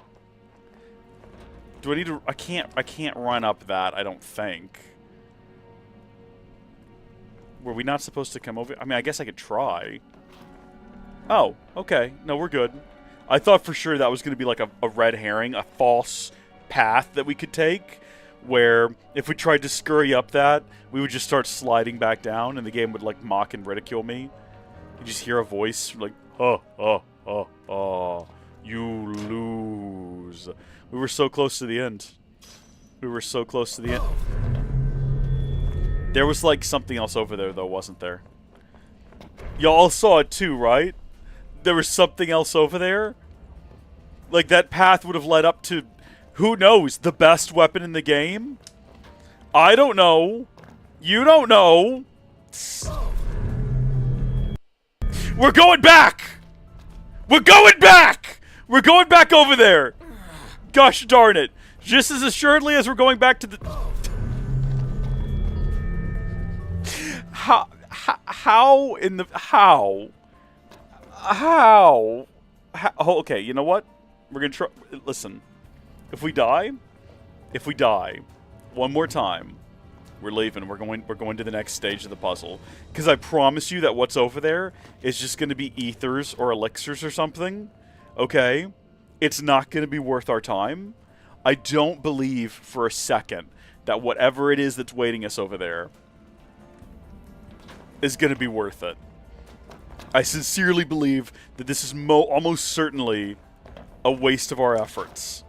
A: Do I need to... I can't run up that, I don't think. Were we not supposed to come over... I mean, I guess I could try. Oh, okay. No, we're good. I thought for sure that was going to be like a red herring, a false path that we could take, where if we tried to scurry up that, we would just start sliding back down, and the game would, like, mock and ridicule me. You just hear a voice, like, you lose. We were so close to the end. We were so close to the end. There was, like, something else over there, though, wasn't there? Y'all saw it, too, right? There was something else over there? Like, that path would have led up to, who knows, the best weapon in the game? I don't know. You don't know. We're going back! We're going back! We're going back over there! Gosh darn it. Just as assuredly as we're going back to the... How in the... How? Oh, okay, you know what? We're gonna try... Listen. If we die, one more time, we're leaving. We're going to the next stage of the puzzle. Because I promise you that what's over there is just going to be ethers or elixirs or something. Okay? It's not going to be worth our time. I don't believe for a second that whatever it is that's waiting us over there is going to be worth it. I sincerely believe that this is almost certainly a waste of our efforts.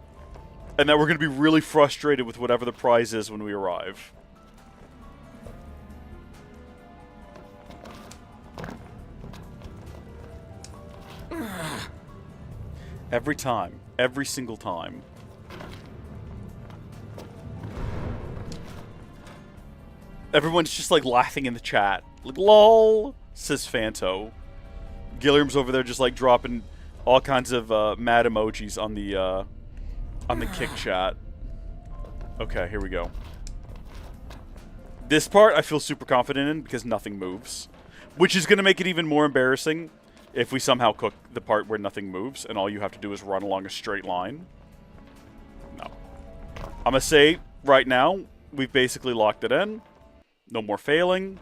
A: And that we're going to be really frustrated with whatever the prize is when we arrive. Every time. Every single time. Everyone's just like laughing in the chat. Like, lol, says Fanto. Gilliam's over there just like dropping all kinds of mad emojis on the kick chat. Okay, here we go. This part I feel super confident in because nothing moves. Which is going to make it even more embarrassing if we somehow cook the part where nothing moves and all you have to do is run along a straight line. No. I'm going to say right now, we've basically locked it in. No more failing.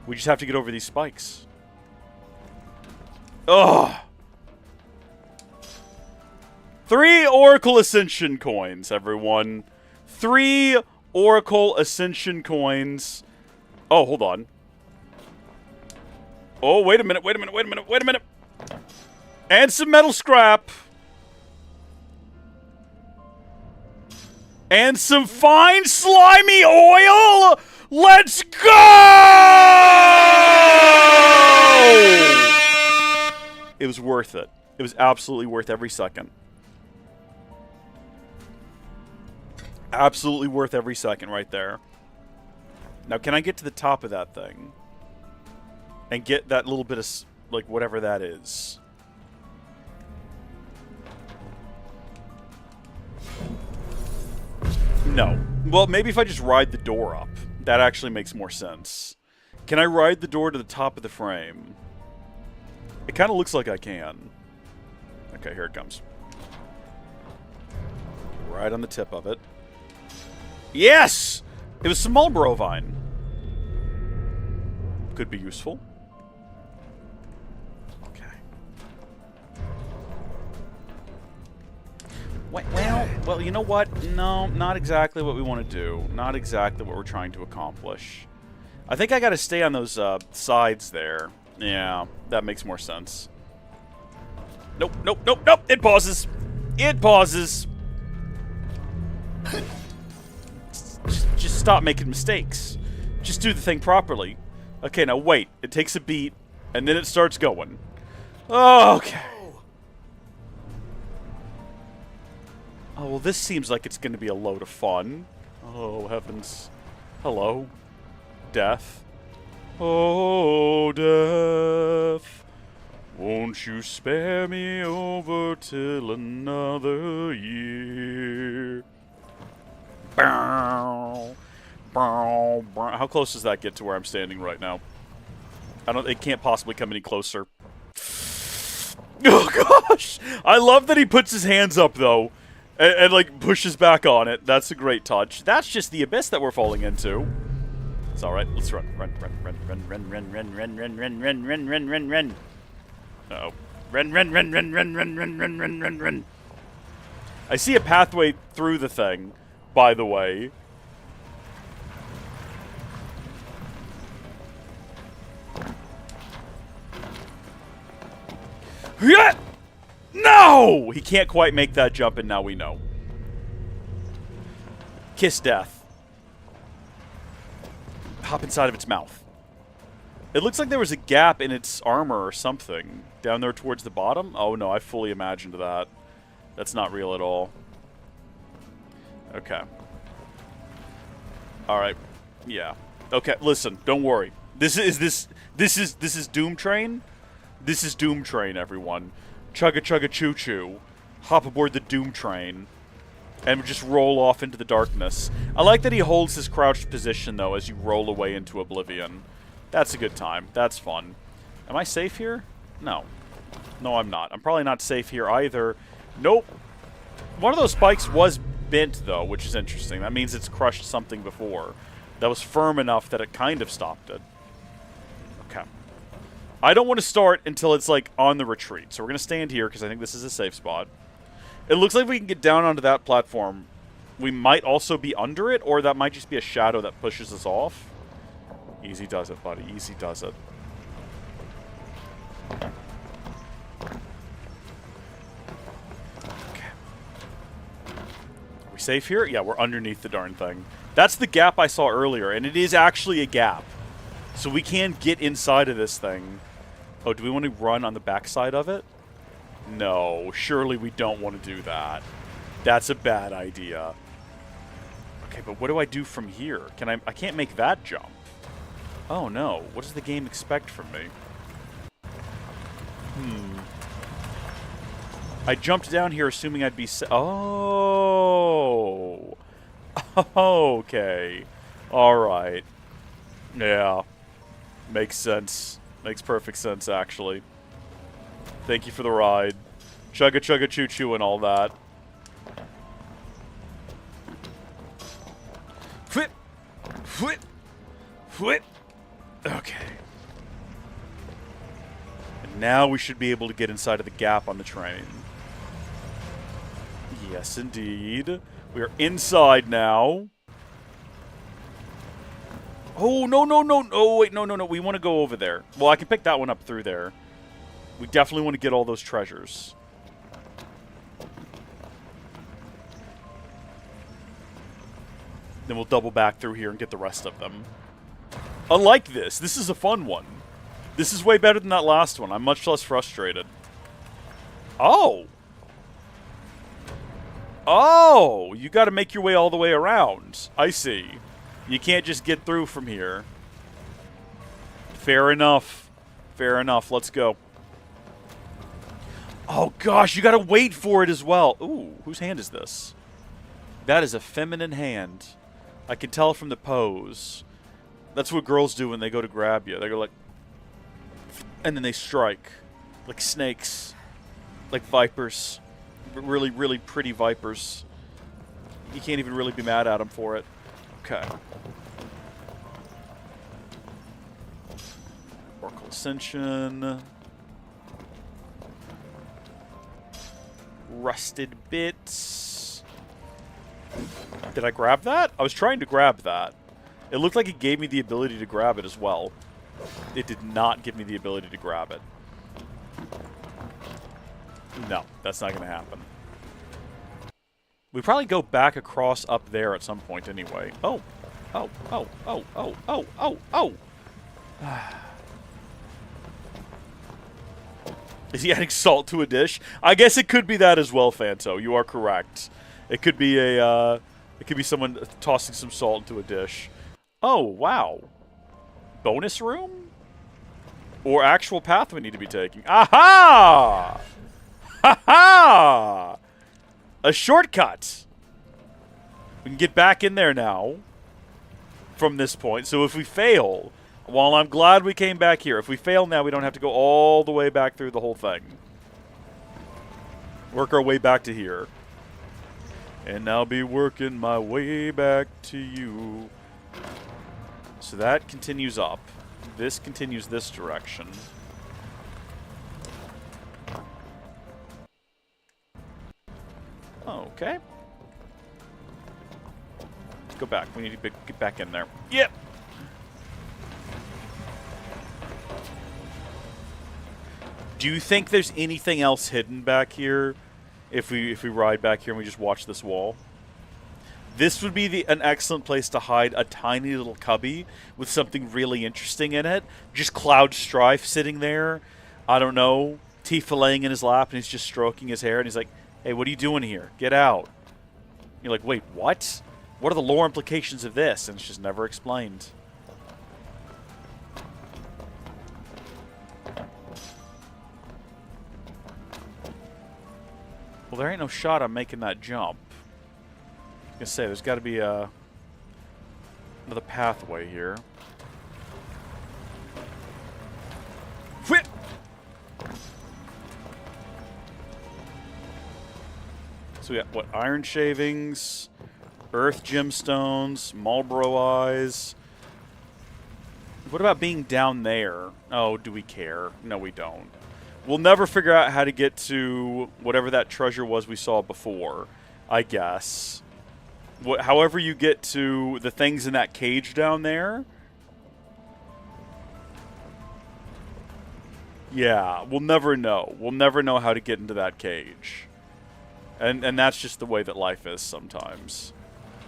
A: We just have to get over these spikes. Ugh! 3 Oracle Ascension coins, everyone. 3 Oracle Ascension coins. Oh, hold on. Oh, wait a minute, wait a minute, wait a minute, wait a minute. And some metal scrap. And some fine slimy oil. Let's go! It was worth it. It was absolutely worth every second. Absolutely worth every second right there. Now, can I get to the top of that thing? And get that little bit of, like, whatever that is. No. Well, maybe if I just ride the door up. That actually makes more sense. Can I ride the door to the top of the frame? It kind of looks like I can. Okay, here it comes. Right on the tip of it. Yes! It was some Marlboro vine. Could be useful. Okay. Well, you know what? No, not exactly what we want to do. Not exactly what we're trying to accomplish. I think I got to stay on those sides there. Yeah, that makes more sense. Nope, nope, nope, nope. It pauses. It pauses. Just stop making mistakes. Just do the thing properly. Okay, now wait. It takes a beat, and then it starts going. Oh, okay. Oh, well, this seems like it's going to be a load of fun. Oh, heavens. Hello. Death. Oh, death. Won't you spare me over till another year? Bow. Bow. Bow. How close does that get to where I'm standing right now? It can't possibly come any closer. Oh, gosh. I love that he puts his hands up, though. And, like, pushes back on it. That's a great touch. That's just the abyss that we're falling into. It's alright. Let's run. Run, run, run, run, run, run, run, run, run, run, run, run, run, run, run. Uh-oh. Run, run, run, run, run, run, run, run, run, run, run. I see a pathway through the thing, by the way. Yeah! No! He can't quite make that jump, and now we know. Kiss death. Hop inside of its mouth. It looks like there was a gap in its armor or something. Down there towards the bottom? Oh no, I fully imagined that. That's not real at all. Okay. Alright. Yeah. Okay, listen, don't worry. This is Doom Train? This is Doom Train, everyone. Chugga chugga choo choo. Hop aboard the Doom Train. And just roll off into the darkness. I like that he holds his crouched position, though, as you roll away into oblivion. That's a good time. That's fun. Am I safe here? No. No, I'm not. I'm probably not safe here either. Nope. One of those spikes was bent, though, which is interesting. That means it's crushed something before. That was firm enough that it kind of stopped it. Okay. I don't want to start until it's, like, on the retreat. So we're going to stand here, because I think this is a safe spot. It looks like we can get down onto that platform. We might also be under it, or that might just be a shadow that pushes us off. Easy does it, buddy. Easy does it. Okay. Are we safe here? Yeah, we're underneath the darn thing. That's the gap I saw earlier, and it is actually a gap. So we can get inside of this thing. Oh, do we want to run on the backside of it? No, surely we don't want to do that. That's a bad idea. Okay. Okay, but what do I do from here? I can't make that jump. Oh no, what does the game expect from me? I jumped down here assuming I'd be oh! Okay. Alright. Yeah. Makes sense. Makes perfect sense, actually. Thank you for the ride. Chugga chugga choo choo and all that. Whip! Whip! Whip! Okay. And now we should be able to get inside of the gap on the train. Yes, indeed. We are inside now. Oh, no, no, no. Oh, wait, no, no, no. We want to go over there. Well, I can pick that one up through there. We definitely want to get all those treasures. Then we'll double back through here and get the rest of them. Unlike this is a fun one. This is way better than that last one. I'm much less frustrated. Oh! Oh! You gotta make your way all the way around. I see. You can't just get through from here. Fair enough. Fair enough. Let's go. Oh gosh, you gotta wait for it as well. Ooh, whose hand is this? That is a feminine hand. I can tell from the pose. That's what girls do when they go to grab you. They go like... And then they strike. Like snakes. Like vipers. Really, really pretty vipers. You can't even really be mad at them for it. Okay. Oracle Ascension. Rusted bits. Did I grab that? I was trying to grab that. It looked like it gave me the ability to grab it as well. It did not give me the ability to grab it. No, that's not going to happen. We probably go back across up there at some point anyway. Oh. Oh, oh, oh, oh, oh, oh, oh. Is he adding salt to a dish? I guess it could be that as well, Fanto. You are correct. It could be a, it could be someone tossing some salt into a dish. Oh, wow. Bonus room? Or actual path we need to be taking. Aha! Ha-ha! A shortcut! We can get back in there now. From this point. So if we fail, while I'm glad we came back here, if we fail now, we don't have to go all the way back through the whole thing. Work our way back to here. And I'll be working my way back to you. So that continues up. This continues this direction. Okay. Let's go back. We need to get back in there. Yep. Do you think there's anything else hidden back here? If we ride back here and we just watch this wall? This would be an excellent place to hide a tiny little cubby with something really interesting in it. Just Cloud Strife sitting there. I don't know. Tifa laying in his lap and he's just stroking his hair and he's like, hey, what are you doing here? Get out. You're like, wait, what? What are the lore implications of this? And it's just never explained. Well, there ain't no shot I'm making that jump. I was gonna say, there's got to be another pathway here. Whip! So we got, what, iron shavings, earth gemstones, Marlboro eyes. What about being down there? Oh, do we care? No, we don't. We'll never figure out how to get to whatever that treasure was we saw before, I guess. However you get to the things in that cage down there. Yeah, we'll never know. We'll never know how to get into that cage. And that's just the way that life is sometimes.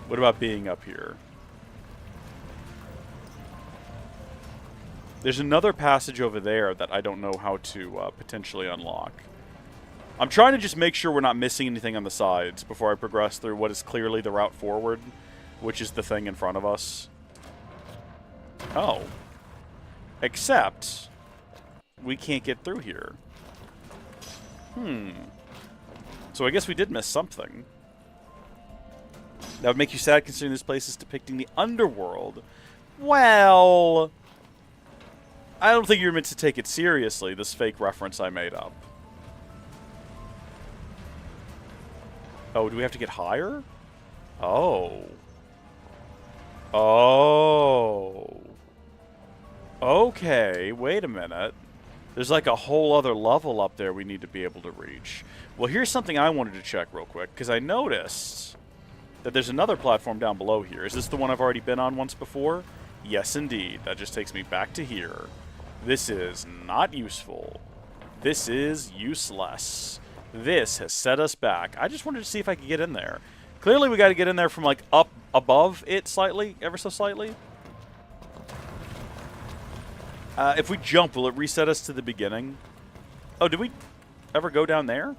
A: What about being up here? There's another passage over there that I don't know how to potentially unlock. I'm trying to just make sure we're not missing anything on the sides before I progress through what is clearly the route forward. which is the thing in front of us. Oh. Except, we can't get through here. So I guess we did miss something. That would make you sad considering this place is depicting the underworld. Well, I don't think you're meant to take it seriously, this fake reference I made up. Oh, do we have to get higher? Oh. Oh. Okay, wait a minute. There's like a whole other level up there we need to be able to reach. Well, here's something I wanted to check real quick, because I noticed that there's another platform down below here. Is this the one I've already been on once before? Yes, indeed. That just takes me back to here. This is not useful. This is useless. This has set us back. I just wanted to see if I could get in there. Clearly, we got to get in there from, like, up above it slightly, ever so slightly. If we jump, will it reset us to the beginning? Oh, did we ever go down there?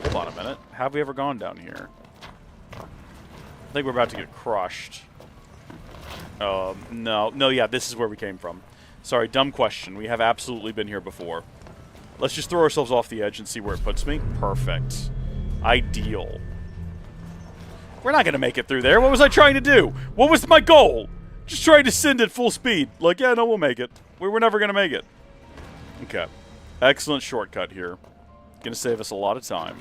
A: Hold on a minute. Have we ever gone down here? I think we're about to get crushed. No. No, yeah, this is where we came from. Sorry, dumb question. We have absolutely been here before. Let's just throw ourselves off the edge and see where it puts me. Perfect. Ideal. We're not going to make it through there. What was I trying to do? What was my goal? Just trying to send at full speed. Like, yeah, no, we'll make it. We're never going to make it. Okay. Excellent shortcut here. Going to save us a lot of time.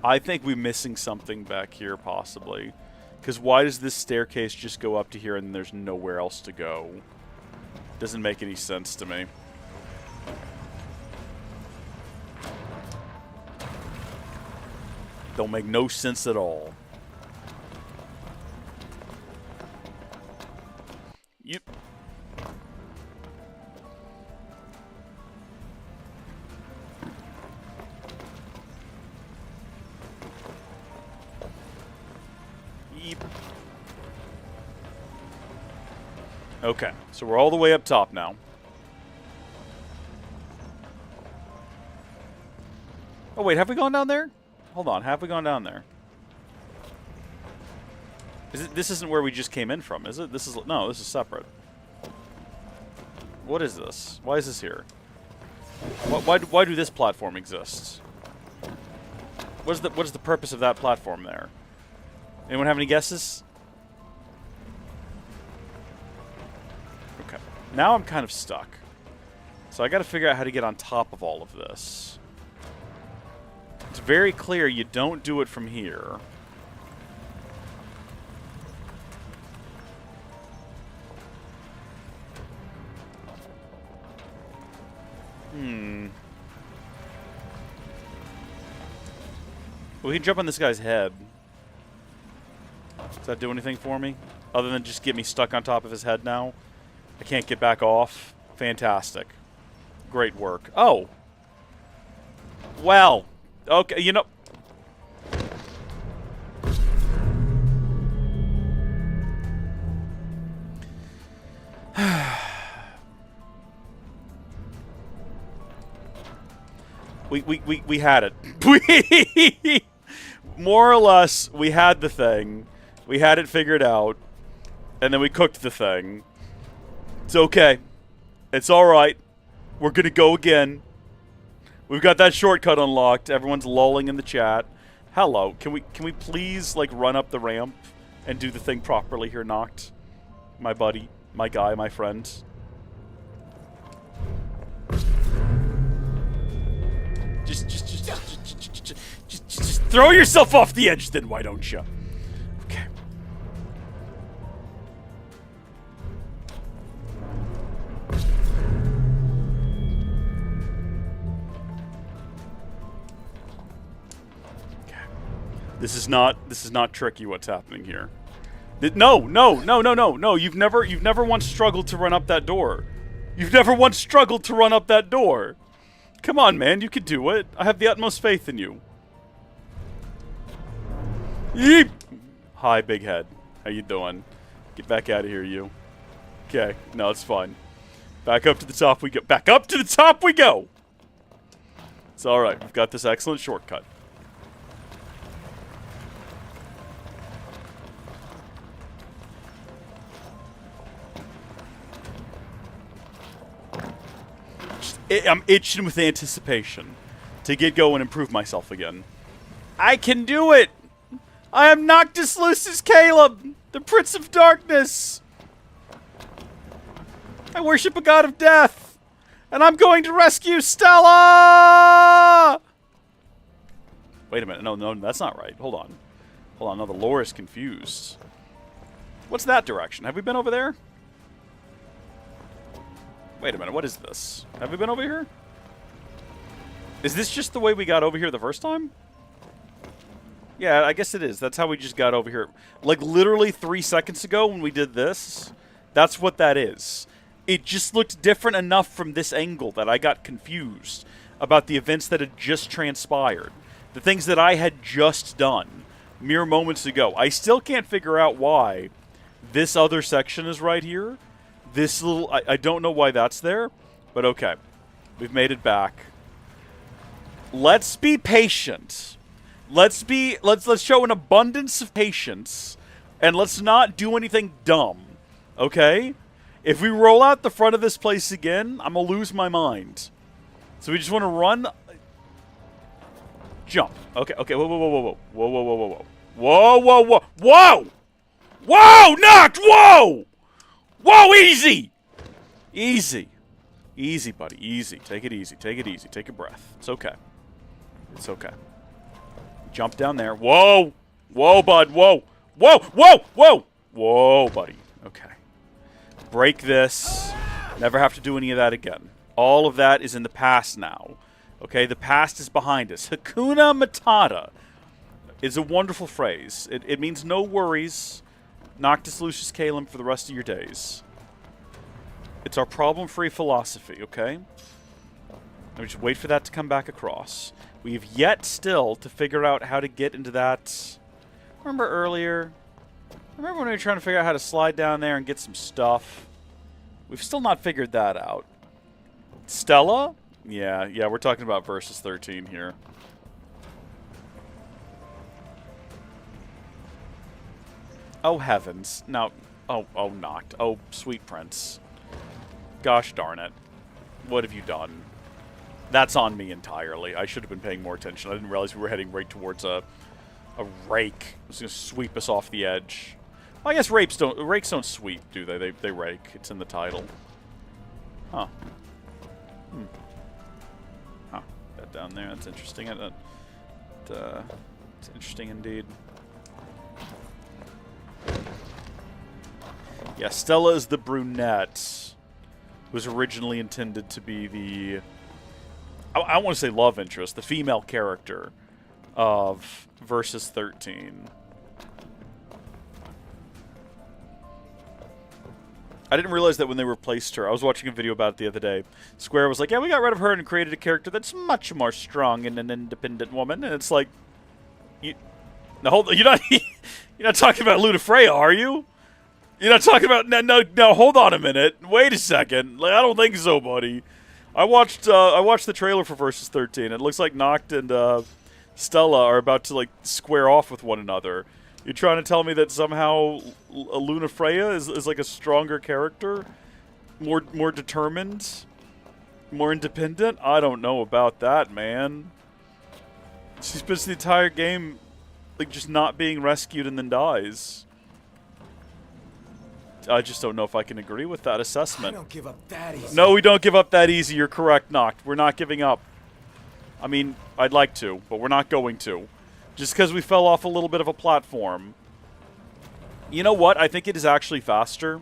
A: I think we're missing something back here, possibly. Because why does this staircase just go up to here and there's nowhere else to go? Doesn't make any sense to me. Don't make no sense at all. Yep. Yep. Okay, so we're all the way up top now. Oh wait, have we gone down there? Hold on, have we gone down there? This isn't where we just came in from, is it? No, this is separate. What is this? Why is this here? Why do this platform exist? What is the purpose of that platform there? Anyone have any guesses? Okay. Now I'm kind of stuck. So I got to figure out how to get on top of all of this. It's very clear you don't do it from here. We can jump on this guy's head. Does that do anything for me? Other than just get me stuck on top of his head now? I can't get back off? Fantastic. Great work. Oh! Well... Okay, you know... we had it. More or less, we had the thing. We had it figured out. And then we cooked the thing. It's okay. It's alright. We're gonna go again. We've got that shortcut unlocked. Everyone's lolling in the chat. Hello. Can we please, like, run up the ramp and do the thing properly here, Noct? My buddy, my guy, my friend. Just throw yourself off the edge then, why don't you? Okay. This is not tricky what's happening here. No. You've never once struggled to run up that door. You've never once struggled to run up that door. Come on, man, you can do it. I have the utmost faith in you. Yeep. Hi, big head. How you doing? Get back out of here, you. Okay, no, it's fine. Back up to the top we go. Back up to the top we go! It's alright. We've got this excellent shortcut. I'm itching with anticipation to get going and prove myself again. I can do it! I am Noctis Lucis Caleb, the Prince of Darkness! I worship a god of death! And I'm going to rescue Stella! Wait a minute. No, that's not right. Hold on. Hold on. No, the lore is confused. What's that direction? Have we been over there? Wait a minute. What is this? Have we been over here? Is this just the way we got over here the first time? Yeah, I guess it is. That's how we just got over here. Like, literally 3 seconds ago when we did this, that's what that is. It just looked different enough from this angle that I got confused about the events that had just transpired. The things that I had just done mere moments ago. I still can't figure out why this other section is right here. This little... I don't know why that's there, but okay. We've made it back. Let's be patient. Let's show an abundance of patience, and let's not do anything dumb, okay? If we roll out the front of this place again, I'm gonna lose my mind. So we just want to run, jump. Okay, whoa, Noct, whoa, easy, buddy, easy. Take it easy, take a breath. It's okay. Jump down there. Whoa, bud, whoa, buddy. Okay. Break this. Never have to do any of that again. All of that is in the past now. Okay, the past is behind us. Hakuna Matata is a wonderful phrase. It means no worries. Noctis Lucius Calum for the rest of your days. It's our problem-free philosophy, okay? We just wait for that to come back across. We have yet still to figure out how to get into that... Remember earlier? Remember when we were trying to figure out how to slide down there and get some stuff? We've still not figured that out. Stella? Yeah, we're talking about Versus 13 here. Oh, heavens. No. Oh, Noct. Oh, sweet prince. Gosh darn it. What have you done? That's on me entirely. I should have been paying more attention. I didn't realize we were heading right towards a rake. It was going to sweep us off the edge. Well, I guess rakes don't sweep, do they? They rake. It's in the title. Huh. Huh. That down there. That's interesting. It's interesting indeed. Yeah, Stella is the brunette who was originally intended to be the... I want to say love interest, the female character of Versus 13. I didn't realize that when they replaced her. I was watching a video about it the other day. Square was like, yeah, we got rid of her and created a character that's much more strong and an independent woman. And it's like, you're not talking about Lunafreya, are you? You're not talking about... No, hold on a minute. Wait a second. Like, I don't think so, buddy. I watched the trailer for Versus 13. It looks like Noct and Stella are about to, like, square off with one another. You're trying to tell me that somehow Lunafreya is like a stronger character? More determined? More independent? I don't know about that, man. She spends the entire game, like, just not being rescued and then dies. I just don't know if I can agree with that assessment.
E: I don't give up that easy.
A: No, we don't give up that easy. You're correct, Noct. We're not giving up. I mean, I'd like to, but we're not going to. Just because we fell off a little bit of a platform. You know what? I think it is actually faster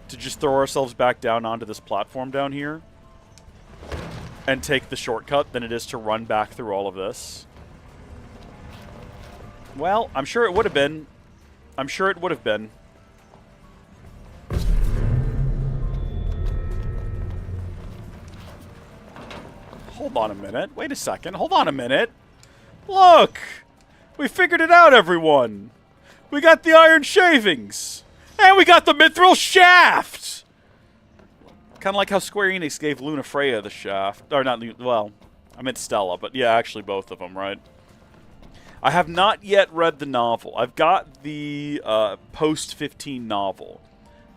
A: to just throw ourselves back down onto this platform down here and take the shortcut than it is to run back through all of this. Well, I'm sure it would have been. I'm sure it would have been. Hold on a minute. Wait a second. Hold on a minute. Look! We figured it out, everyone! We got the iron shavings! And we got the mithril shaft! Kind of like how Square Enix gave Lunafreya the shaft. Or not, well, I meant Stella, but yeah, actually both of them, right? I have not yet read the novel. I've got the post-15 novel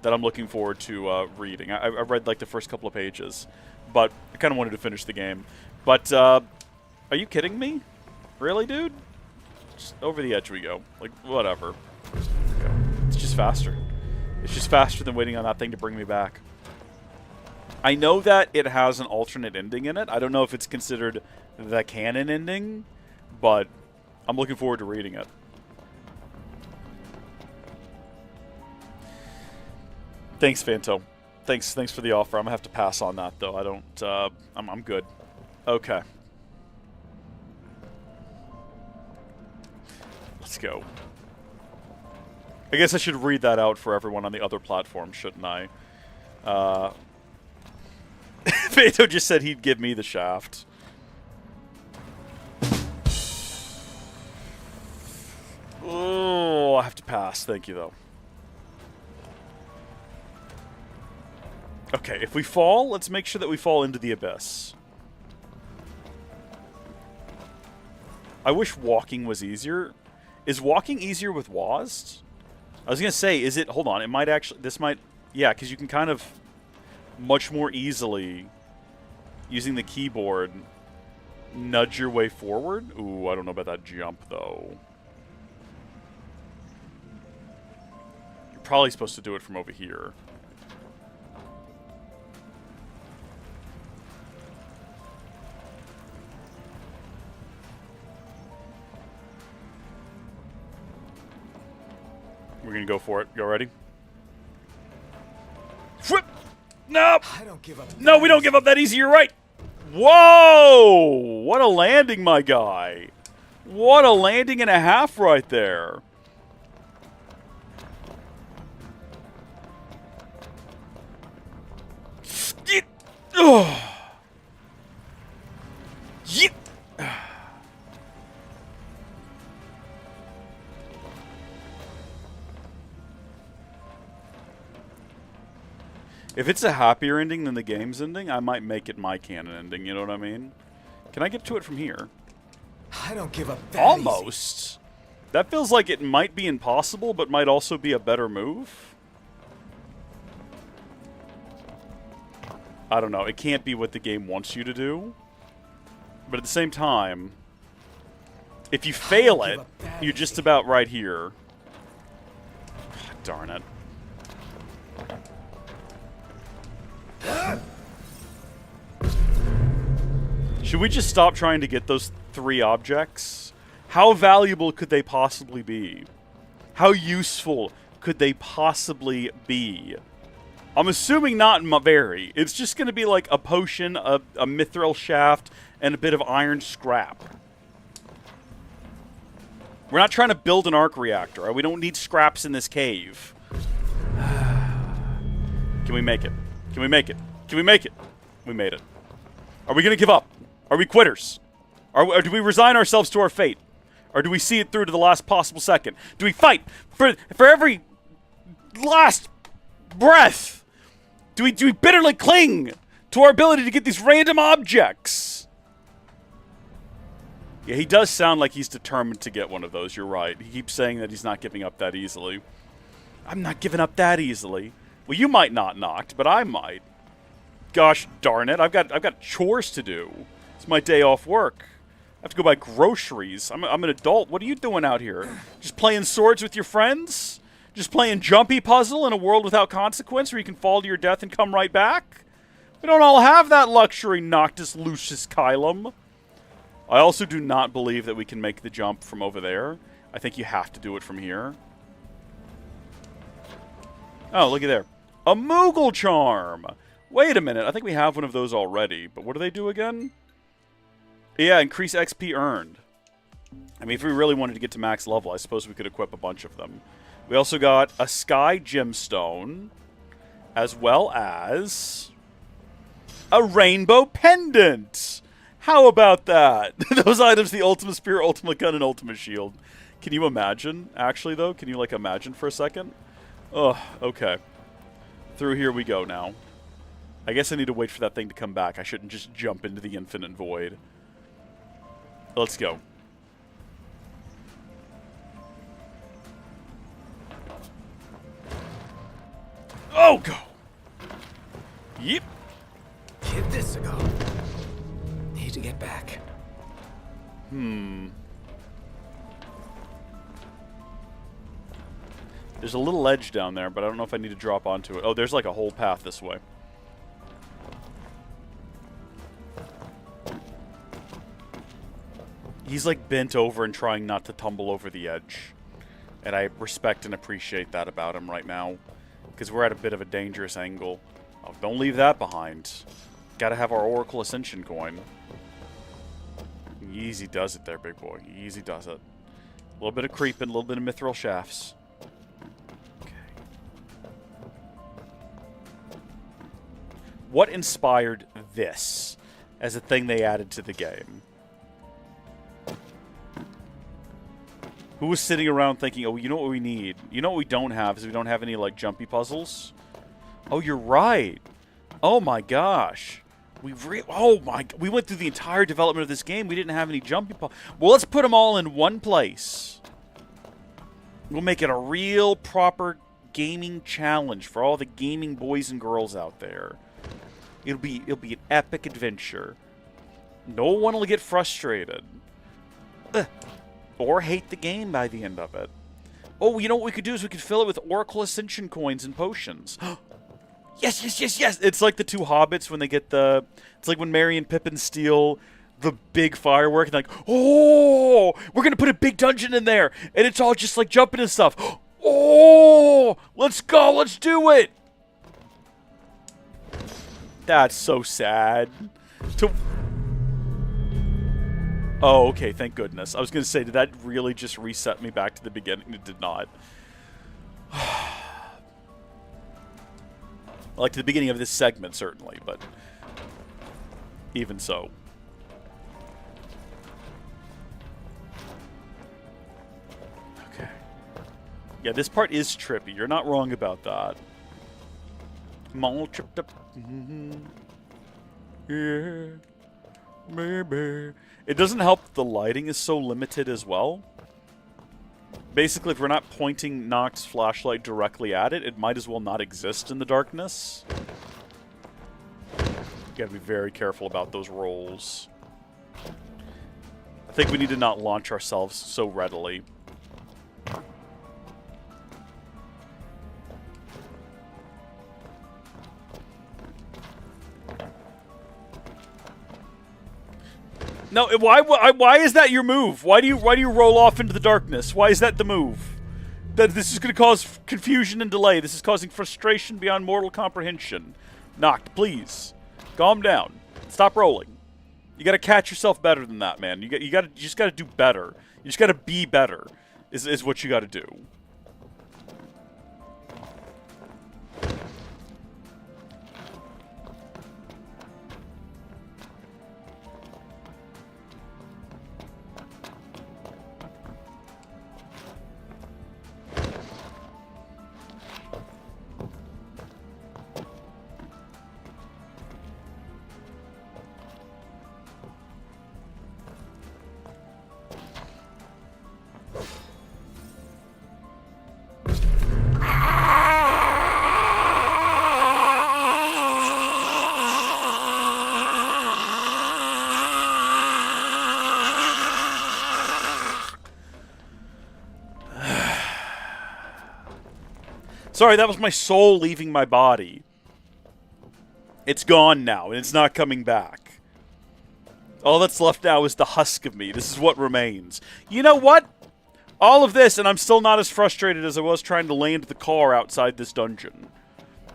A: that I'm looking forward to reading. I read like the first couple of pages, but I kind of wanted to finish the game. But are you kidding me? Really, dude? Just over the edge we go. Like, whatever. Okay. It's just faster. It's just faster than waiting on that thing to bring me back. I know that it has an alternate ending in it. I don't know if it's considered the canon ending, but I'm looking forward to reading it. Thanks, Fanto. Thanks for the offer. I'm gonna have to pass on that though. I don't. I'm good. Okay. Let's go. I guess I should read that out for everyone on the other platform, shouldn't I? Fanto just said he'd give me the shaft. Oh, I have to pass. Thank you, though. Okay, if we fall, let's make sure that we fall into the abyss. I wish walking was easier. Is walking easier with WASD? I was going to say, is it... Hold on, it might actually... This might... Yeah, because you can kind of much more easily, using the keyboard, nudge your way forward. Ooh, I don't know about that jump, though. You're probably supposed to do it from over here. We're gonna go for it. You all ready? Whip! No!
E: I don't give up.
A: No, we don't give up that easy. You're right. Whoa! What a landing, my guy. What a landing and a half right there. Oh. Yeet. If it's a happier ending than the game's ending, I might make it my canon ending, you know what I mean? Can I get to it from here?
E: I don't give up that
A: Almost.
E: easy.
A: That feels like it might be impossible, but might also be a better move. I don't know. It can't be what the game wants you to do. But at the same time, if you fail it, you're just about right here. Darn it. Should we just stop trying to get those 3 objects? How valuable could they possibly be? How useful could they possibly be? I'm assuming not very. It's just going to be like a potion, a mithril shaft, and a bit of iron scrap. We're not trying to build an arc reactor. Right? We don't need scraps in this cave. Can we make it? Can we make it? Can we make it? We made it. Are we going to give up? Are we quitters? Or do we resign ourselves to our fate? Or do we see it through to the last possible second? Do we fight for every last breath? Do we bitterly cling to our ability to get these random objects? Yeah, he does sound like he's determined to get one of those. You're right. He keeps saying that he's not giving up that easily. I'm not giving up that easily. Well, you might not, Noct, but I might. Gosh darn it! I've got chores to do. It's my day off work. I have to go buy groceries. I'm an adult. What are you doing out here? Just playing swords with your friends? Just playing Jumpy Puzzle in a world without consequence where you can fall to your death and come right back? We don't all have that luxury, Noctis Lucius Kylum. I also do not believe that we can make the jump from over there. I think you have to do it from here. Oh, looky there. A Moogle Charm! Wait a minute, I think we have one of those already, but what do they do again? Yeah, increase XP earned. I mean, if we really wanted to get to max level, I suppose we could equip a bunch of them. We also got a Sky Gemstone, as well as a Rainbow Pendant! How about that? Those items, the Ultima Spear, Ultima Gun, and Ultima Shield. Can you imagine, actually, though? Can you, like, imagine for a second? Ugh, okay. Through here we go now. I guess I need to wait for that thing to come back. I shouldn't just jump into the infinite void. Let's go. Oh, go. Yep.
E: Give this a go. Need to get back.
A: There's a little ledge down there, but I don't know if I need to drop onto it. Oh, there's like a whole path this way. He's like bent over and trying not to tumble over the edge. And I respect and appreciate that about him right now. Because we're at a bit of a dangerous angle. Oh, don't leave that behind. Gotta have our Oracle Ascension coin. Easy does it there, big boy. Easy does it. A little bit of creeping, a little bit of mithril shafts. Okay. What inspired this as a thing they added to the game? Who was sitting around thinking, oh, you know what we need? You know what we don't have is we don't have any, like, jumpy puzzles? Oh, you're right. Oh, my gosh. We went through the entire development of this game. We didn't have any jumpy puzzles. Well, let's put them all in one place. We'll make it a real, proper gaming challenge for all the gaming boys and girls out there. It'll be an epic adventure. No one will get frustrated. Or hate the game by the end of it. Oh, you know what we could do is we could fill it with Oracle Ascension coins and potions. Yes, yes, yes, yes! It's like the two hobbits when they get the... It's like when Merry and Pippin steal the big firework and like, oh, we're going to put a big dungeon in there. And it's all just like jumping and stuff. Oh, let's go, let's do it! That's so sad. Oh, okay, thank goodness. I was going to say, did that really just reset me back to the beginning? It did not. Like to the beginning of this segment, certainly, but even so. Okay. Yeah, this part is trippy. You're not wrong about that. I'm all tripped up. Yeah. Maybe. It doesn't help that the lighting is so limited as well. Basically, if we're not pointing Noct's flashlight directly at it, it might as well not exist in the darkness. Gotta be very careful about those rolls. I think we need to not launch ourselves so readily. No, why is that your move? Why do you roll off into the darkness? Why is that the move? That this is going to cause confusion and delay. This is causing frustration beyond mortal comprehension. Noct, please, calm down. Stop rolling. You got to catch yourself better than that, man. You just got to do better. You just got to be better. Is what you got to do. Sorry, that was my soul leaving my body. It's gone now, and it's not coming back. All that's left now is the husk of me. This is what remains. You know what? All of this, and I'm still not as frustrated as I was trying to land the car outside this dungeon.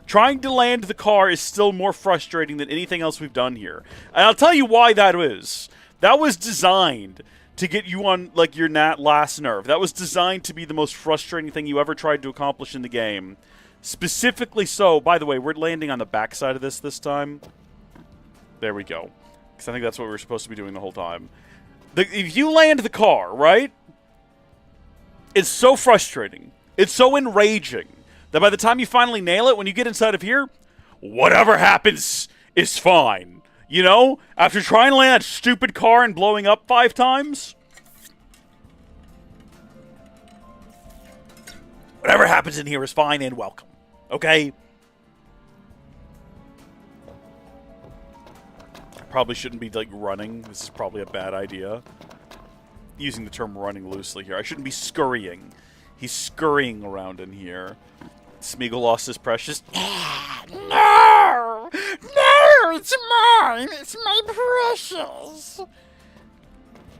A: Trying to land the car is still more frustrating than anything else we've done here. And I'll tell you why that is. That was designed to get you on, like, your last nerve. That was designed to be the most frustrating thing you ever tried to accomplish in the game. Specifically so, by the way, we're landing on the backside of this time. There we go. Because I think that's what we were supposed to be doing the whole time. If you land the car, right? It's so frustrating. It's so enraging that by the time you finally nail it, when you get inside of here, whatever happens is fine. You know? After trying to land that stupid car and blowing up 5 times? Whatever happens in here is fine and welcome. Okay? Probably shouldn't be, like, running. This is probably a bad idea. Using the term running loosely here. I shouldn't be scurrying. He's scurrying around in here. Smeagol lost his precious...
C: No! No! It's mine! It's my precious!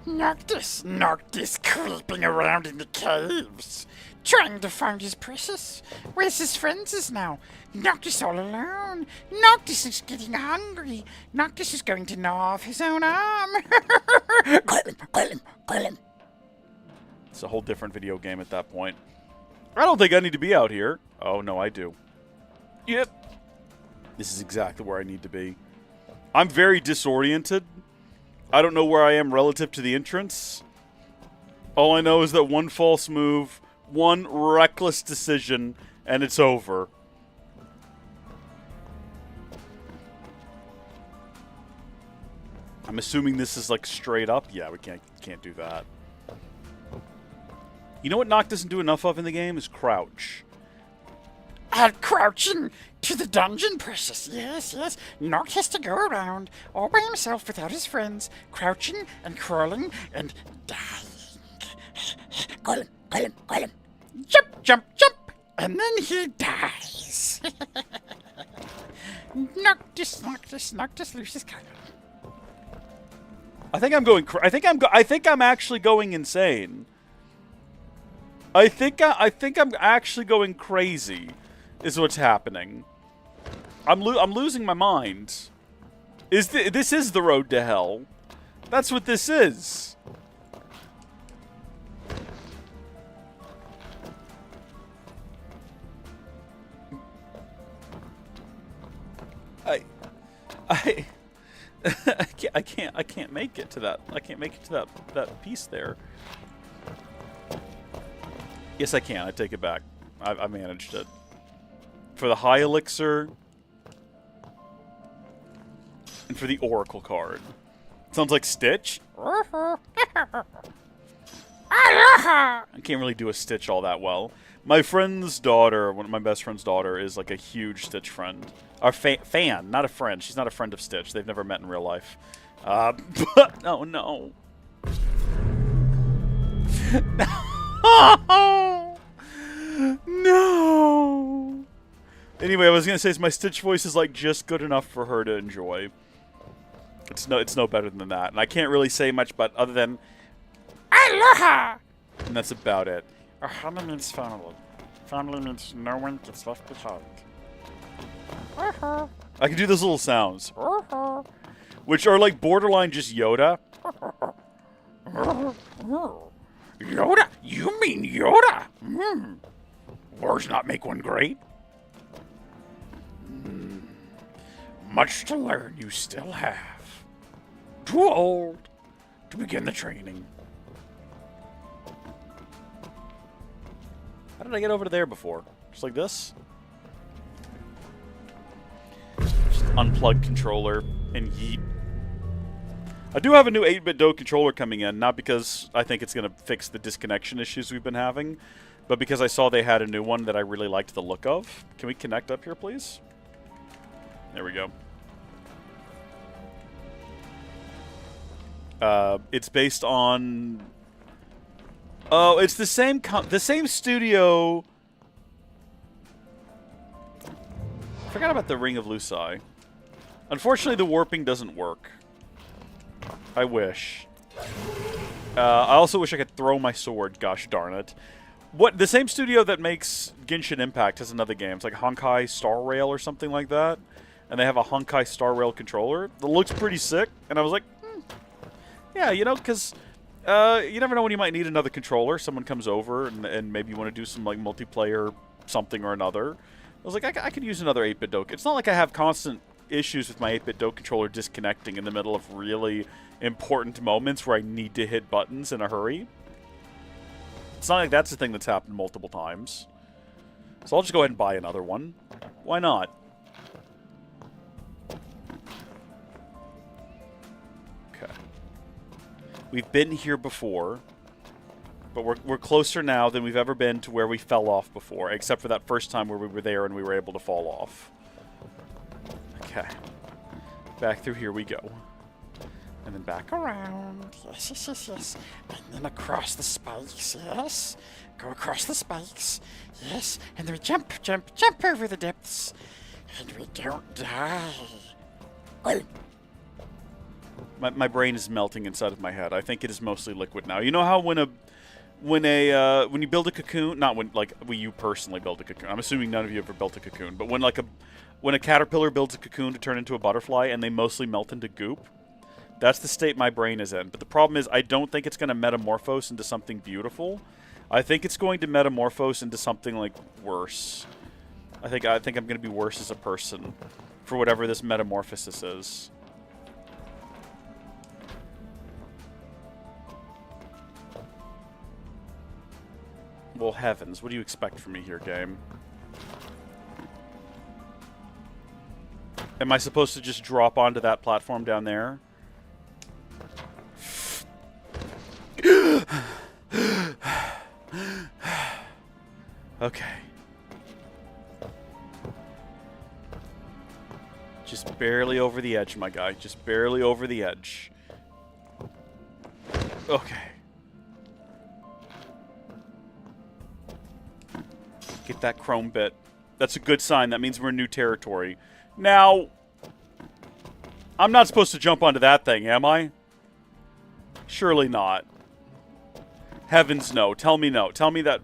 C: Noctis creeping around in the caves, trying to find his precious. Where's his friends now? Noctis all alone. Noctis is getting hungry. Noctis is going to gnaw off his own arm. Kill him.
A: It's a whole different video game at that point. I don't think I need to be out here. Oh, no, I do. Yep. This is exactly where I need to be. I'm very disoriented. I don't know where I am relative to the entrance. All I know is that one false move, one reckless decision, and it's over. I'm assuming this is like straight up. Yeah, we can't do that. You know what Noct doesn't do enough of in the game is crouch.
C: Crouching to the dungeon, precious. Yes. Noct has to go around all by himself without his friends, crouching and crawling and dying. Kill him. Jump. And then he dies. Noctis loses color.
A: I think I'm going. I think I'm actually going insane. I think I'm actually going crazy. Is what's happening. I'm losing my mind. This is the road to hell. That's what this is. I can't make it to that. I can't make it to that piece there. Yes, I can. I take it back. I managed it. For the high elixir and for the oracle card. Sounds like Stitch. I can't really do a Stitch all that well. My friend's daughter, one of my best friend's daughter, is like a huge Stitch friend. Or fan, not a friend. She's not a friend of Stitch. They've never met in real life. Oh, no. No. Anyway, I was gonna say my Stitch voice is like just good enough for her to enjoy. It's no better than that, and I can't really say much, but other than
C: Aloha!
A: And that's about it.
C: Ohana means family. Family means no one gets left behind.
A: I can do those little sounds, which are like borderline just Yoda.
C: Yoda? You mean Yoda? Words not make one great. Much to learn you still have. Too old to begin the training.
A: How did I get over to there before? Just like this? Just unplug controller and yeet. I do have a new 8-bit Do controller coming in, not because I think it's going to fix the disconnection issues we've been having, but because I saw they had a new one that I really liked the look of. Can we connect up here, please? There we go. It's based on... Oh, it's the same studio... I forgot about the Ring of Lucii. Unfortunately, the warping doesn't work. I wish. I also wish I could throw my sword, gosh darn it. The same studio that makes Genshin Impact has another game. It's like Honkai Star Rail or something like that. And they have a Honkai Star Rail controller that looks pretty sick. And I was like, yeah, you know, because you never know when you might need another controller. Someone comes over and maybe you want to do some like multiplayer something or another. I was like, I could use another 8-bit Do. It's not like I have constant issues with my 8-bit Do controller disconnecting in the middle of really important moments where I need to hit buttons in a hurry. It's not like that's a thing that's happened multiple times. So I'll just go ahead and buy another one. Why not? We've been here before. But we're closer now than we've ever been to where we fell off before. Except for that first time where we were there and we were able to fall off. Okay. Back through here we go. And then back around.
C: Yes, yes, yes, yes. And then across the spikes, yes. Go across the spikes. Yes. And then we jump, jump, jump over the depths. And we don't die. Oh.
A: My brain is melting inside of my head. I think it is mostly liquid now. You know how when you build a cocoon, not when you personally build a cocoon. I'm assuming none of you ever built a cocoon, but when a caterpillar builds a cocoon to turn into a butterfly and they mostly melt into goop, that's the state my brain is in. But the problem is I don't think it's going to metamorphose into something beautiful. I think it's going to metamorphose into something like worse. I think I'm going to be worse as a person for whatever this metamorphosis is. Well, heavens, what do you expect from me here, game? Am I supposed to just drop onto that platform down there? Okay. Just barely over the edge, my guy. Just barely over the edge. Okay. Get that chrome bit. That's a good sign. That means we're in new territory. Now, I'm not supposed to jump onto that thing, am I? Surely not. Heavens, no. Tell me no. Tell me that...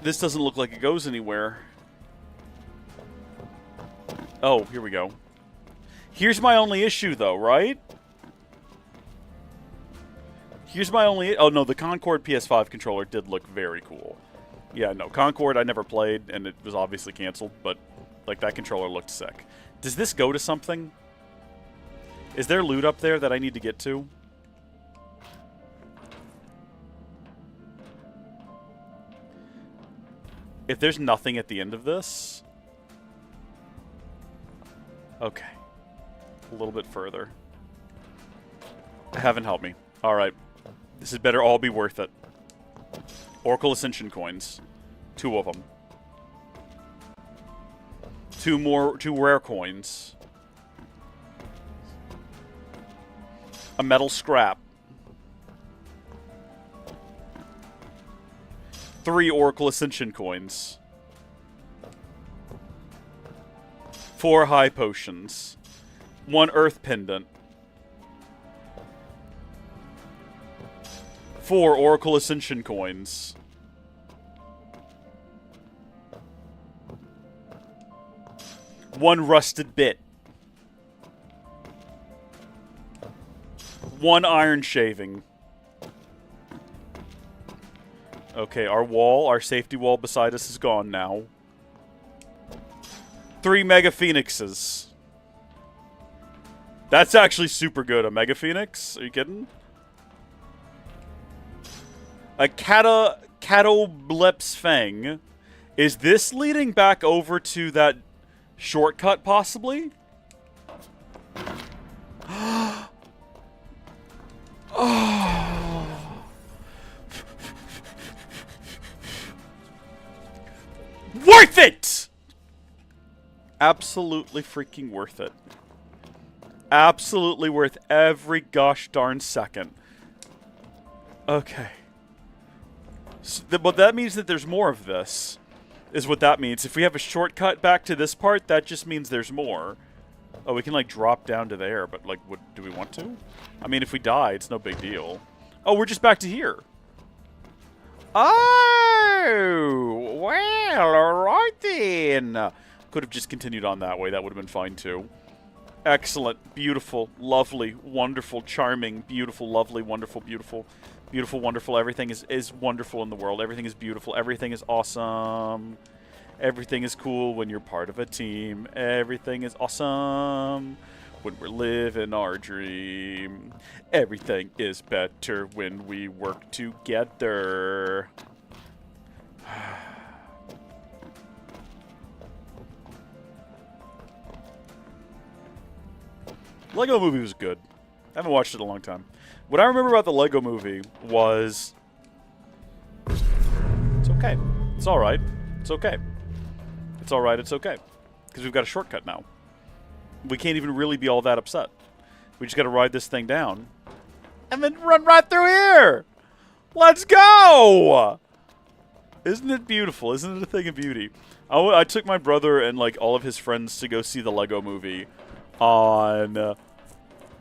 A: This doesn't look like it goes anywhere. Oh, here we go. Here's my only issue, though, right? Here's my only... Oh, no, the Concord PS5 controller did look very cool. Yeah, no, Concord I never played, and it was obviously canceled, but, like, that controller looked sick. Does this go to something? Is there loot up there that I need to get to? If there's nothing at the end of this... Okay. A little bit further. Heaven help me. Alright. This had better all be worth it. Oracle Ascension coins. 2 of them. 2 rare coins. A metal scrap. 3 Oracle Ascension coins. 4 high potions. 1 earth pendant. 4 Oracle Ascension coins. One rusted bit. 1 iron shaving. Okay, our safety wall beside us is gone now. 3 Mega Phoenixes. That's actually super good. A Mega Phoenix? Are you kidding? A Catobleps Fang. Is this leading back over to that shortcut, possibly? Oh. Worth it! Absolutely freaking worth it. Absolutely worth every gosh darn second. Okay. So, but that means that there's more of this, is what that means. If we have a shortcut back to this part, that just means there's more. Oh, we can, like, drop down to there, but, like, do we want to? I mean, if we die, it's no big deal. Oh, we're just back to here. Oh, well, alright then. Could have just continued on that way. That would have been fine, too. Excellent, beautiful, lovely, wonderful, charming, beautiful, lovely, wonderful, beautiful, beautiful, wonderful. Everything is wonderful in the world. Everything is beautiful. Everything is awesome. Everything is cool when you're part of a team. Everything is awesome when we're living our dream. Everything is better when we work together. Lego Movie was good. I haven't watched it in a long time. What I remember about the Lego Movie was... It's okay. It's alright. It's okay. It's alright, it's okay. Because we've got a shortcut now. We can't even really be all that upset. We just gotta ride this thing down. And then run right through here! Let's go! Isn't it beautiful? Isn't it a thing of beauty? I took my brother and like all of his friends to go see the Lego Movie on...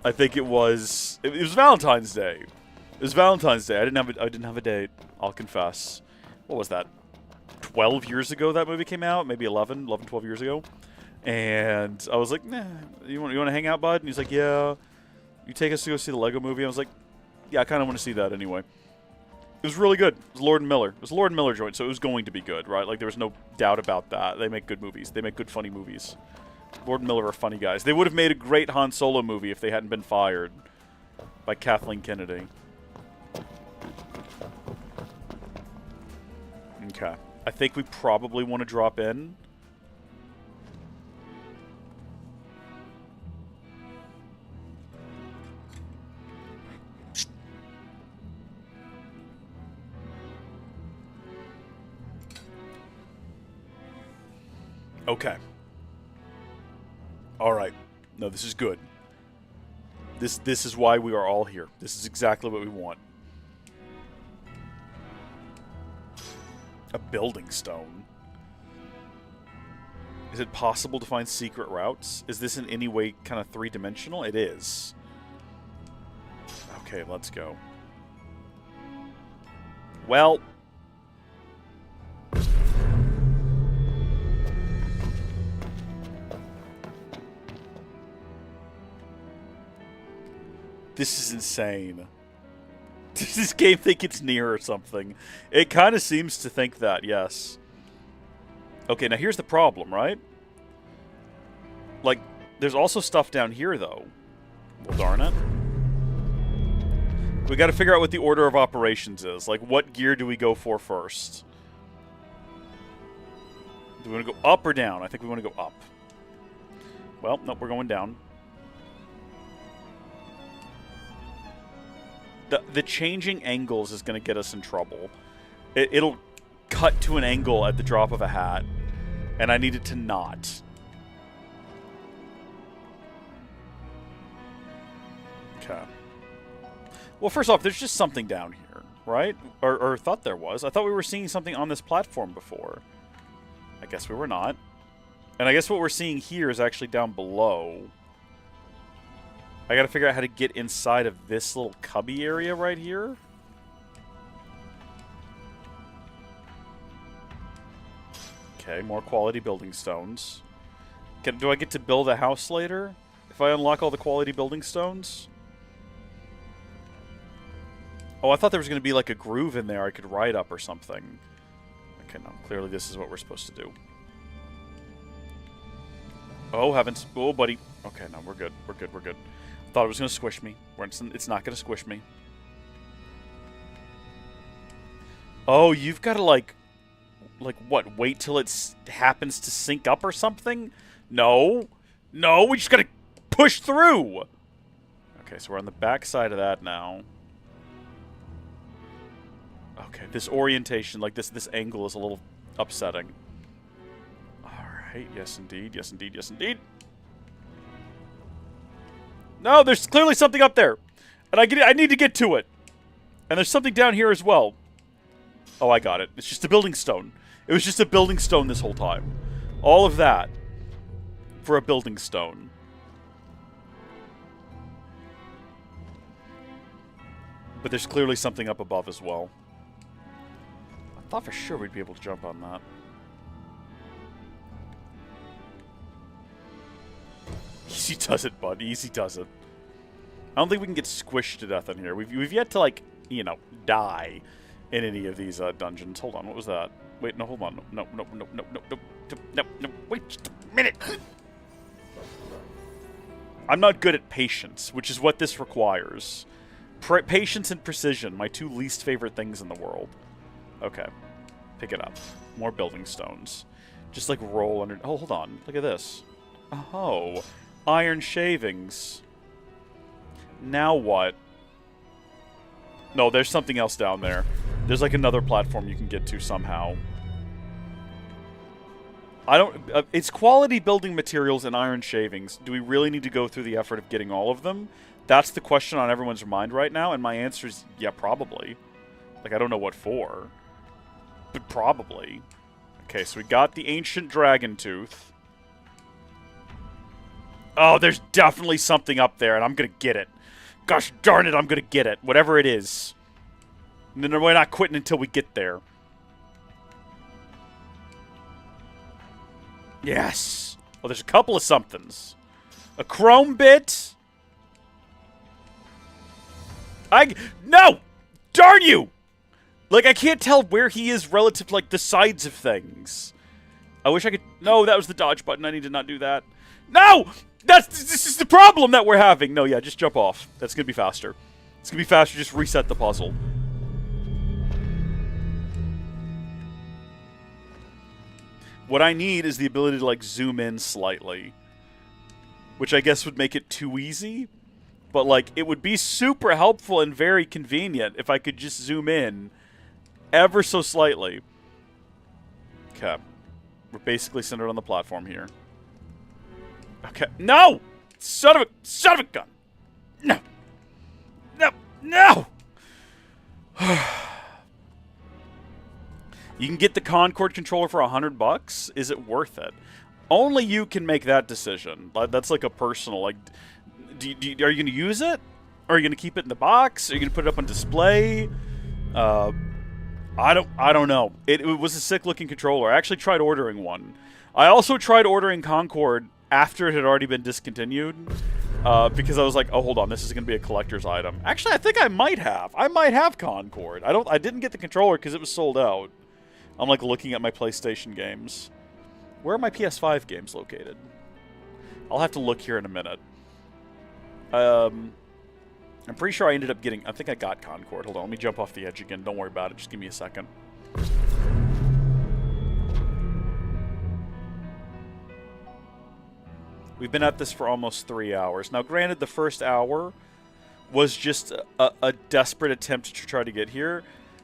A: I think it was Valentine's Day. It was Valentine's Day. I didn't have a date. I'll confess. What was that? 12 years ago that movie came out? Maybe 11, 12 years ago. And I was like, nah, you want to hang out, bud? And he's like, yeah. You take us to go see the Lego Movie? I was like, yeah, I kind of want to see that anyway. It was really good. It was Lord and Miller. It was a Lord and Miller joint, so it was going to be good, right? Like, there was no doubt about that. They make good movies. They make good, funny movies. Lord and Miller are funny guys. They would have made a great Han Solo movie if they hadn't been fired by Kathleen Kennedy. Okay. I think we probably want to drop in. Okay. Alright. No, this is good. This is why we are all here. This is exactly what we want. A building stone. Is it possible to find secret routes? Is this in any way kind of three-dimensional? It is. Okay, let's go. Well... This is insane. Does this game think it's near or something? It kind of seems to think that, yes. Okay, now here's the problem, right? Like, there's also stuff down here, though. Well, darn it. We gotta figure out what the order of operations is. Like, what gear do we go for first? Do we want to go up or down? I think we want to go up. Well, nope, we're going down. The changing angles is going to get us in trouble. It'll cut to an angle at the drop of a hat. And I need it to not. Okay. Well, first off, there's just something down here, right? Or thought there was. I thought we were seeing something on this platform before. I guess we were not. And I guess what we're seeing here is actually down below. I gotta figure out how to get inside of this little cubby area right here. Okay, more quality building stones. Do I get to build a house later? If I unlock all the quality building stones? Oh, I thought there was going to be like a groove in there I could ride up or something. Okay, no. Clearly this is what we're supposed to do. Oh, heavens. Oh, buddy. Okay, no, we're good. We're good. We're good. Thought it was going to squish me. It's not going to squish me. Oh, you've got to, like what? Wait till it happens to sync up or something? No. No, we just got to push through. Okay, so we're on the back side of that now. Okay, this orientation, like this angle is a little upsetting. Alright, yes indeed, yes indeed, yes indeed. No, there's clearly something up there. And I need to get to it. And there's something down here as well. Oh, I got it. It's just a building stone. It was just a building stone this whole time. All of that for a building stone. But there's clearly something up above as well. I thought for sure we'd be able to jump on that. Easy does it, bud. Easy does it. I don't think we can get squished to death in here. We've yet to, like, you know, die in any of these dungeons. Hold on, what was that? Wait, no, hold on. No, wait just a minute. I'm not good at patience, which is what this requires. Patience and precision, my two least favorite things in the world. Okay. Pick it up. More building stones. Just, like, roll under... Oh, hold on. Look at this. Oh. Iron shavings. Now what? No, there's something else down there. There's like another platform you can get to somehow. I don't... it's quality building materials and iron shavings. Do we really need to go through the effort of getting all of them? That's the question on everyone's mind right now, and my answer is, yeah, probably. Like, I don't know what for. But probably. Okay, so we got the ancient dragon tooth. Oh, there's definitely something up there, and I'm gonna get it. Gosh darn it, I'm gonna get it. Whatever it is. And then we're not quitting until we get there. Yes! Well, there's a couple of somethings. A chrome bit. No! Darn you! Like, I can't tell where he is relative to, like, the sides of things. I wish I could... No, that was the dodge button. I need to not do that. No! This is the problem that we're having. No, yeah, just jump off. That's gonna be faster. It's gonna be faster. Just reset the puzzle. What I need is the ability to, like, zoom in slightly. Which I guess would make it too easy. But, like, it would be super helpful and very convenient if I could just zoom in ever so slightly. Okay. We're basically centered on the platform here. Okay. No! Son of a gun! No! No! No! You can get the Concord controller for $100. Is it worth it? Only you can make that decision. That's like a personal, like, are you going to use it? Or are you going to keep it in the box? Are you going to put it up on display? I don't know. It was a sick-looking controller. I actually tried ordering one. I also tried ordering Concord after it had already been discontinued. Because I was like, oh, hold on, this is going to be a collector's item. Actually, I think I might have. I might have Concord. I didn't get the controller because it was sold out. I'm, like, looking at my PlayStation games. Where are my PS5 games located? I'll have to look here in a minute. I'm pretty sure I ended up getting... I think I got Concord. Hold on, let me jump off the edge again. Don't worry about it. Just give me a second. We've been at this for almost 3 hours. Now, granted, the first hour was just a desperate attempt to try to get here.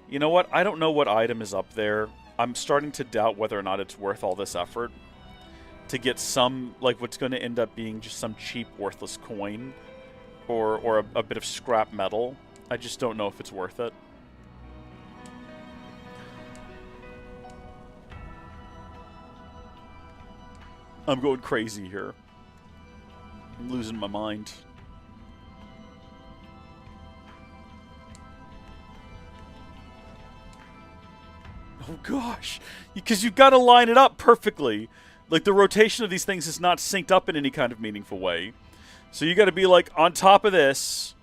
A: You know what? I don't know what item is up there. I'm starting to doubt whether or not it's worth all this effort to get some, like, what's going to end up being just some cheap, worthless coin or a bit of scrap metal. I just don't know if it's worth it. I'm going crazy here. I'm losing my mind. Oh gosh, because you've got to line it up perfectly. Like, the rotation of these things is not synced up in any kind of meaningful way. So you got to be, like, on top of this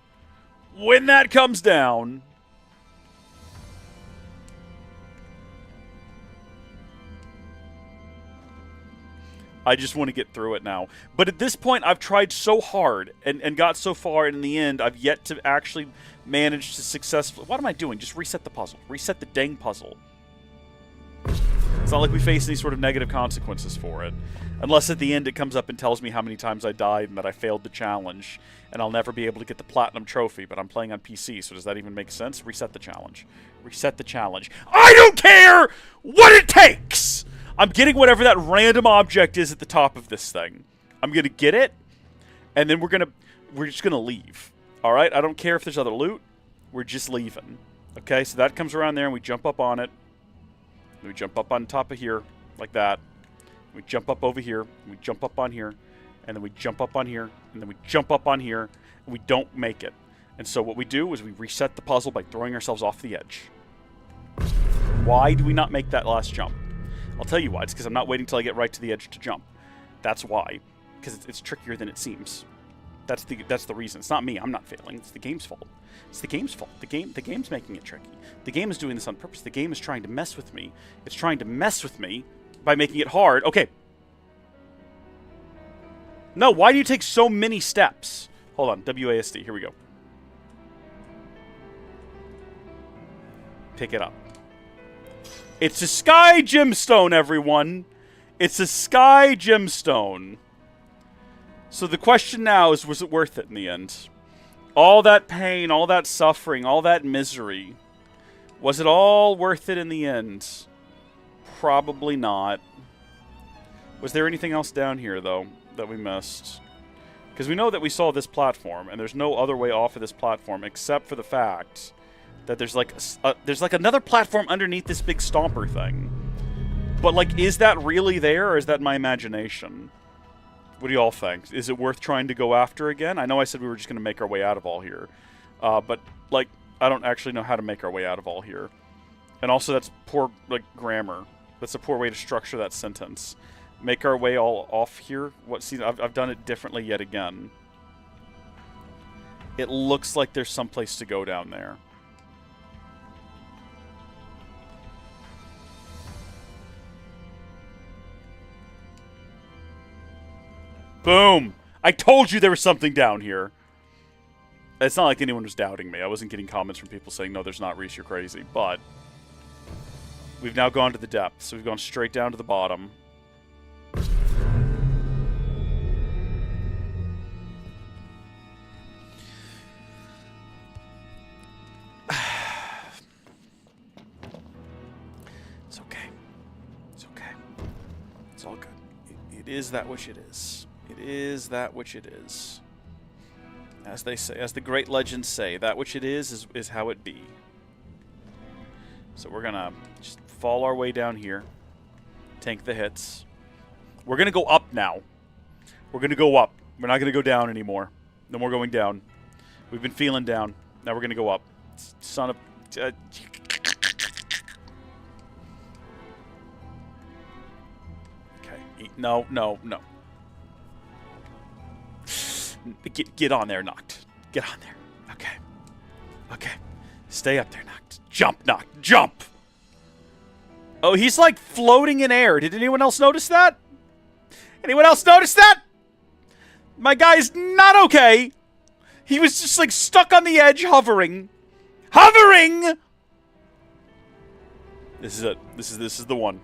A: when that comes down. I just want to get through it now. But at this point, I've tried so hard and got so far, and in the end, I've yet to actually manage to successfully... What am I doing? Just reset the puzzle. Reset the dang puzzle. It's not like we face any sort of negative consequences for it. Unless at the end it comes up and tells me how many times I died and that I failed the challenge. And I'll never be able to get the platinum trophy, but I'm playing on PC, so does that even make sense? Reset the challenge. Reset the challenge. I don't care what it takes! I'm getting whatever that random object is at the top of this thing. I'm gonna get it, and then we're just gonna leave. Alright? I don't care if there's other loot. We're just leaving. Okay, so that comes around there and we jump up on it. We jump up on top of here, like that. We jump up over here, we jump up on here, and then we jump up on here, and then we jump up on here, and we don't make it. And so what we do is we reset the puzzle by throwing ourselves off the edge. Why do we not make that last jump? I'll tell you why. It's because I'm not waiting until I get right to the edge to jump. That's why. Because it's trickier than it seems. That's the reason. It's not me. I'm not failing. It's the game's fault. It's the game's fault. The game's making it tricky. The game is doing this on purpose. The game is trying to mess with me. It's trying to mess with me by making it hard. Okay. No, why do you take so many steps? Hold on. WASD. Here we go. Pick it up. It's a sky gemstone, everyone. It's a sky gemstone. So the question now is, was it worth it in the end? All that pain, all that suffering, all that misery. Was it all worth it in the end? Probably not. Was there anything else down here, though, that we missed? Because we know that we saw this platform, and there's no other way off of this platform except for the fact that there's like another platform underneath this big stomper thing. But, like, is that really there, or is that my imagination? What do you all think? Is it worth trying to go after again? I know I said we were just going to make our way out of all here. But, like, I don't actually know how to make our way out of all here. And also, that's poor, like, grammar. That's a poor way to structure that sentence. Make our way all off here? What? See, I've done it differently yet again. It looks like there's someplace to go down there. Boom! I told you there was something down here. It's not like anyone was doubting me. I wasn't getting comments from people saying, no, there's not, Reese, you're crazy. But we've now gone to the depths. So we've gone straight down to the bottom. It's okay. It's okay. It's all good. It is that which it is. It is that which it is. As they say, as the great legends say, that which it is how it be. So we're gonna just fall our way down here. Tank the hits. We're gonna go up now. We're gonna go up. We're not gonna go down anymore. No more going down. We've been feeling down. Now we're gonna go up. Son of... okay. No, no, no. Get on there, Noct. Get on there. Okay. Okay. Stay up there, Noct. Jump, Noct. Jump! Oh, he's like floating in air. Did anyone else notice that? Anyone else notice that? My guy's not okay. He was just like stuck on the edge, hovering. Hovering! This is it. This is the one.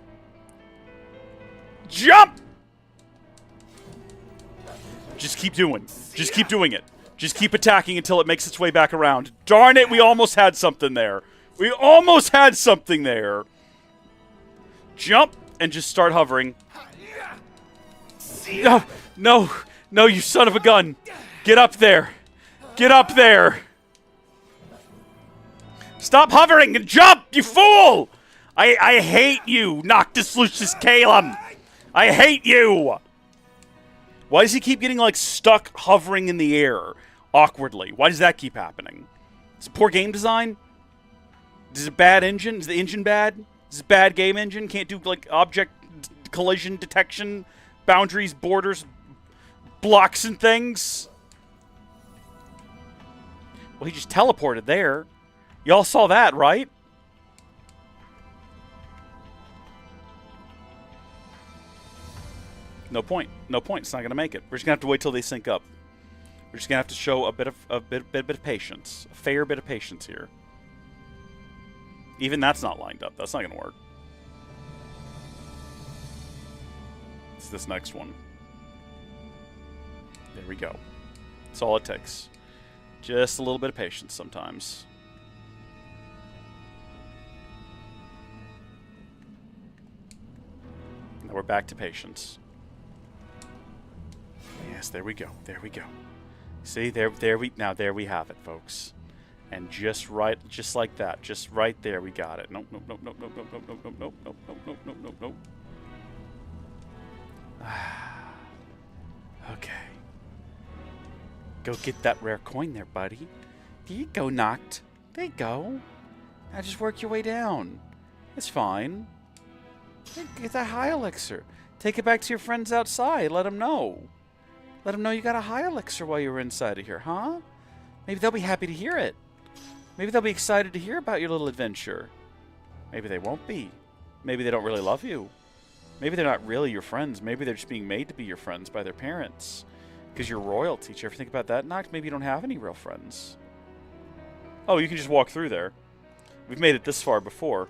A: Jump! Just keep doing. Just keep doing it. Just keep attacking until it makes its way back around. Darn it, we almost had something there. We almost had something there. Jump and just start hovering. No, no, no, you son of a gun. Get up there. Get up there. Stop hovering and jump, you fool! I hate you, Noctis Lucius Calum. I hate you. Why does he keep getting, like, stuck hovering in the air awkwardly? Why does that keep happening? Is it poor game design? Is it a bad engine? Is the engine bad? Is it a bad game engine? Can't do, like, object collision detection, boundaries, borders, blocks, and things? Well, he just teleported there. Y'all saw that, right? No point. No point. It's not going to make it. We're just going to have to wait till they sync up. We're just going to have to show a bit of patience. A fair bit of patience here. Even that's not lined up. That's not going to work. It's this next one. There we go. That's all it takes. Just a little bit of patience sometimes. Now we're back to patience. Yes, there we go. There we go. See, there we have it, folks. And just like that, just right there, we got it. Nope, nope, nope, nope, nope, nope, nope, nope, nope, nope, nope, nope, nope, nope, nope. Okay. Go get that rare coin there, buddy. There you go, Noct. There you go. Now just work your way down. It's fine. Get that high elixir. Take it back to your friends outside. Let them know. Let them know you got a high elixir while you were inside of here, huh? Maybe they'll be happy to hear it. Maybe they'll be excited to hear about your little adventure. Maybe they won't be. Maybe they don't really love you. Maybe they're not really your friends. Maybe they're just being made to be your friends by their parents. Because you're royalty. Did you ever think about that, Noct? Maybe you don't have any real friends. Oh, you can just walk through there. We've made it this far before.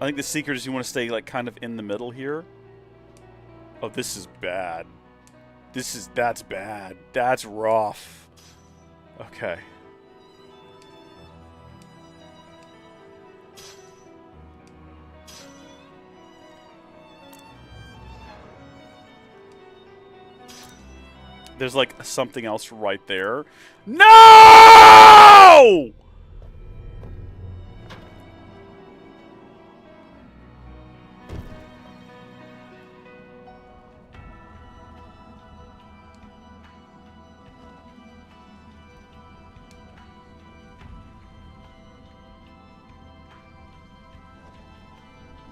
A: I think the secret is you want to stay like kind of in the middle here. Oh, this is bad. That's bad. That's rough. Okay. There's like something else right there. No!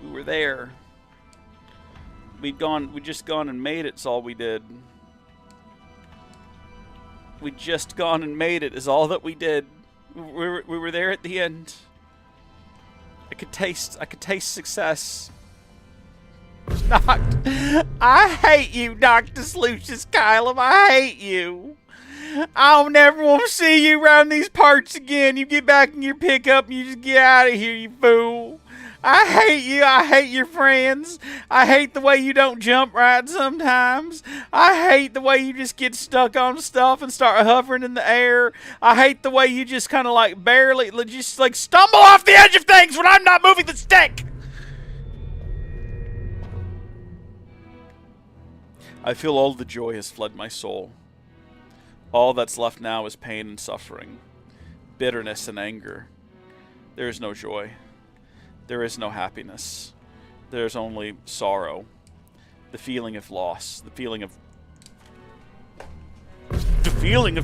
A: We were there. We'd just gone and made it, is all we did. We'd just gone and made it, is all that we did. We were there at the end. I could taste success. Noct. I hate you, Noctis Lucius Kylum. I hate you. I'll never want to see you around these parts again. You get back in your pickup and you just get out of here, you fool. I hate you. I hate your friends. I hate the way you don't jump right sometimes. I hate the way you just get stuck on stuff and start hovering in the air. I hate the way you just kind of like barely, just like stumble off the edge of things when I'm not moving the stick. I feel all the joy has fled my soul. All that's left now is pain and suffering, bitterness and anger. There is no joy. There is no happiness. There is only sorrow. The feeling of loss. The feeling of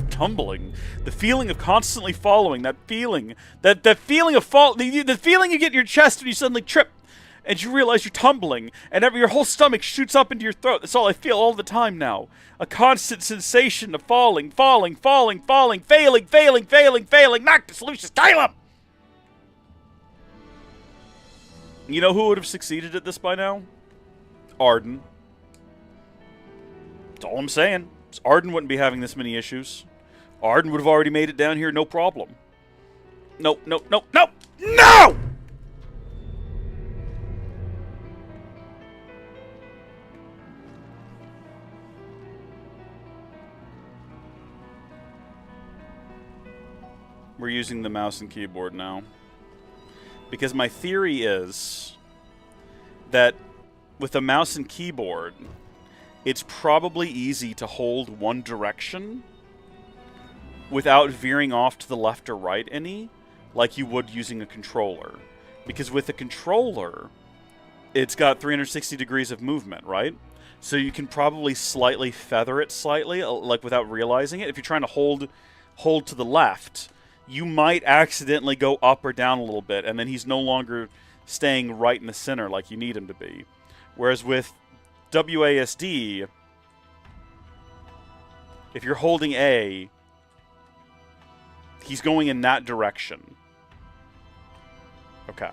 A: tumbling. The feeling of constantly following. That feeling. That feeling of fall. The feeling you get in your chest when you suddenly trip and you realize you're tumbling and your whole stomach shoots up into your throat. That's all I feel all the time now. A constant sensation of falling, failing. Noctis Lucius Kylum! You know who would have succeeded at this by now? Arden. That's all I'm saying. Arden wouldn't be having this many issues. Arden would have already made it down here, no problem. No! We're using the mouse and keyboard now. Because my theory is that with a mouse and keyboard, it's probably easy to hold one direction without veering off to the left or right any, like you would using a controller. Because with a controller, it's got 360 degrees of movement, right? So you can probably slightly feather it slightly, like without realizing it. If you're trying to hold to the left, you might accidentally go up or down a little bit, and then he's no longer staying right in the center like you need him to be. Whereas with WASD, if you're holding A, he's going in that direction. Okay.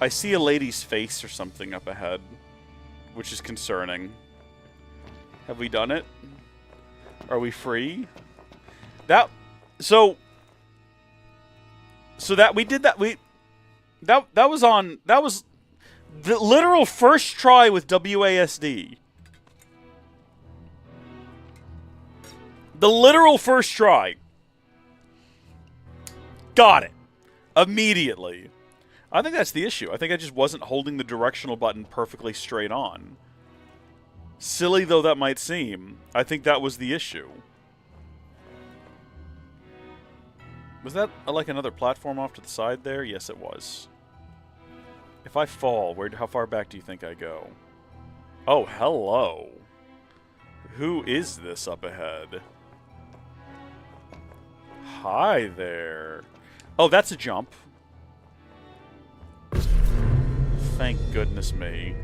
A: I see a lady's face or something up ahead, which is concerning. Have we done it? Are we free? So that we did that. That was the literal first try with WASD. The literal first try. Got it. Immediately. I think that's the issue. I think I just wasn't holding the directional button perfectly straight on. Silly though that might seem, I think that was the issue. Was that like another platform off to the side there? Yes, it was. If I fall, how far back do you think I go? Oh, hello. Who is this up ahead? Hi there. Oh, that's a jump. Thank goodness me.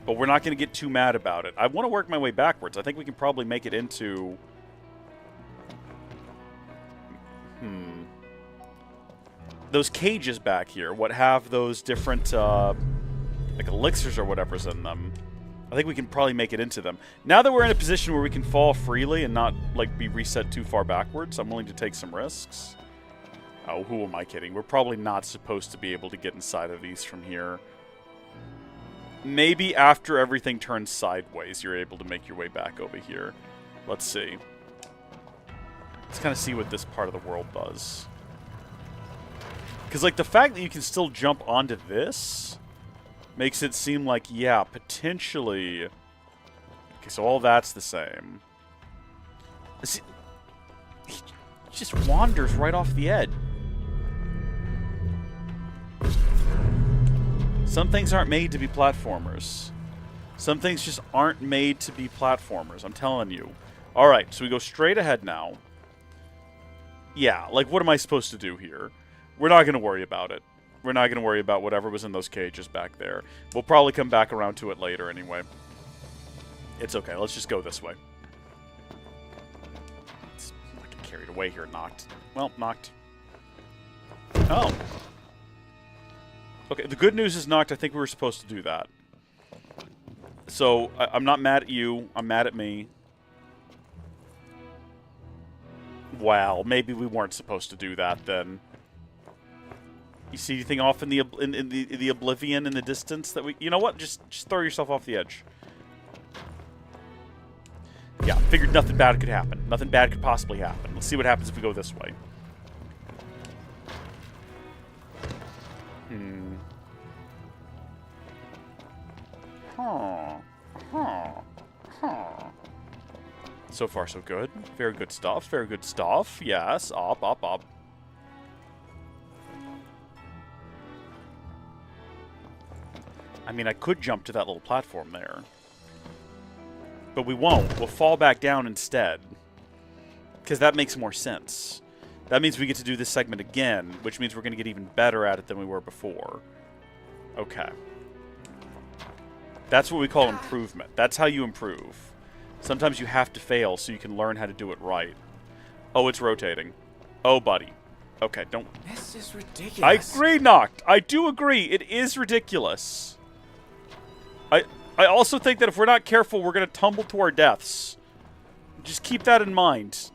A: But we're not going to get too mad about it. I want to work my way backwards. I think we can probably make it into... Those cages back here, what have those different, like elixirs or whatever's in them. I think we can probably make it into them. Now that we're in a position where we can fall freely and not, like, be reset too far backwards, I'm willing to take some risks. Oh, who am I kidding? We're probably not supposed to be able to get inside of these from here. Maybe after everything turns sideways, you're able to make your way back over here. Let's see. Let's kind of see what this part of the world does. Because, like, the fact that you can still jump onto this makes it seem like, yeah, potentially... Okay, so all that's the same. See, he just wanders right off the edge. Some things aren't made to be platformers. Some things just aren't made to be platformers, I'm telling you. Alright, so we go straight ahead now. Yeah, like, what am I supposed to do here? We're not going to worry about it. We're not going to worry about whatever was in those cages back there. We'll probably come back around to it later anyway. It's okay. Let's just go this way. I get carried away here, Noct. Well, Noct. Oh. Okay, the good news is, Noct, I think we were supposed to do that. So, I'm not mad at you. I'm mad at me. Well, maybe we weren't supposed to do that then. You see anything off in the oblivion in the distance that we... You know what? Just throw yourself off the edge. Yeah, figured nothing bad could happen. Nothing bad could possibly happen. Let's see what happens if we go this way. So far, so good. Very good stuff. Very good stuff. Yes. Up, up, up. I mean, I could jump to that little platform there. But we won't. We'll fall back down instead. Because that makes more sense. That means we get to do this segment again, which means we're going to get even better at it than we were before. Okay. That's what we call improvement. That's how you improve. Sometimes you have to fail so you can learn how to do it right. Oh, it's rotating. Oh, buddy. Okay, don't...
E: This is ridiculous.
A: I agree, Noct. I do agree. It is ridiculous. I also think that if we're not careful, we're going to tumble to our deaths. Just keep that in mind.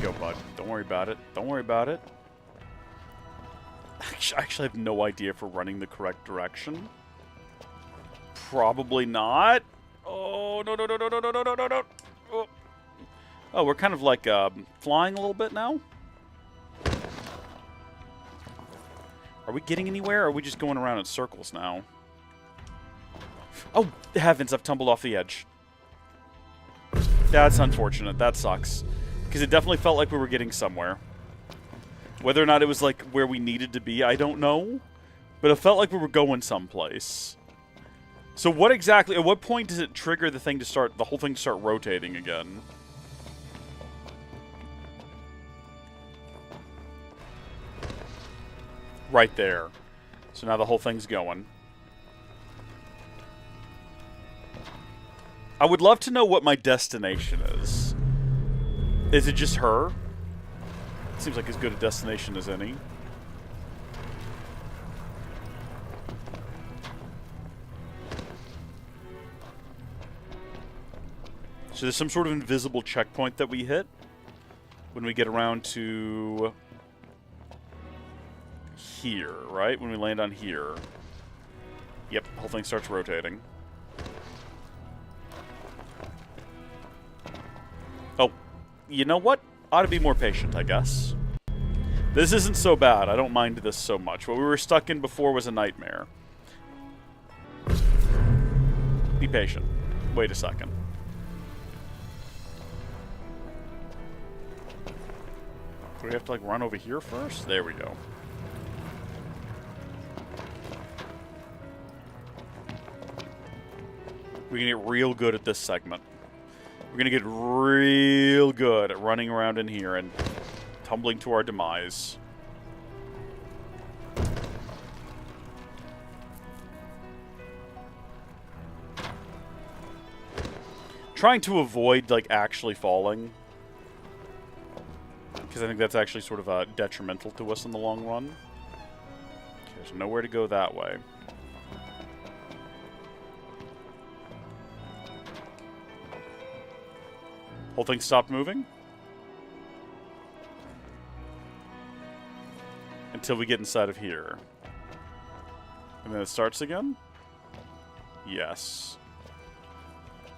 A: Go, bud. Don't worry about it. Don't worry about it. I actually have no idea if we're running the correct direction. Probably not. Oh, no, no, no, no, no, no, no, no, no. Oh, we're kind of like flying a little bit now. Are we getting anywhere, or are we just going around in circles now? Oh, heavens, I've tumbled off the edge. That's unfortunate. That sucks. Because it definitely felt like we were getting somewhere. Whether or not it was like where we needed to be, I don't know. But it felt like we were going someplace. So what exactly, at what point does it trigger the thing to start, the whole thing to start rotating again? Right there. So now the whole thing's going. I would love to know what my destination is. Is it just her? Seems like as good a destination as any. So there's some sort of invisible checkpoint that we hit when we get around to here, right? When we land on here. Yep, the whole thing starts rotating. Oh, you know what? Ought to be more patient, I guess. This isn't so bad. I don't mind this so much. What we were stuck in before was a nightmare. Be patient. Wait a second. Do we have to, like, run over here first? There we go. We're gonna get real good at this segment. We're gonna get real good at running around in here and tumbling to our demise. Trying to avoid, like, actually falling. Because I think that's actually sort of detrimental to us in the long run. There's nowhere to go that way. Whole thing stopped moving? Until we get inside of here. And then it starts again? Yes.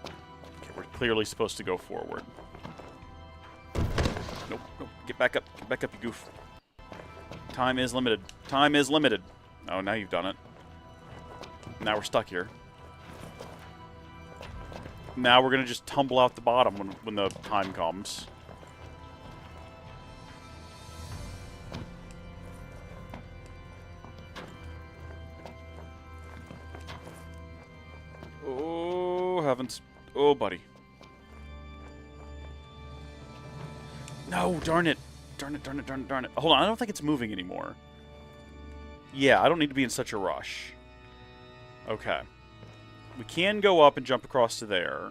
A: Okay, we're clearly supposed to go forward. Nope, nope. Get back up. Get back up, you goof. Time is limited. Time is limited. Oh, now you've done it. Now we're stuck here. Now we're going to just tumble out the bottom when the time comes. Oh, heavens. Oh, buddy. No, darn it. Darn it, darn it, darn it, darn it. Hold on, I don't think it's moving anymore. Yeah, I don't need to be in such a rush. Okay. We can go up and jump across to there.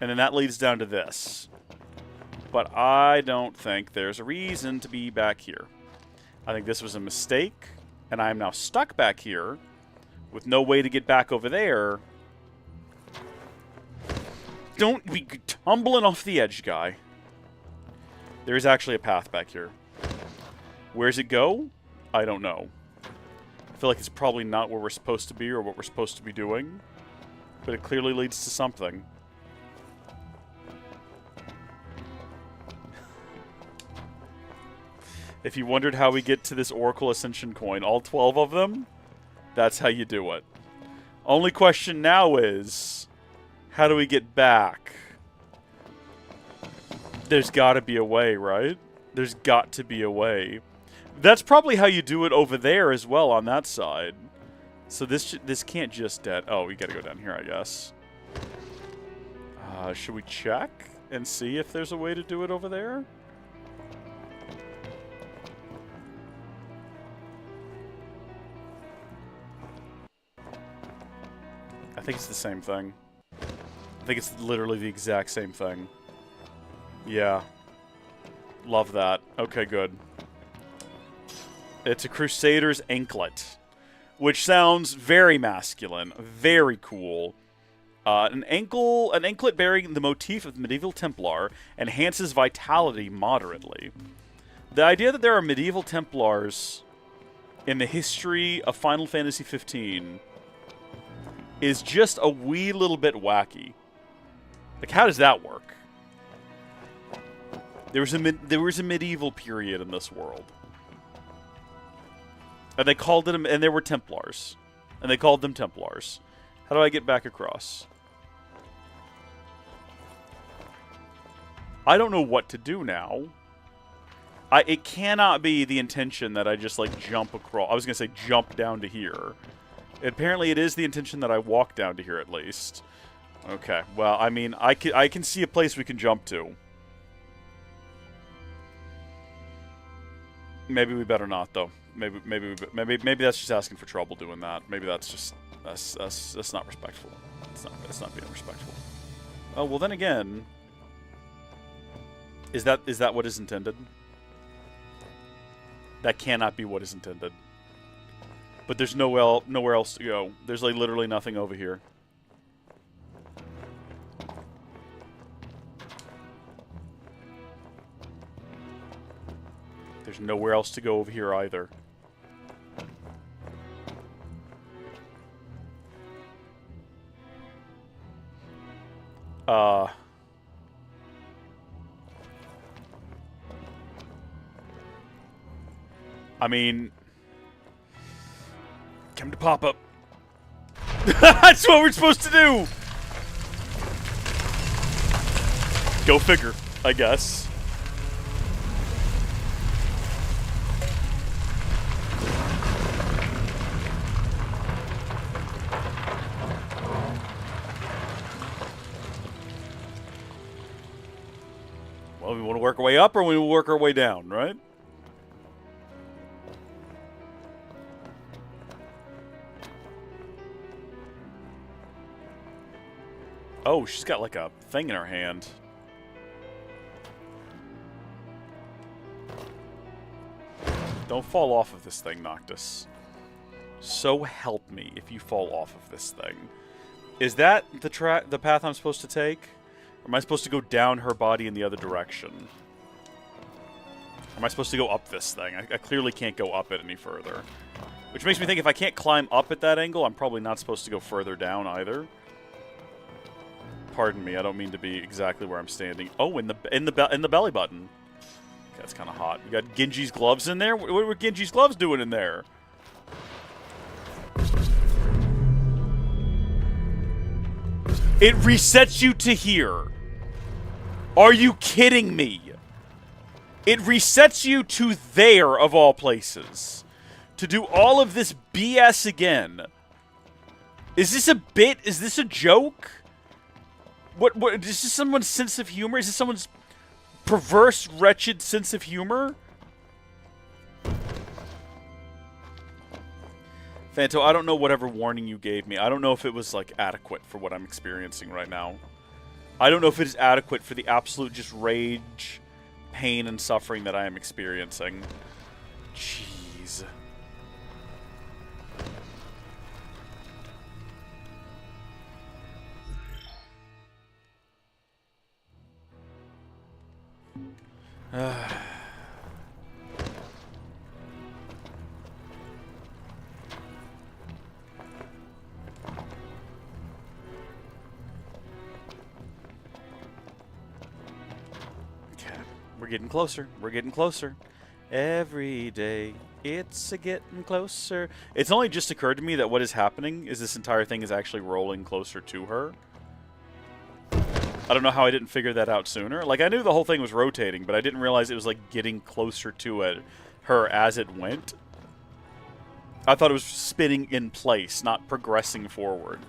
A: And then that leads down to this. But I don't think there's a reason to be back here. I think this was a mistake, and I am now stuck back here with no way to get back over there. Don't be tumbling off the edge, guy. There is actually a path back here. Where's it go? I don't know. I feel like it's probably not where we're supposed to be or what we're supposed to be doing. But it clearly leads to something. If you wondered how we get to this Oracle Ascension coin, all 12 of them, that's how you do it. Only question now is, how do we get back? There's got to be a way, right? There's got to be a way. That's probably how you do it over there as well on that side. So this can't just dead. Oh, we got to go down here, I guess. Should we check and see if there's a way to do it over there? I think it's the same thing. I think it's literally the exact same thing. Yeah. Love that. Okay, good. It's a Crusader's anklet, which sounds very masculine, very cool. An anklet bearing the motif of the medieval Templar enhances vitality moderately. The idea that there are medieval Templars in the history of Final Fantasy XV is just a wee little bit wacky. Like, how does that work? There was a medieval period in this world. And they called them, and they were Templars. And they called them Templars. How do I get back across? I don't know what to do now. It cannot be the intention that I just, like, jump across. I was going to say jump down to here. Apparently it is the intention that I walk down to here at least. Okay, well, I mean, I can see a place we can jump to. Maybe we better not, though. Maybe that's just asking for trouble doing that. Maybe that's just that's not respectful. It's not being respectful. Oh well, then again, is that what is intended? That cannot be what is intended. But there's nowhere else to go. There's like literally nothing over here. There's nowhere else to go over here either. I mean, come to pop up. That's what we're supposed to do. Go figure, I guess. Well, we want to work our way up or we want to work our way down, right? Oh, she's got like a thing in her hand. Don't fall off of this thing, Noctis. So help me if you fall off of this thing. Is that the path I'm supposed to take? Or am I supposed to go down her body in the other direction? Or am I supposed to go up this thing? I clearly can't go up it any further. Which makes me think if I can't climb up at that angle, I'm probably not supposed to go further down either. Pardon me, I don't mean to be exactly where I'm standing. Oh, in the belly button. Okay, that's kind of hot. We got Genji's gloves in there. What were Genji's gloves doing in there? It resets you to here. Are you kidding me? It resets you to there, of all places. To do all of this BS again. Is this a bit? Is this a joke? What is this someone's sense of humor? Is this someone's perverse, wretched sense of humor? Fanto, I don't know whatever warning you gave me. I don't know if it was, like, adequate for what I'm experiencing right now. I don't know if it is adequate for the absolute just rage, pain, and suffering that I am experiencing. Jeez. We're getting closer. We're getting closer. Every day, it's getting closer. It's only just occurred to me that what is happening is this entire thing is actually rolling closer to her. I don't know how I didn't figure that out sooner. Like, I knew the whole thing was rotating, but I didn't realize it was, like, getting closer to her as it went. I thought it was spinning in place, not progressing forward.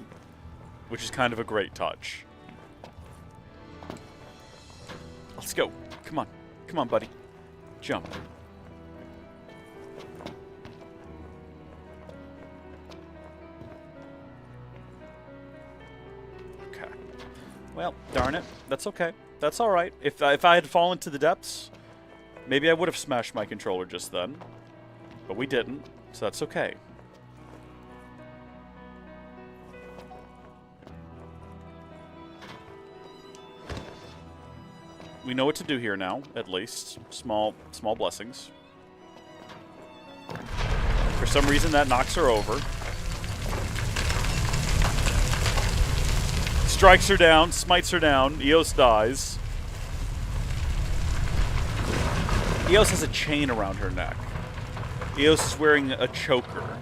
A: Which is kind of a great touch. Let's go. Come on. Come on, buddy. Jump. Okay. Well, darn it. That's okay. That's alright. If I had fallen to the depths, maybe I would have smashed my controller just then. But we didn't, so that's okay. We know what to do here now, at least. Small blessings. For some reason, that knocks her over. Strikes her down, smites her down. Eos dies. Eos has a chain around her neck. Eos is wearing a choker.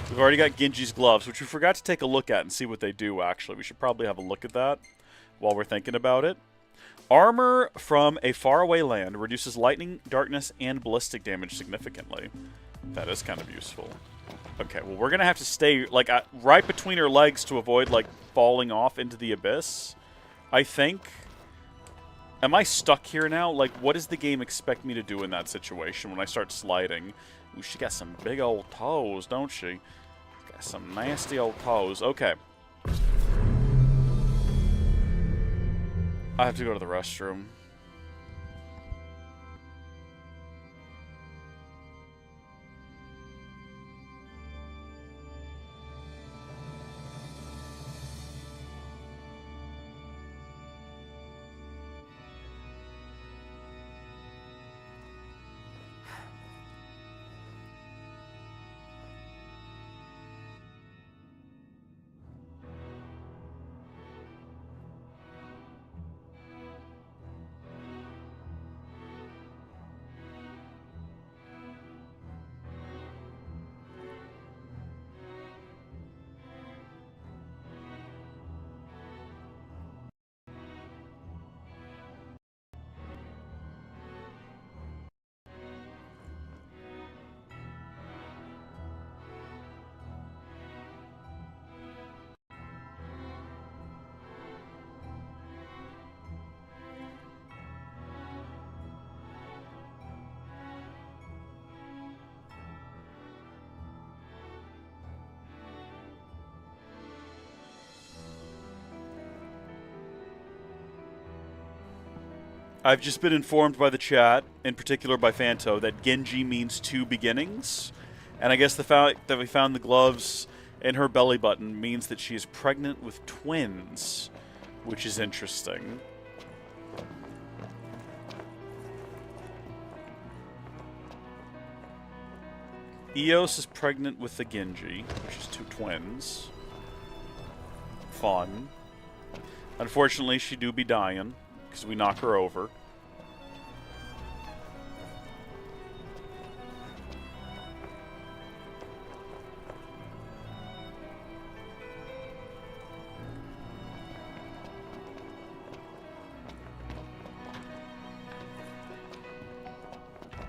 A: We've already got Genji's gloves, which we forgot to take a look at and see what they do, actually. We should probably have a look at that while we're thinking about it. Armor from a faraway land reduces lightning, darkness, and ballistic damage significantly. That is kind of useful. Okay, well, we're going to have to stay, like, right between her legs to avoid, like, falling off into the abyss, I think. Am I stuck here now? Like, what does the game expect me to do in that situation when I start sliding? Ooh, she got some big old toes, don't she? Got some nasty old toes. Okay. I have to go to the restroom. I've just been informed by the chat, in particular by Fanto, that Genji means two beginnings. And I guess the fact that we found the gloves in her belly button means that she is pregnant with twins, which is interesting. Eos is pregnant with the Genji, which is two twins. Fun. Unfortunately, she do be dying, because we knock her over.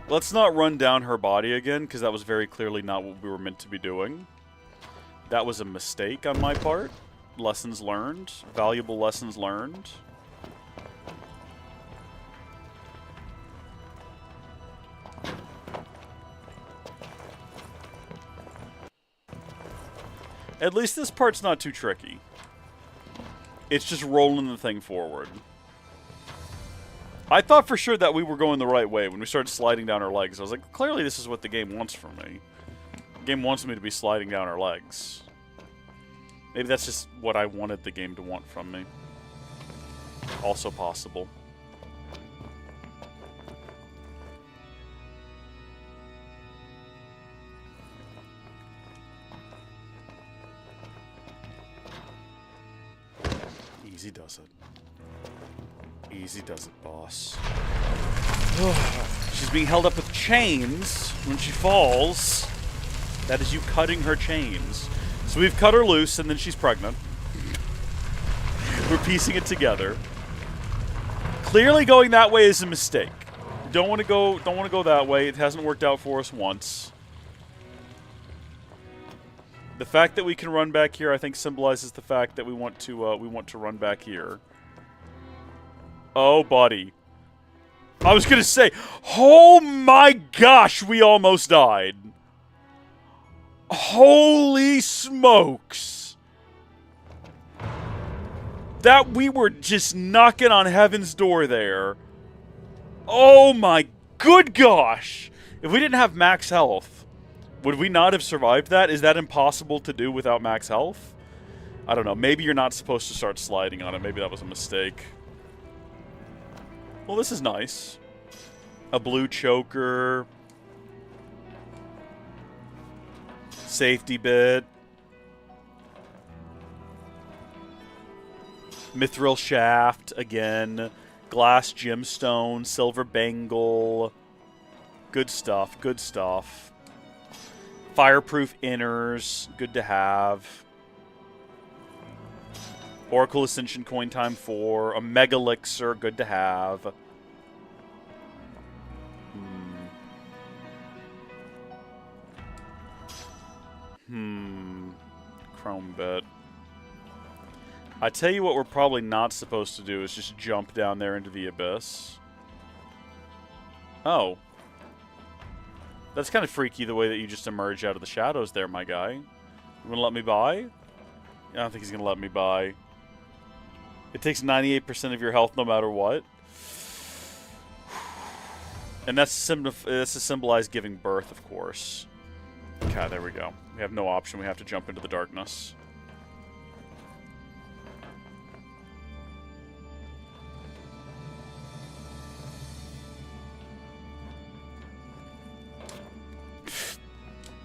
A: Let's not run down her body again, because that was very clearly not what we were meant to be doing. That was a mistake on my part. Lessons learned. Valuable lessons learned. At least this part's not too tricky. It's just rolling the thing forward. I thought for sure that we were going the right way when we started sliding down our legs. I was like, clearly this is what the game wants from me. The game wants me to be sliding down our legs. Maybe that's just what I wanted the game to want from me. Also possible. Easy does it. Easy does it, boss. She's being held up with chains when she falls. That is you cutting her chains. So we've cut her loose, and then she's pregnant. We're piecing it together. Clearly, going that way is a mistake. Don't want to go. Don't want to go that way. It hasn't worked out for us once. The fact that we can run back here, I think, symbolizes the fact that we want to run back here. Oh, buddy. I was gonna say, oh my gosh, we almost died. Holy smokes. That we were just knocking on heaven's door there. Oh my good gosh. If we didn't have max health, would we not have survived that? Is that impossible to do without max health? I don't know. Maybe you're not supposed to start sliding on it. Maybe that was a mistake. Well, this is nice. A blue choker. Safety bit. Mithril shaft again. Glass gemstone. Silver bangle. Good stuff. Good stuff. Fireproof inners. Good to have. Oracle Ascension coin time 4. A mega elixir. Good to have. Chrome bit. I tell you what we're probably not supposed to do is just jump down there into the abyss. Oh. That's kind of freaky the way that you just emerge out of the shadows there, my guy. You want to let me by? I don't think he's going to let me by. It takes 98% of your health no matter what. And that's to symbolize giving birth, of course. Okay, there we go. We have no option. We have to jump into the darkness.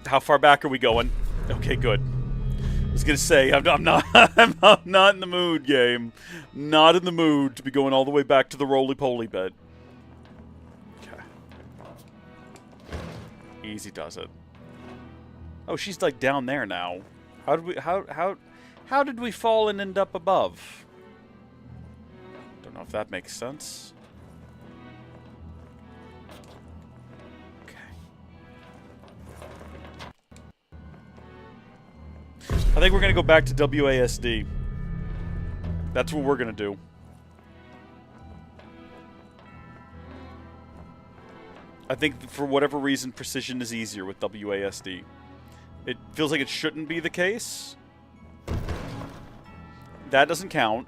A: How far back are we going? Okay, good. I was gonna say I'm not I'm not in the mood, game. Not in the mood to be going all the way back to the roly-poly bit. Okay. Easy does it. Oh, she's like down there now. How did we fall and end up above? Don't know if that makes sense. Okay. I think we're gonna go back to WASD. That's what we're gonna do. I think for whatever reason, precision is easier with WASD. It feels like it shouldn't be the case. That doesn't count.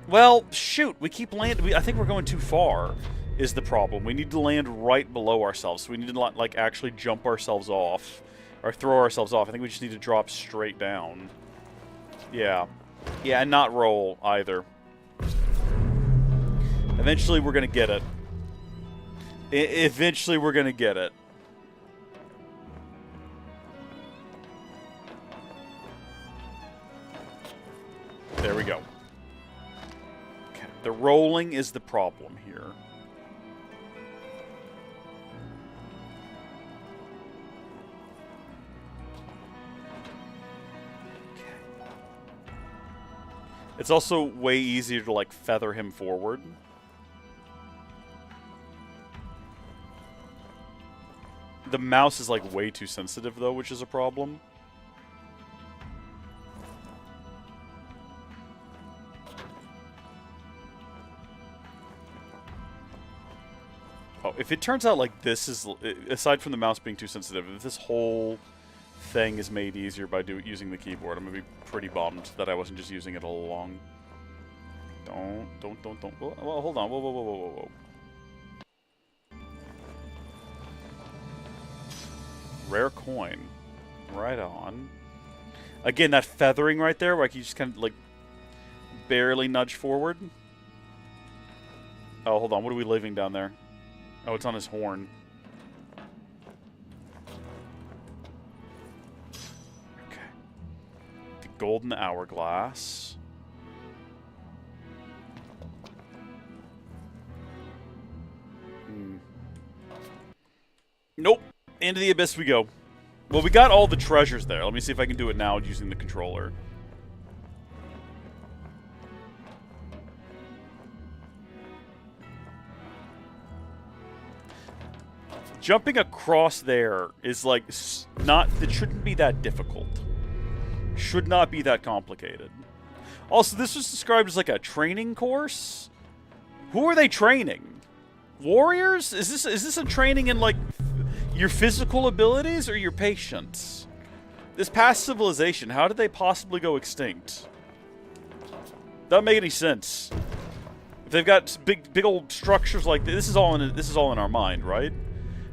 A: Well, shoot, we keep landing. I think we're going too far is the problem. We need to land right below ourselves. So we need to, like, actually jump ourselves off. Or throw ourselves off. I think we just need to drop straight down. Yeah. Yeah, and not roll, either. Eventually, we're going to get it. Eventually, we're going to get it. There we go. Okay. The rolling is the problem here. Okay. It's also way easier to, like, feather him forward. The mouse is, like, way too sensitive, though, which is a problem. Oh, if it turns out, like, this is... Aside from the mouse being too sensitive, if this whole thing is made easier by using the keyboard, I'm gonna be pretty bummed that I wasn't just using it all along. Don't. Well, hold on. Whoa. Rare coin. Right on. Again, that feathering right there, where I can just kind of, like, barely nudge forward. Oh, hold on. What are we leaving down there? Oh, it's on his horn. Okay. The golden hourglass. Nope. Into the abyss we go. Well, we got all the treasures there. Let me see if I can do it now using the controller. Jumping across there is, like, not... It shouldn't be that difficult. Should not be that complicated. Also, this was described as, like, a training course? Who are they training? Warriors? Is this a training in, like, your physical abilities or your patience? This past civilization, how did they possibly go extinct? Doesn't make any sense. If they've got big old structures like this, this is all in our mind, right?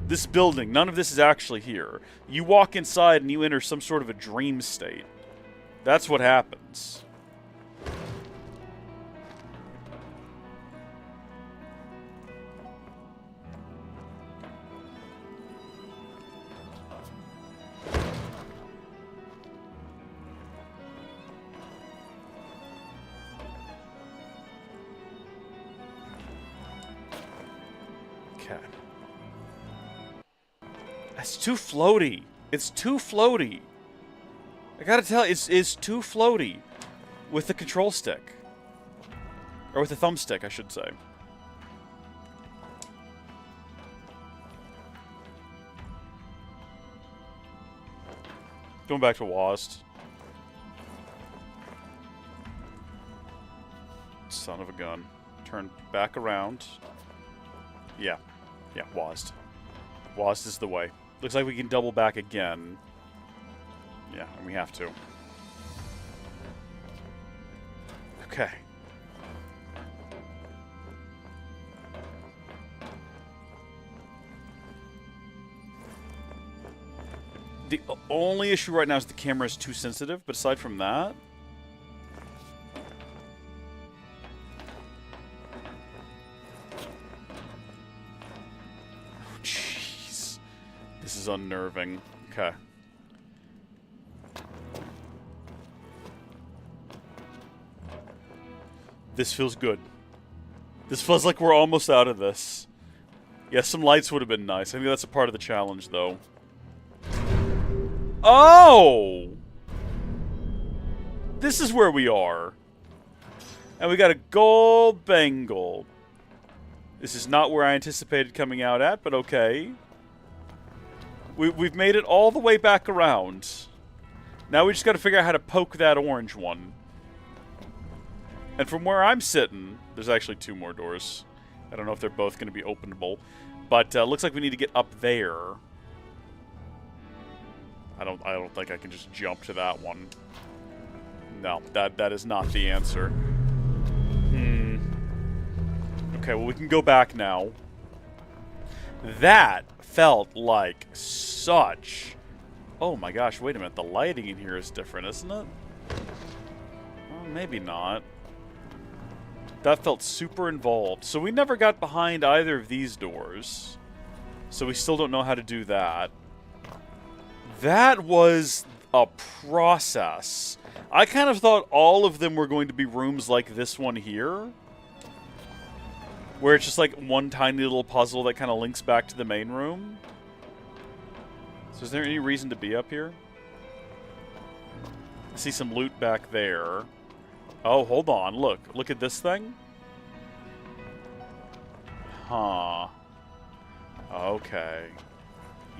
A: This building, none of this is actually here. You walk inside and you enter some sort of a dream state. That's what happens. Okay. It's too floaty. It's too floaty. I gotta tell you, it's too floaty with the control stick. Or with the thumbstick, I should say. Going back to WASD. Son of a gun. Turn back around. Yeah. Yeah, WASD. WASD is the way. Looks like we can double back again. Yeah, and we have to. Okay. The only issue right now is the camera is too sensitive, but aside from that... Jeez. This is unnerving. Okay. This feels good. This feels like we're almost out of this. Yeah, some lights would have been nice. I think that's a part of the challenge, though. Oh! This is where we are. And we got a gold bangle. This is not where I anticipated coming out at, but okay. We've made it all the way back around. Now we just got to figure out how to poke that orange one. And from where I'm sitting, there's actually two more doors. I don't know if they're both going to be openable. But looks like we need to get up there. I don't think I can just jump to that one. No, that is not the answer. Okay, well, we can go back now. That felt like such... Oh my gosh, wait a minute. The lighting in here is different, isn't it? Well, maybe not. That felt super involved. So we never got behind either of these doors. So we still don't know how to do that. That was a process. I kind of thought all of them were going to be rooms like this one here. Where it's just like one tiny little puzzle that kind of links back to the main room. So is there any reason to be up here? I see some loot back there. Oh, hold on. Look. Look at this thing. Huh. Okay.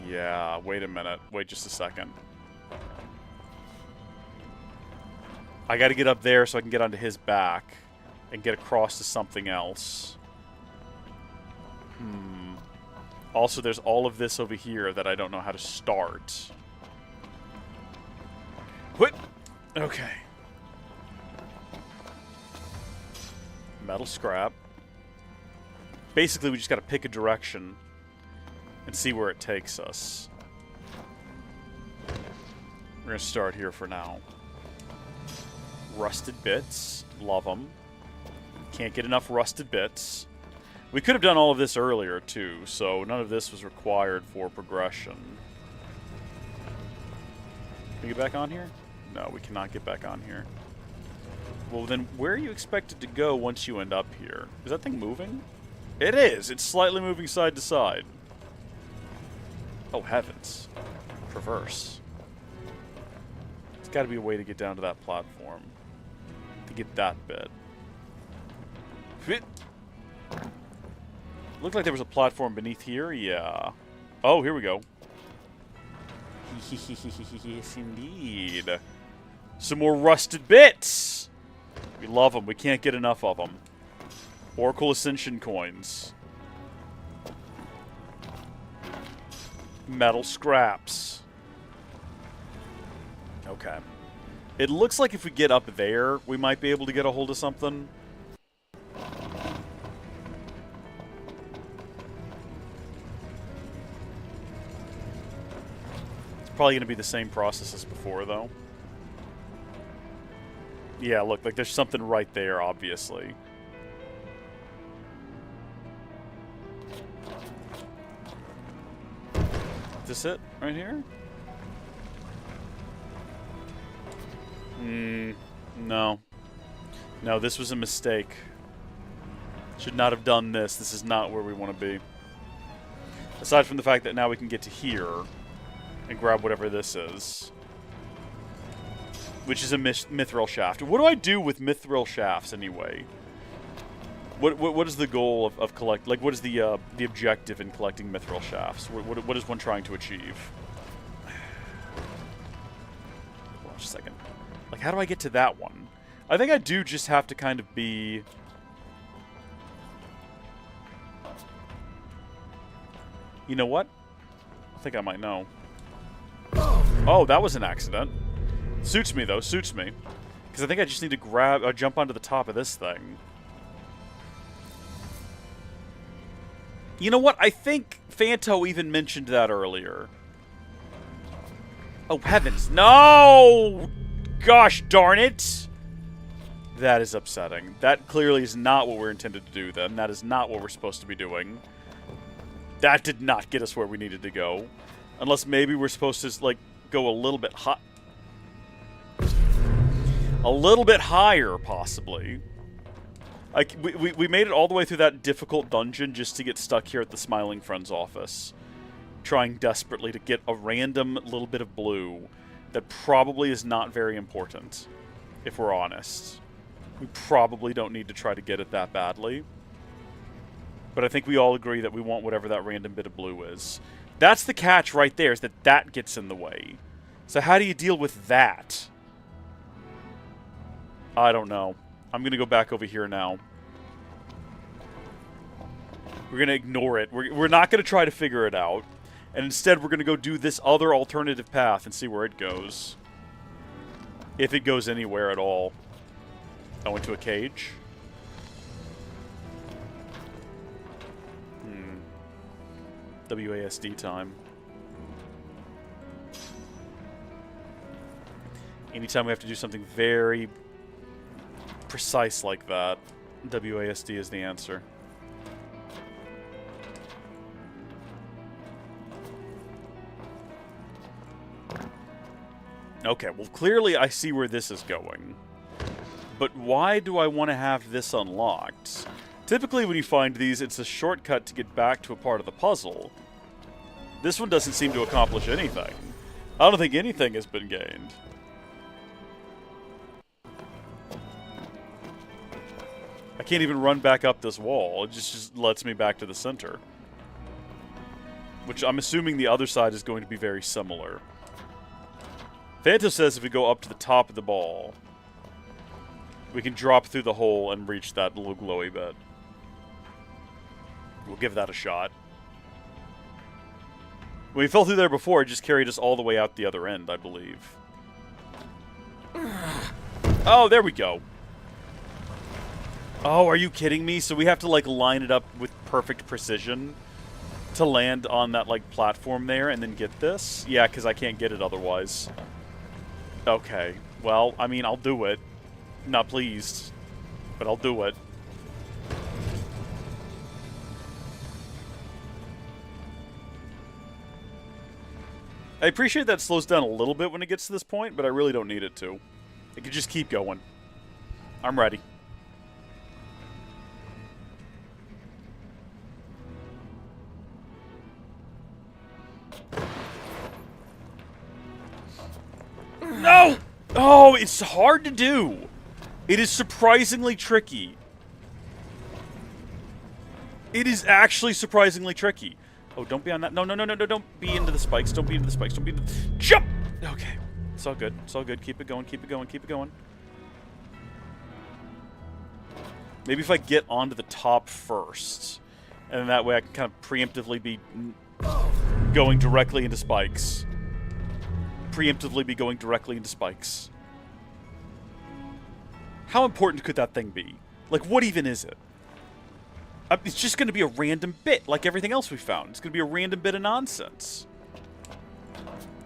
A: Yeah, wait a minute. Wait just a second. I gotta get up there so I can get onto his back and get across to something else. Also, there's all of this over here that I don't know how to start. What? Okay. Metal scrap. Basically, we just gotta pick a direction and see where it takes us. We're gonna start here for now. Rusted bits. Love them. Can't get enough rusted bits. We could have done all of this earlier, too, so none of this was required for progression. Can we get back on here? No, we cannot get back on here. Well, then, where are you expected to go once you end up here? Is that thing moving? It is! It's slightly moving side to side. Oh, heavens. Traverse. There's got to be a way to get down to that platform. To get that bit. Looked like there was a platform beneath here. Yeah. Oh, here we go. Yes, indeed. Some more rusted bits. We love them. We can't get enough of them. Oracle Ascension coins. Metal scraps. Okay. It looks like if we get up there, we might be able to get a hold of something. Probably going to be the same process as before, though. Yeah, look, like there's something right there, obviously. Is this it? Right here? No. No, this was a mistake. Should not have done this. This is not where we want to be. Aside from the fact that now we can get to here and grab whatever this is. Which is a mithril shaft. What do I do with mithril shafts, anyway? What is the goal of collect? Like, what is the objective in collecting mithril shafts? What is one trying to achieve? Hold on just a second. Like, how do I get to that one? I think I do just have to kind of be... You know what? I think I might know. Oh, that was an accident. Suits me, though. Suits me. Because I think I just need to jump onto the top of this thing. You know what? I think Fanto even mentioned that earlier. Oh, heavens. No! Gosh darn it! That is upsetting. That clearly is not what we're intended to do, then. That is not what we're supposed to be doing. That did not get us where we needed to go. Unless maybe we're supposed to, like, go a little bit high. A little bit higher, possibly. Like, we made it all the way through that difficult dungeon just to get stuck here at the Smiling Friend's office. Trying desperately to get a random little bit of blue that probably is not very important, if we're honest. We probably don't need to try to get it that badly. But I think we all agree that we want whatever that random bit of blue is. That's the catch right there, is that that gets in the way. So how do you deal with that? I don't know. I'm going to go back over here now. We're going to ignore it. We're not going to try to figure it out. And instead, we're going to go do this other alternative path and see where it goes. If it goes anywhere at all. I went to a cage. WASD time. Anytime we have to do something very precise like that, WASD is the answer. Okay, well clearly I see where this is going. But why do I want to have this unlocked? Typically when you find these, it's a shortcut to get back to a part of the puzzle. This one doesn't seem to accomplish anything. I don't think anything has been gained. I can't even run back up this wall. It just lets me back to the center. Which I'm assuming the other side is going to be very similar. Phantom says if we go up to the top of the ball, we can drop through the hole and reach that little glowy bit. We'll give that a shot. When we fell through there before, it just carried us all the way out the other end, I believe. Oh, there we go. Oh, are you kidding me? So we have to, like, line it up with perfect precision to land on that, like, platform there and then get this? Yeah, because I can't get it otherwise. Okay. Well, I mean, I'll do it. Not pleased, but I'll do it. I appreciate that slows down a little bit when it gets to this point, but I really don't need it to. It could just keep going. I'm ready. No! Oh, it's hard to do. It is surprisingly tricky. It is actually surprisingly tricky. Oh, don't be on that. No, no, no, no, no, don't be into the spikes. Don't be into the spikes. Don't be into the... Jump! Okay. It's all good. It's all good. Keep it going, keep it going, keep it going. Maybe if I get onto the top first. And then that way I can kind of preemptively be going directly into spikes. Preemptively be going directly into spikes. How important could that thing be? Like, what even is it? It's just going to be a random bit, like everything else we found. It's going to be a random bit of nonsense.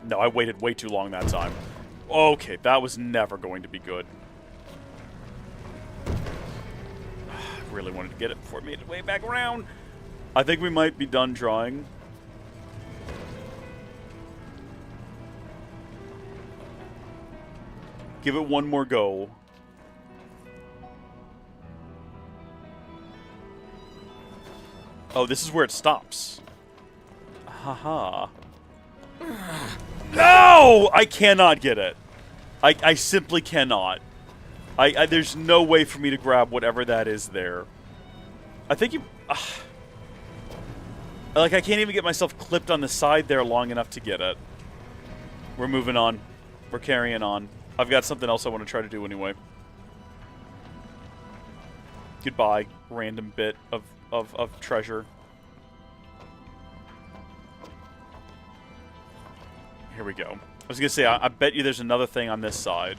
A: No, I waited way too long that time. Okay, that was never going to be good. I really wanted to get it before it made its way back around. I think we might be done drawing. Give it one more go. Oh, this is where it stops. Haha. No! I cannot get it. I simply cannot. There's no way for me to grab whatever that is there. I think you... like, I can't even get myself clipped on the side there long enough to get it. We're moving on. We're carrying on. I've got something else I want to try to do anyway. Goodbye, random bit of treasure. Here we go. I was going to say, I bet you there's another thing on this side.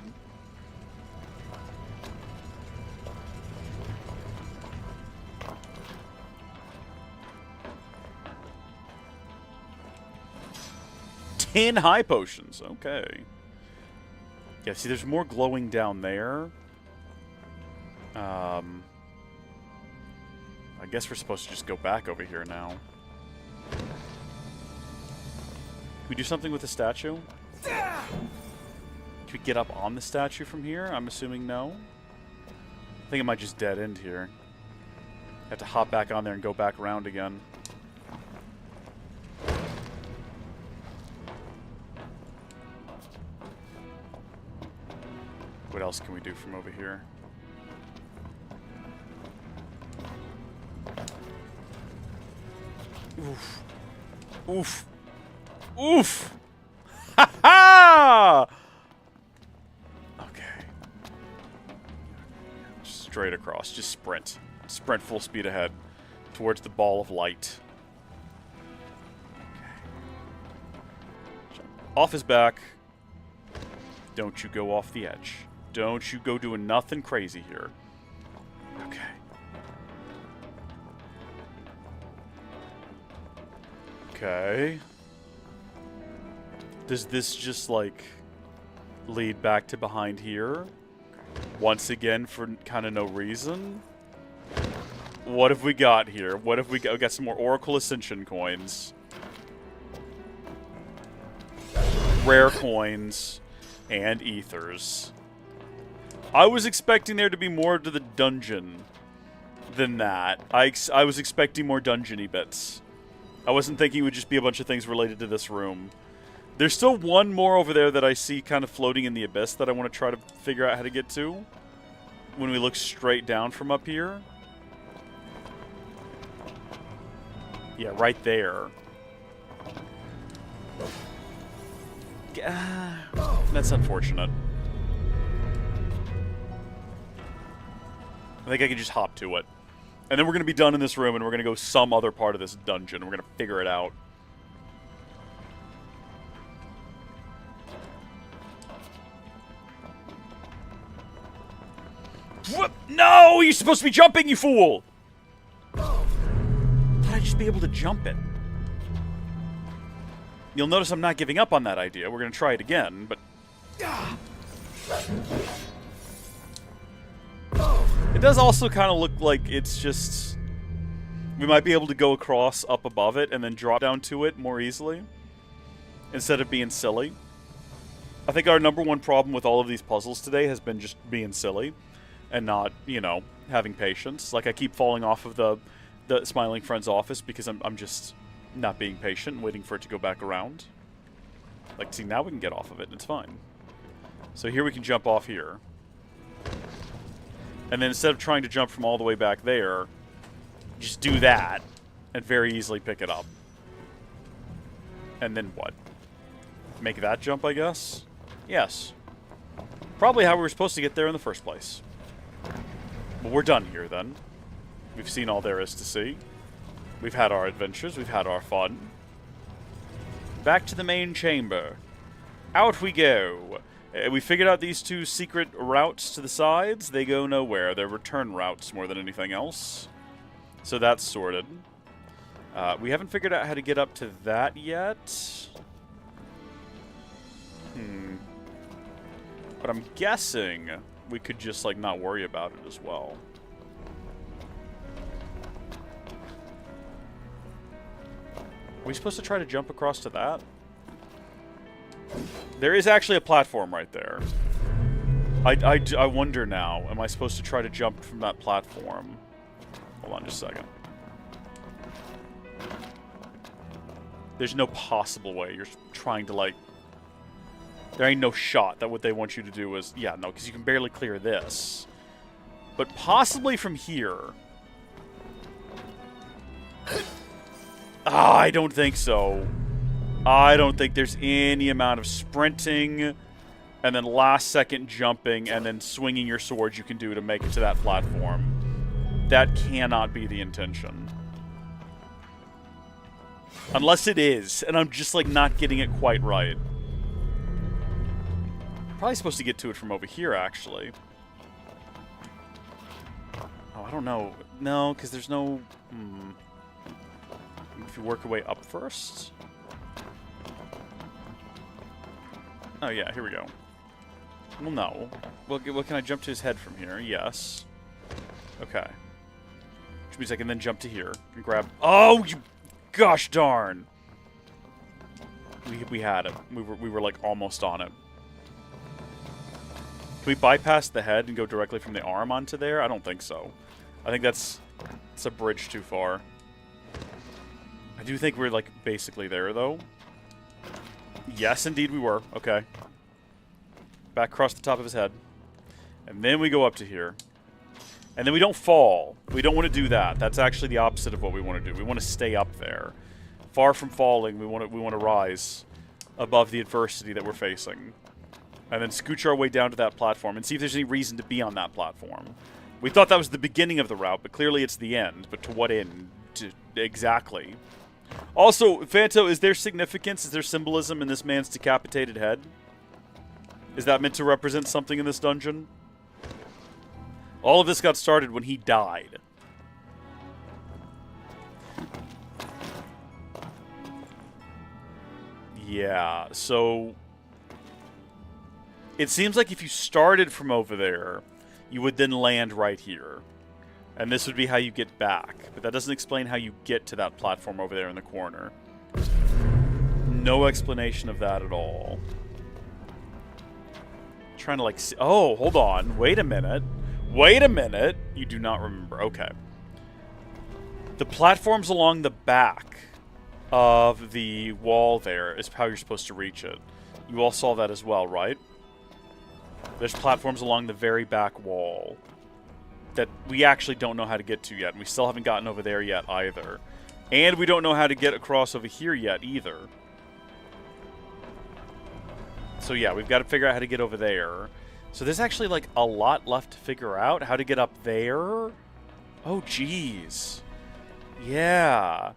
A: Ten high potions. Okay. Yeah, see, there's more glowing down there. I guess we're supposed to just go back over here now. Can we do something with the statue? Can we get up on the statue from here? I'm assuming no. I think it might just dead end here. Have to hop back on there and go back around again. What else can we do from over here? Oof. Oof. Oof! Ha ha! Okay. Straight across. Just sprint. Sprint full speed ahead. Towards the ball of light. Okay. Off his back. Don't you go off the edge. Don't you go doing nothing crazy here. Okay. Okay. Does this just, like, lead back to behind here? Once again, for kind of no reason? What have we got here? What have we got? We got some more Oracle Ascension coins. Rare coins. And ethers. I was expecting there to be more to the dungeon than that. I was expecting more dungeon-y bits. I wasn't thinking it would just be a bunch of things related to this room. There's still one more over there that I see kind of floating in the abyss that I want to try to figure out how to get to when we look straight down from up here. Yeah, right there. That's unfortunate. I think I can just hop to it. And then we're going to be done in this room, and we're going to go some other part of this dungeon. We're going to figure it out. What? No! You're supposed to be jumping, you fool! Thought I'd just be able to jump it. You'll notice I'm not giving up on that idea. We're going to try it again, but... It does also kind of look like it's just... We might be able to go across up above it and then drop down to it more easily. Instead of being silly. I think our #1 problem with all of these puzzles today has been just being silly. And not, you know, having patience. Like, I keep falling off of the Smiling Friend's office because I'm just not being patient and waiting for it to go back around. Like, see, now we can get off of it and it's fine. So here we can jump off here. And then instead of trying to jump from all the way back there, just do that and very easily pick it up. And then what? Make that jump, I guess? Yes. Probably how we were supposed to get there in the first place. But we're done here, then. We've seen all there is to see. We've had our adventures. We've had our fun. Back to the main chamber. Out we go. We figured out these 2 secret routes to the sides. They go nowhere. They're return routes more than anything else. So that's sorted. We haven't figured out how to get up to that yet. But I'm guessing we could just, like, not worry about it as well. Are we supposed to try to jump across to that? There is actually a platform right there. I wonder now, am I supposed to try to jump from that platform? Hold on just a second. There's no possible way you're trying to, like... There ain't no shot that what they want you to do is... Yeah, no, because you can barely clear this. But possibly from here... I don't think so. I don't think there's any amount of sprinting and then last second jumping and then swinging your sword you can do to make it to that platform. That cannot be the intention. Unless it is, and I'm just, like, not getting it quite right. Probably supposed to get to it from over here, actually. Oh, I don't know. No, because there's no... If you work your way up first? Oh, yeah, here we go. Well, no. Well, can I jump to his head from here? Yes. Okay. Which means I can then jump to here and grab... Oh, you... Gosh darn! We had it. We were, like, almost on it. Can we bypass the head and go directly from the arm onto there? I don't think so. I think it's a bridge too far. I do think we're, like, basically there, though. Yes, indeed we were. Okay. Back across the top of his head. And then we go up to here. And then we don't fall. We don't want to do that. That's actually the opposite of what we want to do. We want to stay up there. Far from falling, we want to rise above the adversity that we're facing. And then scooch our way down to that platform and see if there's any reason to be on that platform. We thought that was the beginning of the route, but clearly it's the end. But to what end? Exactly. Also, Fanto, is there significance? Is there symbolism in this man's decapitated head? Is that meant to represent something in this dungeon? All of this got started when he died. Yeah, so... It seems like if you started from over there, you would then land right here. And this would be how you get back. But that doesn't explain how you get to that platform over there in the corner. No explanation of that at all. Trying to, like... See oh, hold on. Wait a minute. Wait a minute. You do not remember. Okay. The platforms along the back of the wall there is how you're supposed to reach it. You all saw that as well, right? There's platforms along the very back wall that we actually don't know how to get to yet. And we still haven't gotten over there yet either. And we don't know how to get across over here yet either. So yeah, we've got to figure out how to get over there. So there's actually like a lot left to figure out. How to get up there? Oh, jeez. Yeah.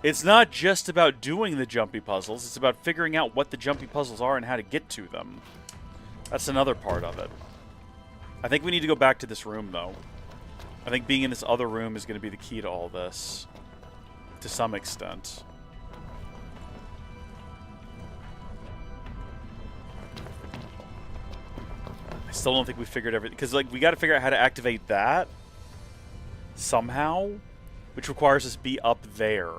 A: It's not just about doing the jumpy puzzles. It's about figuring out what the jumpy puzzles are and how to get to them. That's another part of it. I think we need to go back to this room, though. I think being in this other room is going to be the key to all this. To some extent. I still don't think we figured everything. Because, like, we got to figure out how to activate that. Somehow. Which requires us to be up there.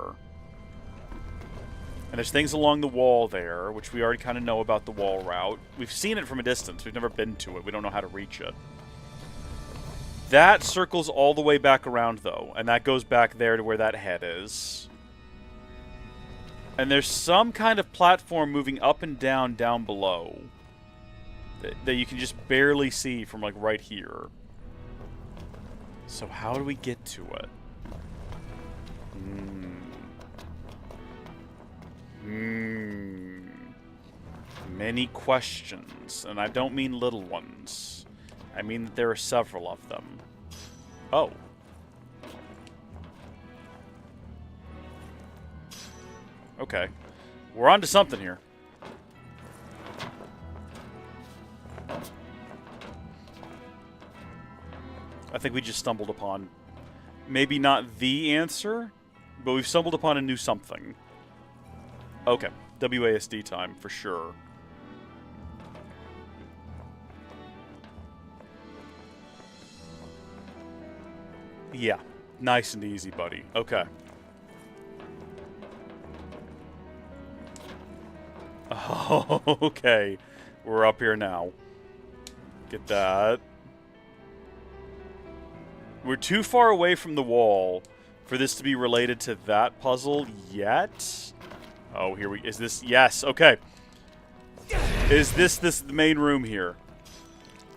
A: And there's things along the wall there, which we already kind of know about the wall route. We've seen it from a distance. We've never been to it. We don't know how to reach it. That circles all the way back around, though. And that goes back there to where that head is. And there's some kind of platform moving up and down below. That you can just barely see from, like, right here. So how do we get to it? Many questions, and I don't mean little ones. I mean that there are several of them. Oh. Okay. We're on to something here. I think we just stumbled upon maybe not the answer, but we've stumbled upon a new something. Okay. WASD time, for sure. Yeah. Nice and easy, buddy. Okay. Oh, okay. We're up here now. Get that. We're too far away from the wall for this to be related to that puzzle yet. Oh, here we... Is this... Yes, okay. Is this the main room here?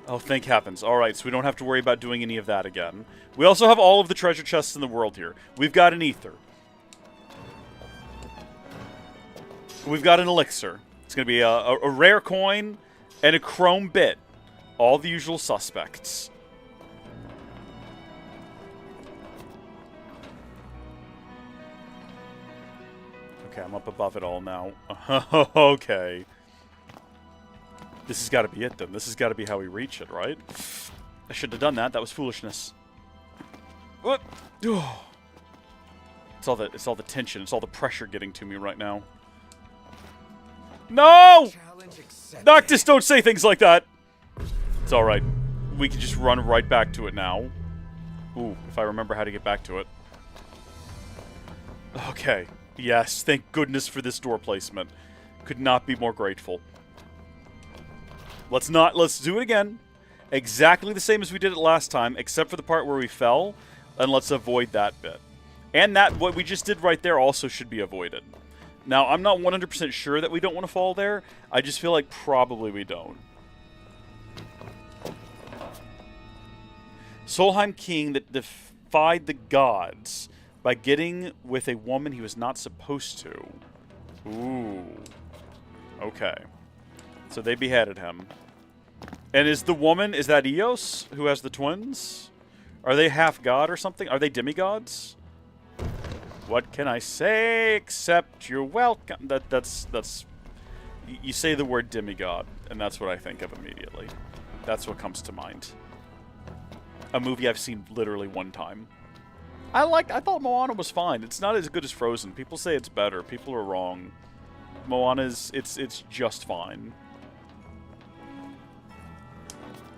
A: Oh, thank heavens. Alright, so we don't have to worry about doing any of that again. We also have all of the treasure chests in the world here. We've got an ether. We've got an elixir. It's going to be a rare coin and a chrome bit. All the usual suspects. Okay, I'm up above it all now. Okay. This has got to be it, then. This has got to be how we reach it, right? I shouldn't have done that. That was foolishness. What? It's all the tension. It's all the pressure getting to me right now. No! Noctis, don't say things like that! It's alright. We can just run right back to it now. Ooh, if I remember how to get back to it. Okay. Yes, thank goodness for this door placement. Could not be more grateful. Let's do it again. Exactly the same as we did it last time, except for the part where we fell, and let's avoid that bit. And that, what we just did right there also should be avoided. Now, I'm not 100% sure that we don't want to fall there. I just feel like probably we don't. Solheim King that defied the gods by getting with a woman he was not supposed to. Ooh. Okay. So they beheaded him. And is the woman, is that Eos who has the twins? Are they half god or something? Are they demigods? What can I say except you're welcome? That's you say the word demigod, and that's what I think of immediately. That's what comes to mind. A movie I've seen literally one time. I thought Moana was fine. It's not as good as Frozen. People say it's better. People are wrong. Moana's, it's just fine.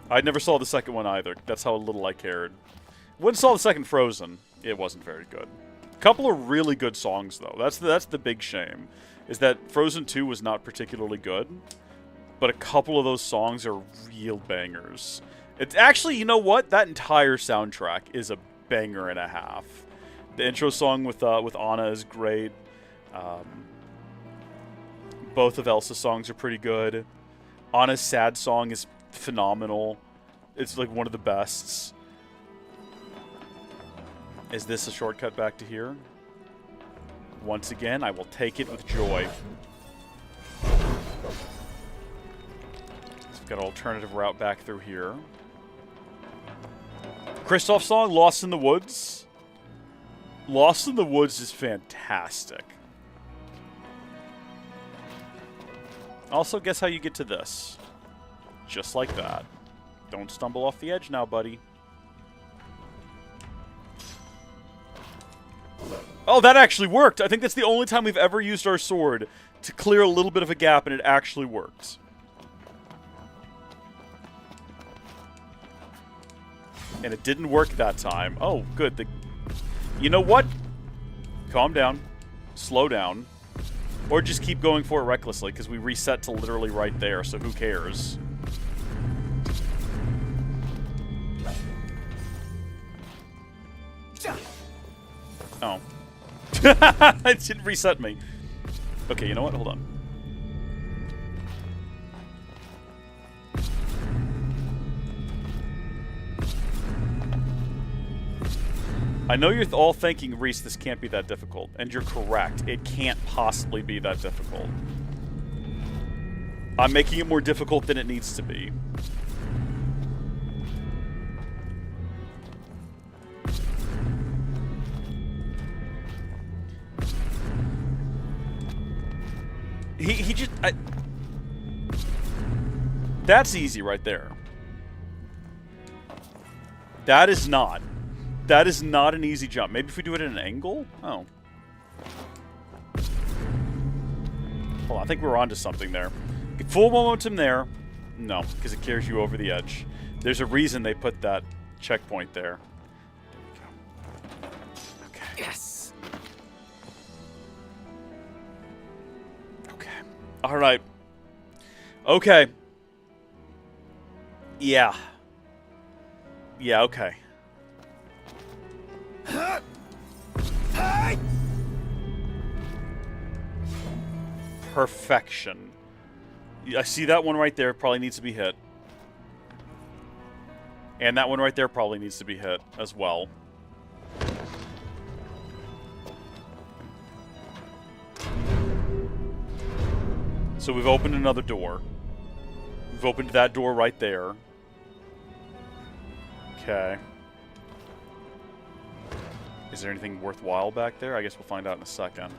A: I never saw the second one either. That's how little I cared. When I saw the second Frozen, it wasn't very good. A couple of really good songs, though. That's the big shame, is that Frozen 2 was not particularly good, but a couple of those songs are real bangers. It's actually, you know what? That entire soundtrack is a banger and a half. The intro song with Anna is great. Both of Elsa's songs are pretty good. Anna's sad song is phenomenal. It's like one of the bests. Is this a shortcut back to here? Once again, I will take it with joy. So we've got an alternative route back through here. Kristoff's song, Lost in the Woods. Lost in the Woods is fantastic. Also, guess how you get to this. Just like that. Don't stumble off the edge now, buddy. Oh, that actually worked! I think that's the only time we've ever used our sword to clear a little bit of a gap, and it actually worked. And it didn't work that time. Oh, good. You know what? Calm down. Slow down. Or just keep going for it recklessly, because we reset to literally right there, so who cares? Oh. It didn't reset me. Okay, you know what? Hold on. I know you're all thinking, Reese, this can't be that difficult. And you're correct. It can't possibly be that difficult. I'm making it more difficult than it needs to be. He just... That's easy right there. That is not. That is not an easy jump. Maybe if we do it at an angle? Oh. Hold on, I think we're onto something there. Full momentum there. No, because it carries you over the edge. There's a reason they put that checkpoint there. There we go. Okay.
E: Yes.
A: Okay. All right. Okay. Yeah. Yeah, okay. Perfection. I see that one right there probably needs to be hit. And that one right there probably needs to be hit as well. So we've opened another door. We've opened that door right there. Okay. Is there anything worthwhile back there? I guess we'll find out in a second.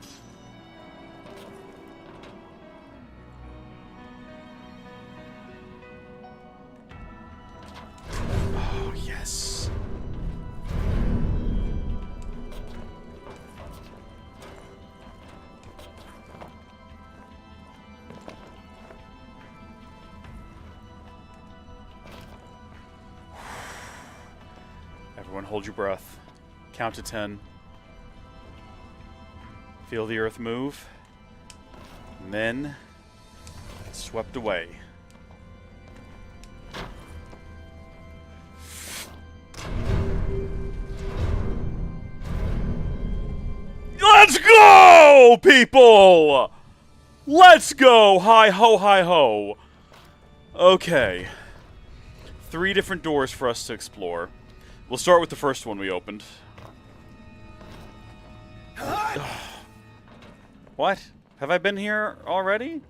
A: Oh, yes. Everyone hold your breath. Count to 10. Feel the earth move. And then it's swept away. Let's go, people! Let's go! Hi ho, hi ho. Okay. 3 different doors for us to explore. We'll start with the first one we opened. What? Have I been here already?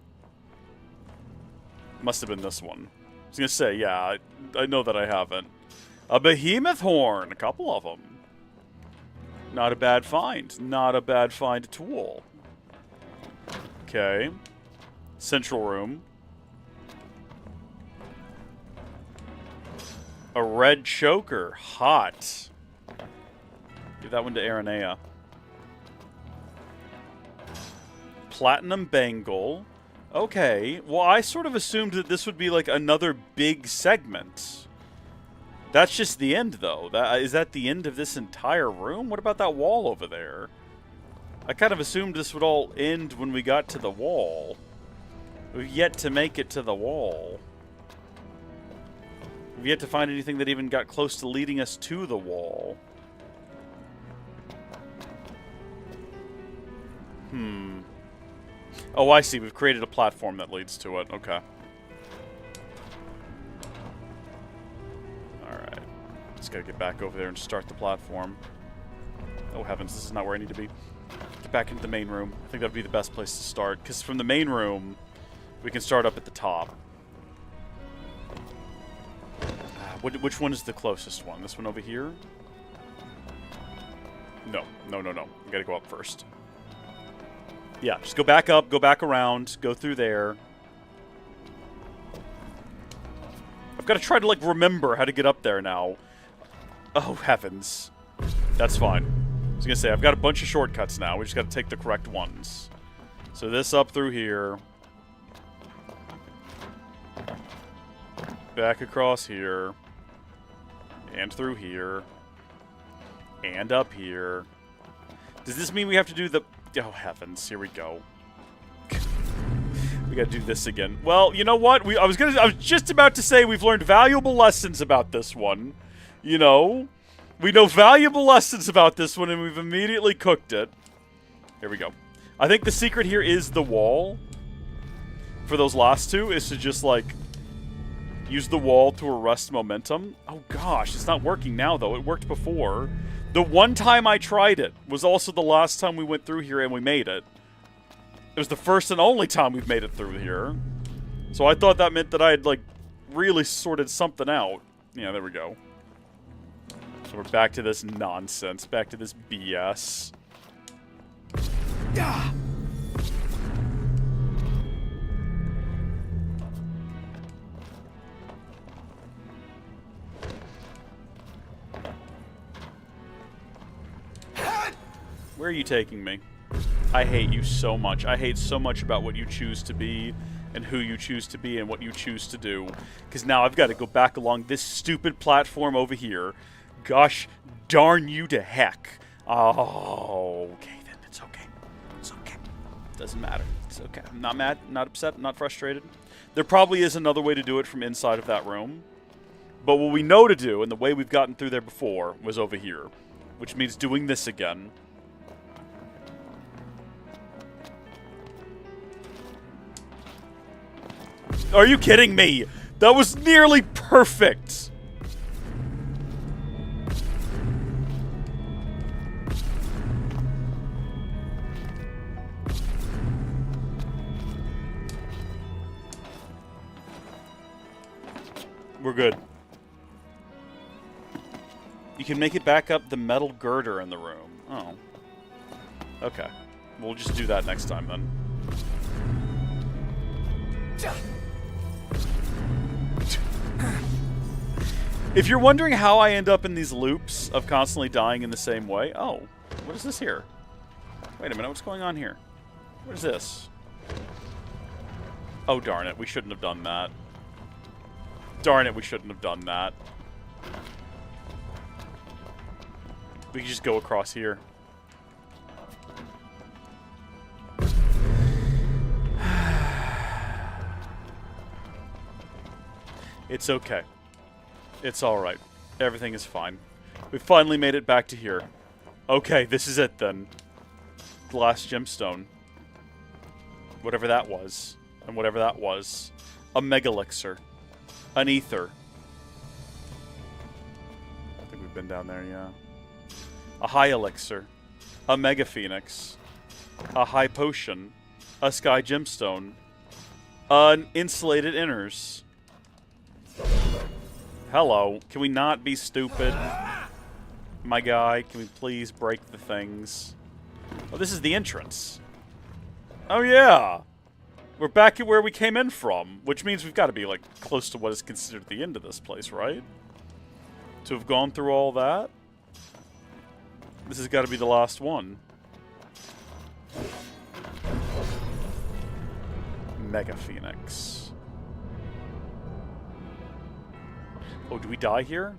A: Must have been this one. I was gonna say, yeah, I know that I haven't. A behemoth horn! A couple of them. Not a bad find. Not a bad find at all. Okay. Central room. A red choker. Hot. Give that one to Aranea. Platinum bangle. Okay. Well, I sort of assumed that this would be like another big segment. That's just the end, though. Is that the end of this entire room? What about that wall over there? I kind of assumed this would all end when we got to the wall. We've yet to make it to the wall. We've yet to find anything that even got close to leading us to the wall. Oh, I see. We've created a platform that leads to it. Okay. Alright. Just gotta get back over there and start the platform. Oh, heavens. This is not where I need to be. Get back into the main room. I think that would be the best place to start. Because from the main room, we can start up at the top. Which one is the closest one? This one over here? No. No, no, no. We gotta go up first. Yeah, just go back up, go back around, go through there. I've got to try to, like, remember how to get up there now. Oh, heavens. That's fine. I was going to say, I've got a bunch of shortcuts now. We just got to take the correct ones. So this up through here. Back across here. And through here. And up here. Does this mean we have to do the... Oh, heavens. Here we go. We gotta do this again. Well, you know what? I was just about to say we've learned valuable lessons about this one. You know? We know valuable lessons about this one, and we've immediately cooked it. Here we go. I think the secret here is the wall. For those last two, is to just, like, use the wall to arrest momentum. Oh, gosh. It's not working now, though. It worked before. The one time I tried it was also the last time we went through here and we made it. It was the first and only time we've made it through here. So I thought that meant that I had, like, really sorted something out. Yeah, there we go. So we're back to this nonsense. Back to this BS. Ah! Where are you taking me? I hate you so much. I hate so much about what you choose to be and who you choose to be and what you choose to do. Because now I've got to go back along this stupid platform over here. Gosh darn you to heck. Oh, okay then. It's okay. It's okay. Doesn't matter. It's okay. I'm not mad, not upset, not frustrated. There probably is another way to do it from inside of that room. But what we know to do, and the way we've gotten through there before, was over here. Which means doing this again. Are you kidding me? That was nearly perfect. We're good. You can make it back up the metal girder in the room. Oh. Okay. We'll just do that next time then. If you're wondering how I end up in these loops of constantly dying in the same way... Oh, what is this here? Wait a minute, what's going on here? What is this? Oh, darn it, we shouldn't have done that. Darn it, we shouldn't have done that. We can just go across here. It's okay. It's alright. Everything is fine. We finally made it back to here. Okay, this is it then. The last gemstone. Whatever that was. And whatever that was. A megalixir. An ether. I think we've been down there, yeah. A high elixir. A mega phoenix. A high potion. A sky gemstone. An insulated inners. Hello. Can we not be stupid? My guy, can we please break the things? Oh, this is the entrance. Oh, yeah. We're back at where we came in from, which means we've got to be, like, close to what is considered the end of this place, right? To have gone through all that? This has got to be the last one. Mega Phoenix. Oh, do we die here?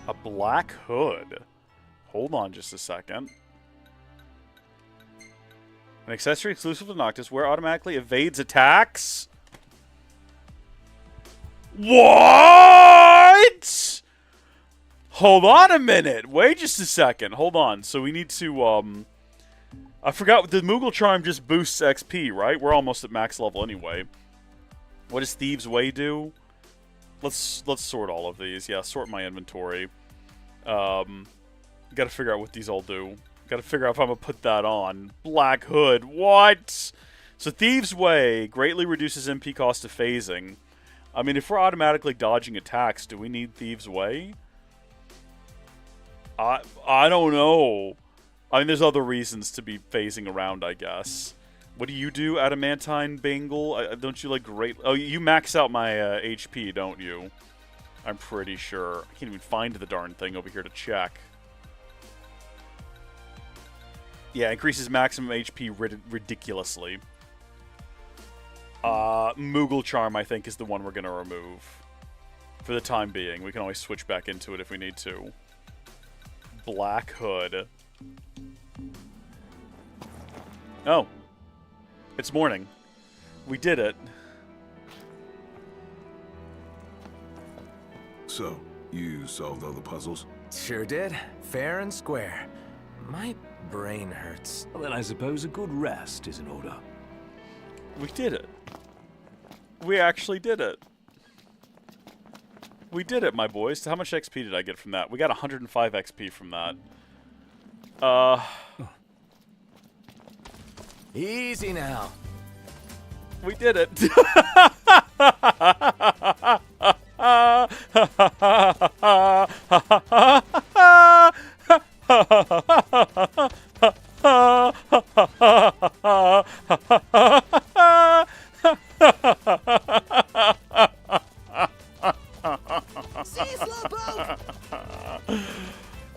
A: A black hood. Hold on just a second. An accessory exclusive to Noctis where automatically evades attacks? What? Hold on a minute. Wait just a second. Hold on. So we need to, I forgot, the Moogle Charm just boosts XP, right? We're almost at max level anyway. What does Thieves' Way do? Let's sort all of these. Yeah, sort my inventory. Gotta figure out what these all do. Gotta figure out if I'm gonna put that on. Black Hood. What? So Thieves' Way greatly reduces MP cost of phasing. I mean, if we're automatically dodging attacks, do we need Thieves' Way? I don't know. I mean, there's other reasons to be phasing around, I guess. What do you do, Adamantine Bangle? Don't you like great... Oh, you max out my HP, don't you? I'm pretty sure. I can't even find the darn thing over here to check. Yeah, increases maximum HP ridiculously. Moogle Charm, I think, is the one we're going to remove. For the time being. We can always switch back into it if we need to. Black Hood. Oh. It's morning. We did it.
F: So, you solved all the puzzles?
E: Sure did. Fair and square. My brain hurts.
H: Well, then I suppose a good rest is in order.
A: We did it. We actually did it. We did it, my boys. How much XP did I get from that? We got 105 XP from that.
E: Easy now.
A: We did it.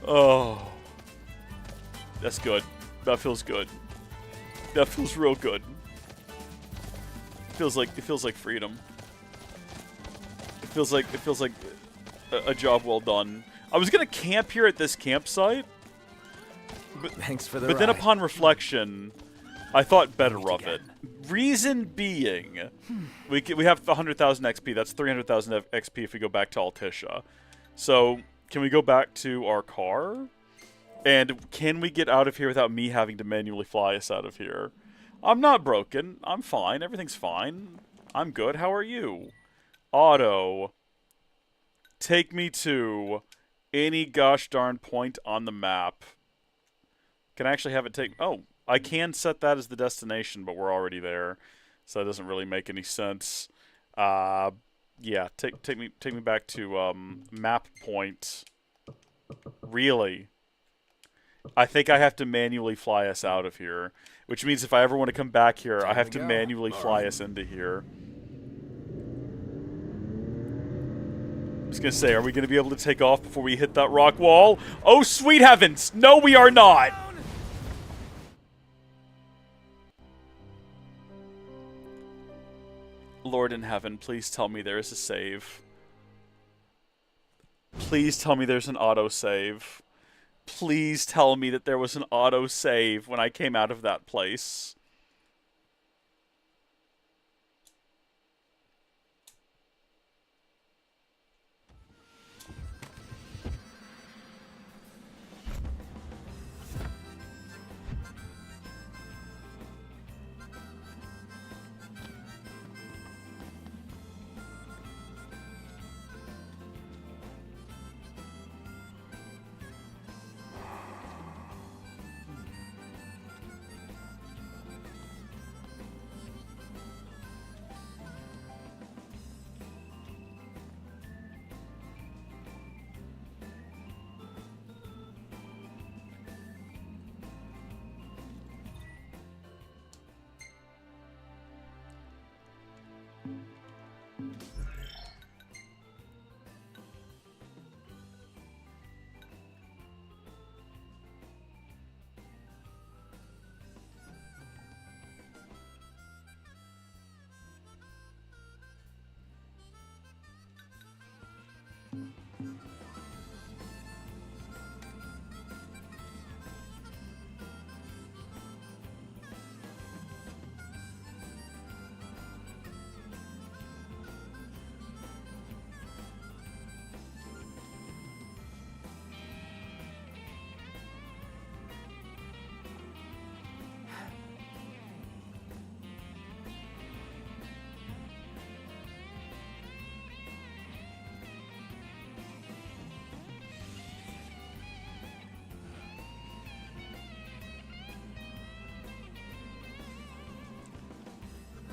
A: Oh. That's good. That feels good. That feels real good. It feels like freedom. It feels like a job well done. I was gonna camp here at this campsite, but,
E: Thanks for the
A: but then
E: ride.
A: upon reflection, I thought better of it. Reason being, we have 100,000 XP. That's 300,000 XP if we go back to Altisha. So can we go back to our car? And can we get out of here without me having to manually fly us out of here? I'm not broken. I'm fine. Everything's fine. I'm good. How are you? Auto. Take me to any gosh darn point on the map. Can I actually have it take... Oh, I can set that as the destination, but we're already there. So that doesn't really make any sense. Yeah, take me back to map point. Really? I think I have to manually fly us out of here, which means if I ever want to come back here, I have to manually fly us into here. I was going to say, are we going to be able to take off before we hit that rock wall? Oh, sweet heavens! No, we are not! Lord in heaven, please tell me there is a save. Please tell me there's an auto-save. Please tell me that there was an auto-save when I came out of that place.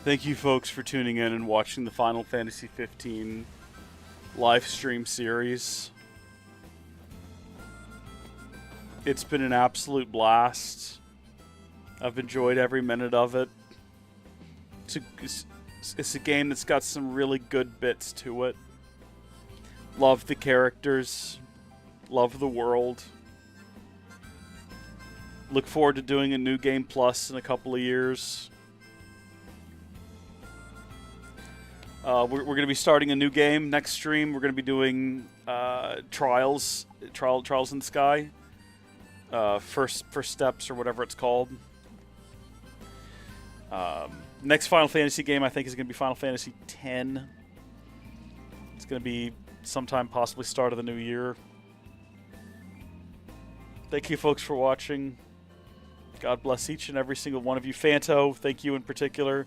A: Thank you, folks, for tuning in and watching the Final Fantasy 15 live stream series. It's been an absolute blast. I've enjoyed every minute of it. It's a game that's got some really good bits to it. Love the characters. Love the world. Look forward to doing a New Game Plus in a couple of years. We're going to be starting a new game next stream. We're going to be doing Trials in the Sky. First Steps or whatever it's called. Next Final Fantasy game I think is going to be Final Fantasy X. It's going to be sometime possibly start of the new year. Thank you folks for watching. God bless each and every single one of you. Fanto, thank you in particular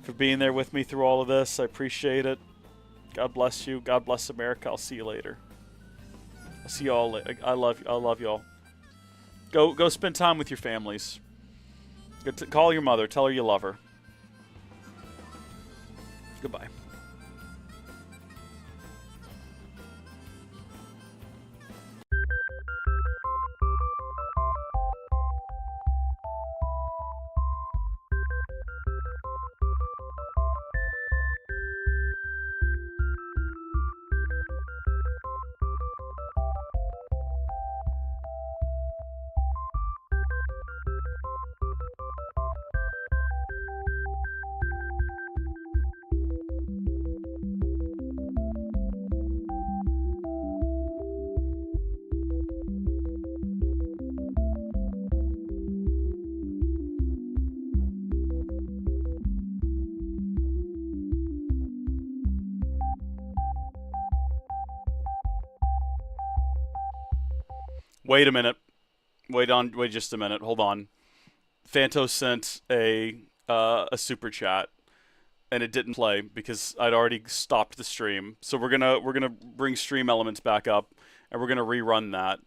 A: for being there with me through all of this. I appreciate it. God bless you. God bless America. I'll see you later. I'll see you all later. I love y'all. Go spend time with your families. Call your mother. Tell her you love her. Goodbye. Wait a minute. Wait just a minute. Hold on. Phantos sent a super chat, and it didn't play because I'd already stopped the stream. So we're gonna bring stream elements back up, and we're gonna rerun that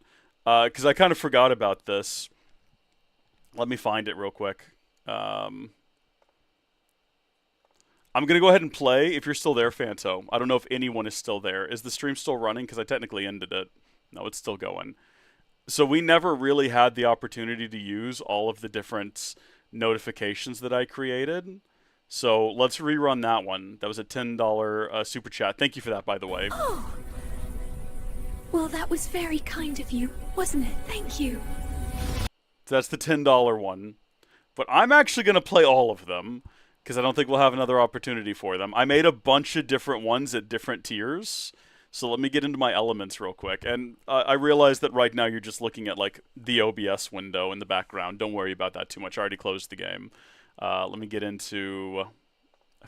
A: because I kind of forgot about this. Let me find it real quick. I'm gonna go ahead and play. If you're still there, Phanto. I don't know if anyone is still there. Is the stream still running? Because I technically ended it. No, it's still going. So we never really had the opportunity to use all of the different notifications that I created. So let's rerun that one. That was a $10 super chat. Thank you for that, by the way.
J: Oh. Well, that was very kind of you, wasn't it? Thank you.
A: So that's the $10 one. But I'm actually going to play all of them because I don't think we'll have another opportunity for them. I made a bunch of different ones at different tiers. So let me get into my elements real quick. And I realize that right now you're just looking at like the OBS window in the background. Don't worry about that too much. I already closed the game. Let me get into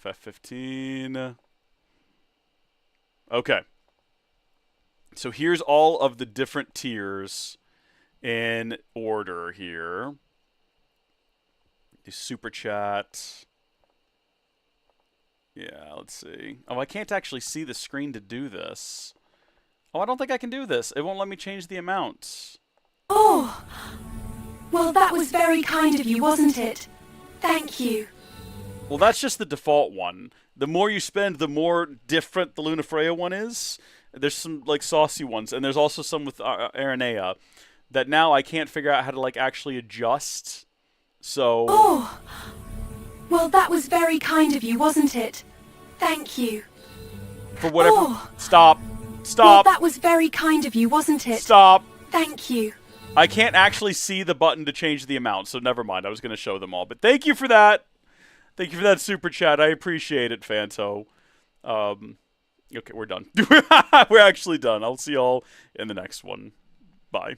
A: FF15. Okay. So here's all of the different tiers in order here. Do super chat. Yeah, let's see. Oh, I can't actually see the screen to do this. Oh, I don't think I can do this. It won't let me change the amounts.
J: Oh! Well, that was very kind of you, wasn't it? Thank you.
A: Well, that's just the default one. The more you spend, the more different the Lunafreya one is. There's some, like, saucy ones, and there's also some with Aranea that now I can't figure out how to, like, actually adjust. So...
J: Oh! Well, that was very kind of you, wasn't it? Thank you.
A: For whatever...
J: Oh.
A: Stop. Stop.
J: Well, that was very kind of you, wasn't it?
A: Stop.
J: Thank you.
A: I can't actually see the button to change the amount, so never mind. I was going to show them all. But thank you for that. Thank you for that super chat. I appreciate it, Phanto. Okay, we're done. We're actually done. I'll see y'all in the next one. Bye.